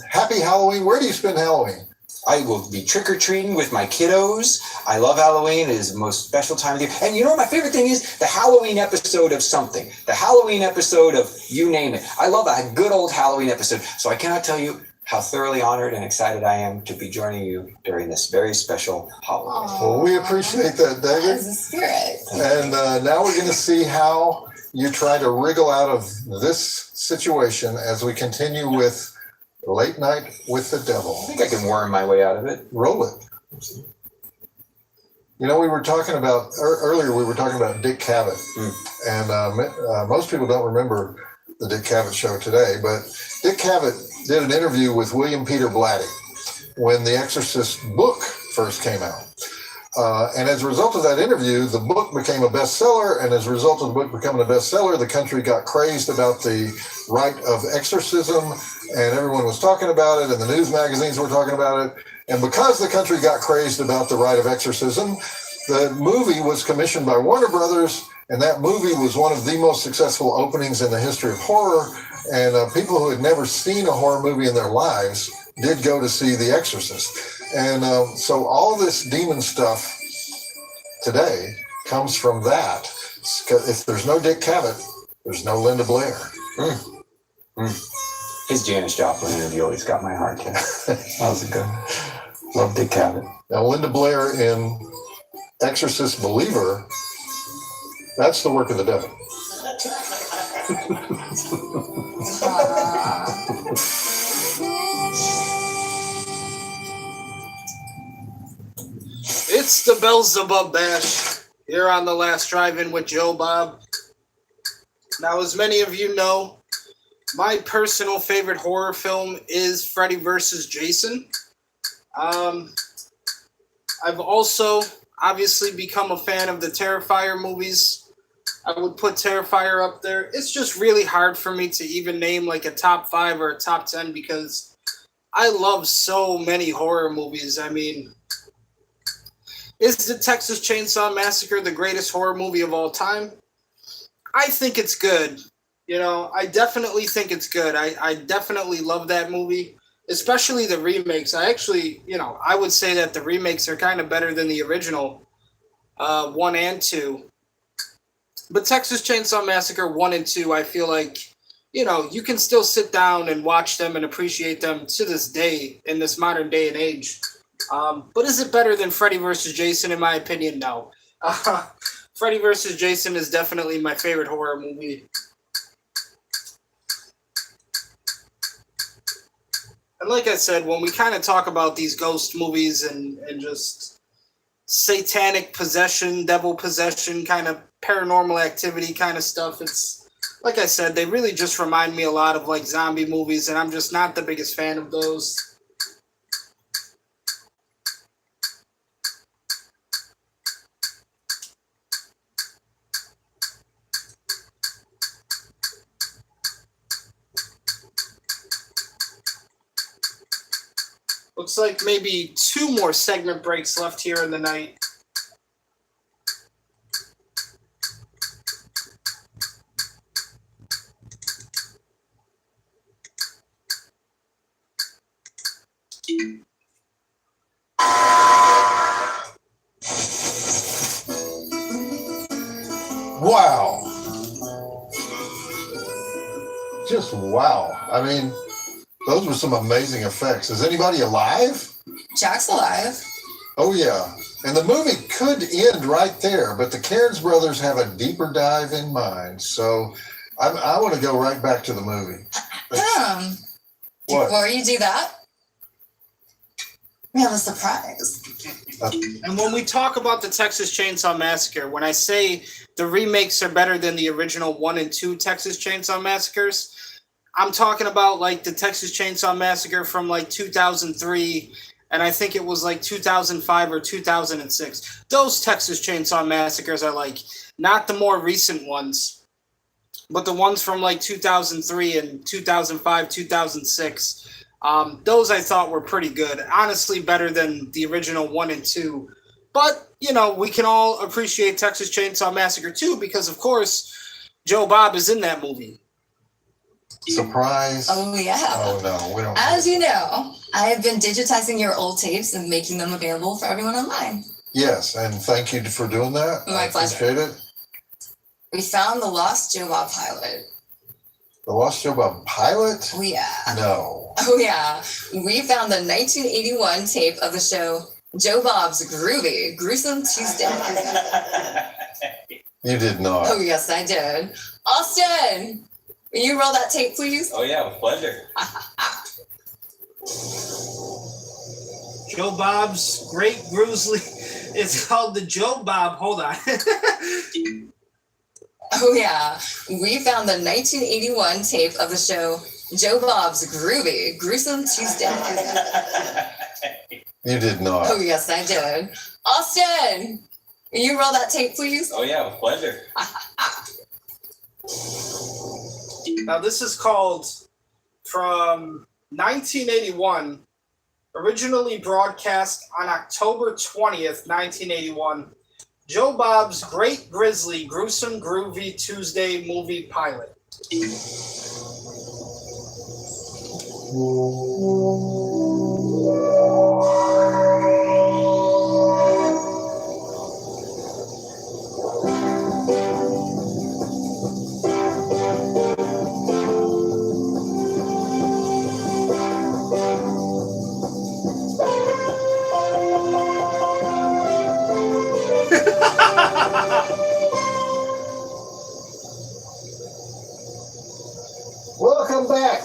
Happy Halloween. Where do you spend Halloween? I will be trick-or-treating with my kiddos. I love Halloween. It is the most special time of the year. And you know what my favorite thing is? The Halloween episode of something. The Halloween episode of you name it. I love a good old Halloween episode. So I cannot tell you how thoroughly honored and excited I am to be joining you during this very special holiday. Well, we appreciate that, David. As a spirit. And now we're going to see how you try to wriggle out of this situation as we continue with Late Night with the Devil. I think I can worm my way out of it. Roll it. We were talking about, earlier we were talking about Dick Cavett. And most people don't remember the Dick Cavett show today, but Dick Cavett did an interview with William Peter Blatty when the Exorcist book first came out. And as a result of that interview, the book became a bestseller. And as a result of the book becoming a bestseller, the country got crazed about the rite of exorcism, and everyone was talking about it, and the news magazines were talking about it. And because the country got crazed about the rite of exorcism, the movie was commissioned by Warner Brothers, and that movie was one of the most successful openings in the history of horror. And people who had never seen a horror movie in their lives did go to see The Exorcist. And so all this demon stuff today comes from that. If there's no Dick Cavett, there's no Linda Blair. His Janis Joplin interview always got my heart. Yeah. That was a good. Love Dick Cavett. Now Linda Blair in Exorcist Believer, that's the work of the devil. It's the Beelzebub Bash here on the Last Drive-In with Joe Bob. Now, as many of you know, My personal favorite horror film is Freddy vs. Jason. I've also obviously become a fan of the Terrifier movies. I would put Terrifier up there. It's just really hard for me to even name like a top 5 or a top 10 because I love so many horror movies. I mean, is the Texas Chainsaw Massacre the greatest horror movie of all time? I think it's good. You know, I definitely think it's good. I definitely love that movie, especially the remakes. I actually, you know, I would say that the remakes are kind of better than the original 1 and 2. But Texas Chainsaw Massacre 1 and 2, I feel like, you know, you can still sit down and watch them and appreciate them to this day in this modern day and age. But is it better than Freddy vs. Jason? In my opinion, no. Freddy vs. Jason is definitely my favorite horror movie. And like I said, when we kind of talk about these ghost movies and just satanic possession, devil possession, kind of paranormal activity kind of stuff, it's, like I said, they really just remind me a lot of like zombie movies, and I'm just not the biggest fan of those. Looks like maybe 2 more segment breaks left here in the night. Wow. Just wow. I mean, those were some amazing effects. Is anybody alive? Jack's alive. Oh, yeah. And the movie could end right there, but the Cairns brothers have a deeper dive in mind. So I want to go right back to the movie. What? Before you do that, we have a surprise. And when we talk about the Texas Chainsaw Massacre, when I say the remakes are better than the original 1 and 2 Texas Chainsaw Massacres, I'm talking about like the Texas Chainsaw Massacre from like 2003, and I think it was like 2005 or 2006. Those Texas Chainsaw Massacres are like not the more recent ones, but the ones from like 2003 and 2005, 2006. Those I thought were pretty good. Honestly, better than the original 1 and 2. But, you know, we can all appreciate Texas Chainsaw Massacre 2 because, of course, Joe Bob is in that movie. Surprise. Oh, yeah. Oh, no. We don't. As you know, I have been digitizing your old tapes and making them available for everyone online. Yes, and thank you for doing that. My pleasure. Appreciate it. We found the Lost Joe Bob pilot. The Lost Joe Bob pilot? Oh, yeah. No. Oh, yeah. We found the 1981 tape of the show Joe Bob's Groovy, Gruesome Tuesday. You did not. Oh, yes, I did. Austin, will you roll that tape, please? Oh, yeah, with pleasure. Joe Bob's Great Grizzly. It's called the Joe Bob. Hold on. Oh, yeah. We found the 1981 tape of the show Joe Bob's Groovy, Gruesome Tuesday. You did not. Oh, yes, I did. Austin, will you roll that tape, please? Oh, yeah, with pleasure. Now, this is called from 1981, originally broadcast on October 20th, 1981. Joe Bob's Great Grizzly Gruesome Groovy Tuesday Movie Pilot. Welcome back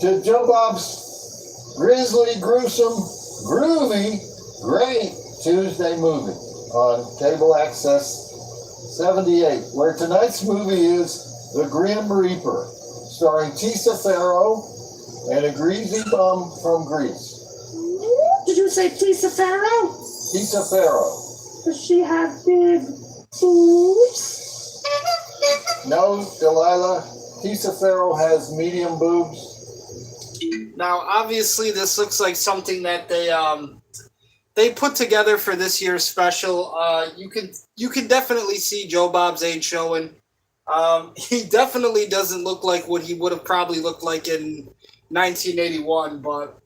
to Joe Bob's Grizzly Gruesome Groovy Great Tuesday Movie on Cable Access 78, where tonight's movie is The Grim Reaper, starring Tisa Farrow and a greasy bum from Greece. Did you say Tisa Farrow? Tisa Farrow. Does she have big boobs? No, Delilah. Tisa Farrow has medium boobs. Now, obviously, this looks like something that they put together for this year's special. You can definitely see Joe Bob's age showing. He definitely doesn't look like what he would have probably looked like in 1981, but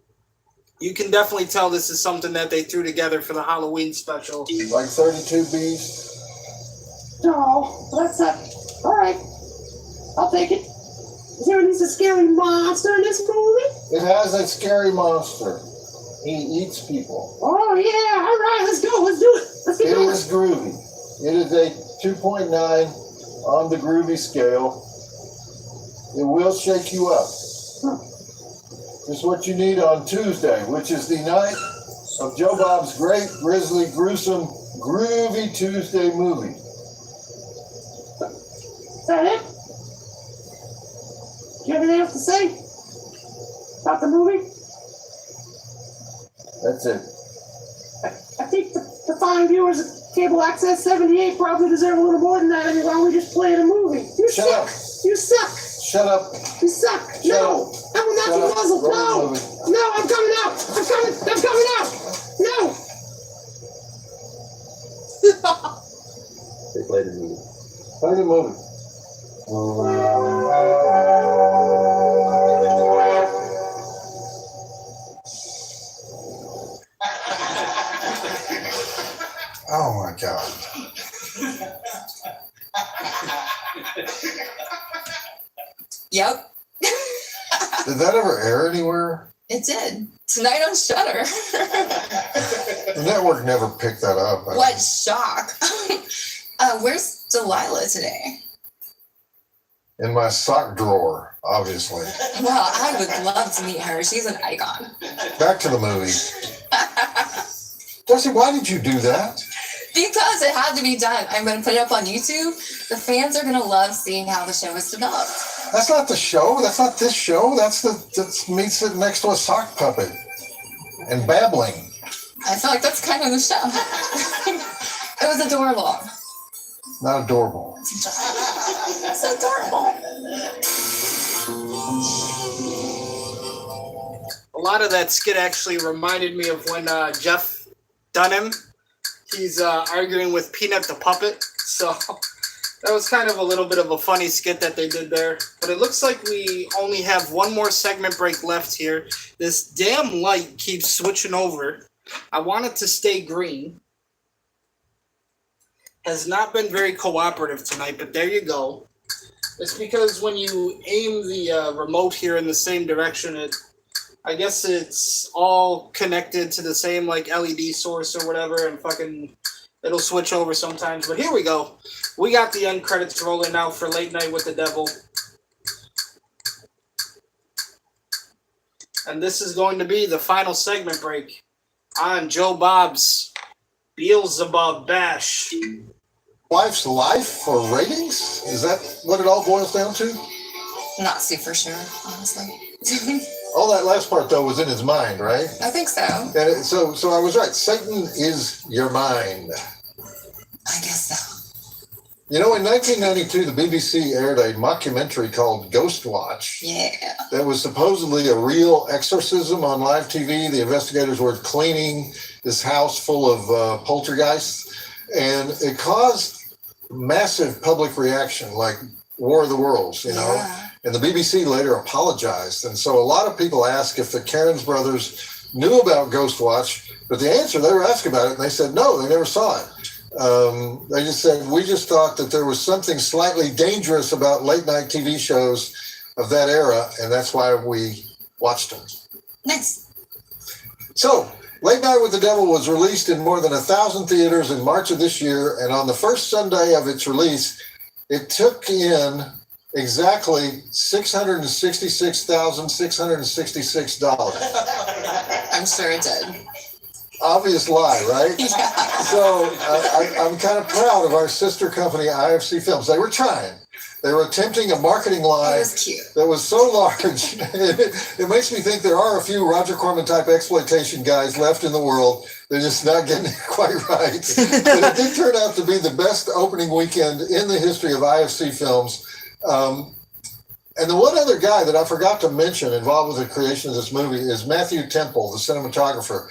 you can definitely tell this is something that they threw together for the Halloween special. Like 32 Beasts. No, that's not. All right, I'll take it. Is there a scary monster in this movie? It has a scary monster. He eats people. Oh yeah, all right, let's go. Let's do it. Let's get going. It is groovy. It is a 2.9 on the groovy scale. It will shake you up. Just what you need on Tuesday, which is the night of Joe Bob's great, grisly, gruesome, groovy Tuesday movie. Is that it? Do you have anything else to say about the movie? That's it. I think the fine viewers of Cable Access 78 probably deserve a little more than that. I mean, why don't we just play a movie? You Shut suck. up. You suck. Shut up. You suck. Shut No. up. I will not Shut be up. muzzled. Roll No. the movie. No, I'm coming out. I'm coming out. No. They played the movie. Play the movie. Oh my God. Yep, Did that ever air anywhere? it did. Tonight on Shudder. The network never picked that up. What shock. Where's Delilah today? In my sock drawer, obviously. Well, I would love to meet her. She's an icon. Back to the movie. Darcy, why did you do that? Because it had to be done. I'm going to put it up on YouTube. The fans are going to love seeing how the show is developed. That's not the show. That's not this show. That's me sitting next to a sock puppet and babbling. I feel like that's kind of the show. It was adorable. Not adorable. It's adorable. A lot of that skit actually reminded me of when Jeff Dunham, he's arguing with Peanut the puppet. So that was kind of a little bit of a funny skit that they did there. But it looks like we only have one more segment break left here. This damn light keeps switching over. I want it to stay green. Has not been very cooperative tonight, but there you go. It's because when you aim the remote here in the same direction, I guess it's all connected to the same like LED source or whatever, and fucking it'll switch over sometimes. But here we go. We got the end credits rolling now for Late Night with the Devil. And this is going to be the final segment break on Joe Bob's Beelzebub Bash. Life's life for ratings? Is that what it all boils down to? Not super sure, honestly. All that last part, though, was in his mind, right? I think so. And so I was right. Satan is your mind. I guess so. You know, in 1992, the BBC aired a mockumentary called Ghost Watch. Yeah. That was supposedly a real exorcism on live TV. The investigators were cleaning this house full of poltergeists, and it caused massive public reaction, like War of the Worlds, you know. Yeah. And the BBC later apologized. And so a lot of people ask if the Cairns brothers knew about Ghost Watch, but the answer, they were asked about it, and they said no, they never saw it. They just said, we just thought that there was something slightly dangerous about late night TV shows of that era, and that's why we watched them. Nice. So, Late Night with the Devil was released in more than 1,000 theaters in March of this year, and on the first Sunday of its release, it took in exactly $666,666. I'm sure it did. Obvious lie, right? Yeah. So I'm kind of proud of our sister company, IFC Films. They were trying. They were attempting a marketing lie It was cute. that was so large. It makes me think there are a few Roger Corman type exploitation guys left in the world. They're just not getting it quite right. But it did turn out to be the best opening weekend in the history of IFC films. And the one other guy that I forgot to mention involved with the creation of this movie is Matthew Temple, the cinematographer.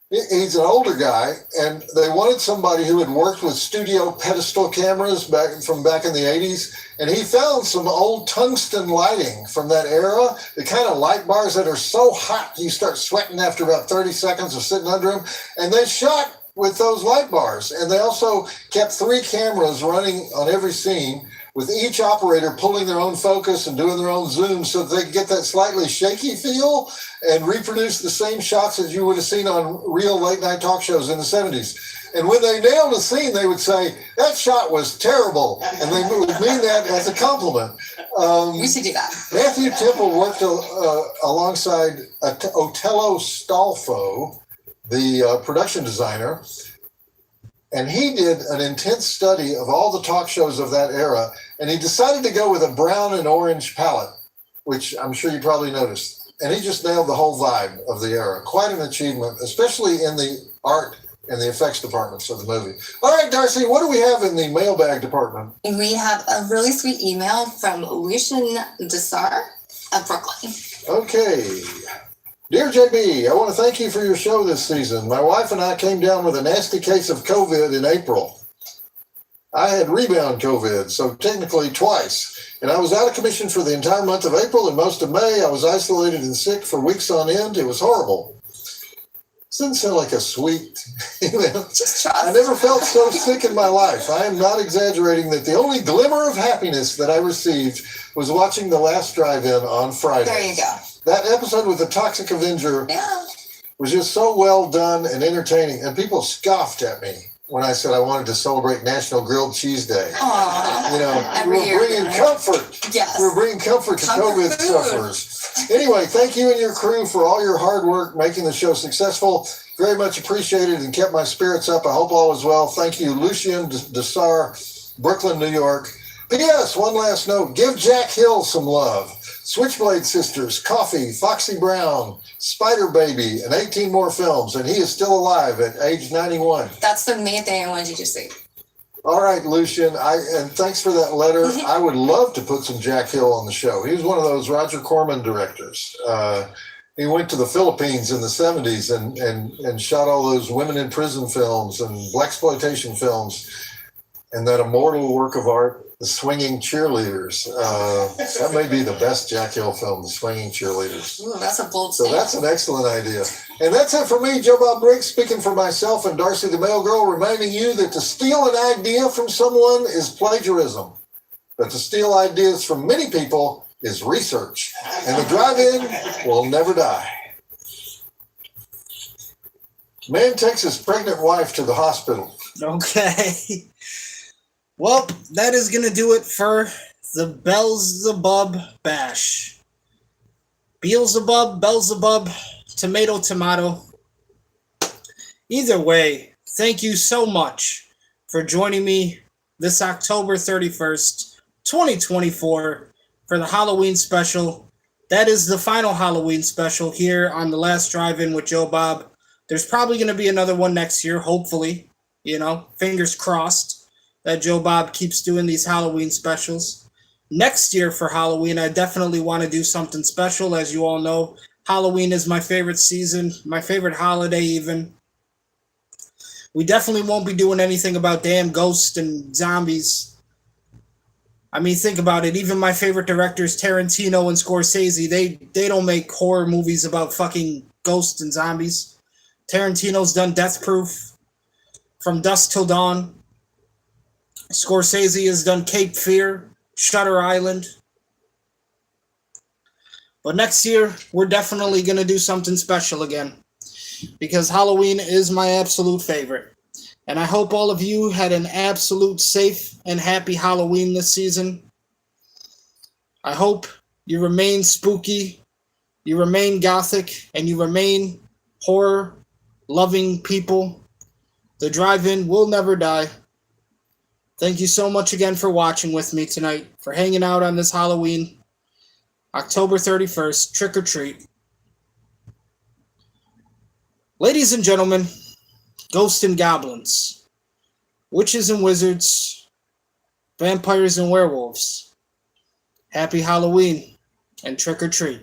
He's an older guy, and they wanted somebody who had worked with studio pedestal cameras back in the 80s, and he found some old tungsten lighting from that era, the kind of light bars that are so hot you start sweating after about 30 seconds of sitting under them, and they shot with those light bars. And they also kept 3 cameras running on every scene, with each operator pulling their own focus and doing their own zoom so that they could get that slightly shaky feel and reproduce the same shots as you would have seen on real late night talk shows in the 70s. And when they nailed a scene, they would say, "That shot was terrible." And they would mean that as a compliment. We should do that. Matthew Temple worked alongside Otello Stolfo, the production designer. And he did an intense study of all the talk shows of that era, and he decided to go with a brown and orange palette, which I'm sure you probably noticed. And he just nailed the whole vibe of the era. Quite an achievement, especially in the art and the effects departments of the movie. All right, Darcy, what do we have in the mailbag department? We have a really sweet email from Lucian Desar of Brooklyn. Okay. Dear JB, I want to thank you for your show this season. My wife and I came down with a nasty case of COVID in April. I had rebound COVID, so technically twice. And I was out of commission for the entire month of April and most of May. I was isolated and sick for weeks on end. It was horrible. This doesn't sound like a sweet email. Just trust. I never felt so sick in my life. I am not exaggerating that the only glimmer of happiness that I received was watching The Last Drive-In on Friday. There you go. That episode with the Toxic Avenger was just so well done and entertaining. And people scoffed at me when I said I wanted to celebrate National Grilled Cheese Day. Aww. You know, Every year, we're bringing comfort. Yes. We're bringing comfort to COVID food. sufferers. Anyway, thank you and your crew for all your hard work making the show successful. Very much appreciated and kept my spirits up. I hope all is well. Thank you, Lucien Desar, Brooklyn, New York. P.S. One last note. Give Jack Hill some love. Switchblade Sisters, Coffee, Foxy Brown, Spider Baby, and 18 more films. And he is still alive at age 91. That's the main thing I wanted you to say. All right, Lucian, and thanks for that letter. I would love to put some Jack Hill on the show. He was one of those Roger Corman directors. He went to the Philippines in the 70s and shot all those women in prison films and blaxploitation films, and that immortal work of art, The Swinging Cheerleaders. That may be the best Jack Hill film, The Swinging Cheerleaders. Ooh, that's a bold So statement. that's an excellent idea. And that's it for me, Joe Bob Briggs, speaking for myself and Darcy the Mail Girl, reminding you that to steal an idea from someone is plagiarism, but to steal ideas from many people is research. And the drive-in will never die. Man takes his pregnant wife to the hospital. Okay. Well, that is going to do it for the Beelzebub bash. Beelzebub, tomato. Either way, thank you so much for joining me this October 31st, 2024 for the Halloween special. That is the final Halloween special here on The Last Drive-In with Joe Bob. There's probably going to be another one next year, hopefully. You know, fingers crossed that Joe Bob keeps doing these Halloween specials. Next year for Halloween, I definitely want to do something special. As you all know, Halloween is my favorite season, my favorite holiday even. We definitely won't be doing anything about damn ghosts and zombies. I mean, think about it. Even my favorite directors, Tarantino and Scorsese, they don't make horror movies about fucking ghosts and zombies. Tarantino's done Death Proof, From Dusk Till Dawn. Scorsese has done Cape Fear, Shutter Island. But next year, we're definitely going to do something special again, because Halloween is my absolute favorite. And I hope all of you had an absolute safe and happy Halloween this season. I hope you remain spooky, you remain gothic, and you remain horror-loving people. The drive-in will never die. Thank you so much again for watching with me tonight, for hanging out on this Halloween, October 31st, trick or treat. Ladies and gentlemen, ghosts and goblins, witches and wizards, vampires and werewolves, happy Halloween and trick or treat.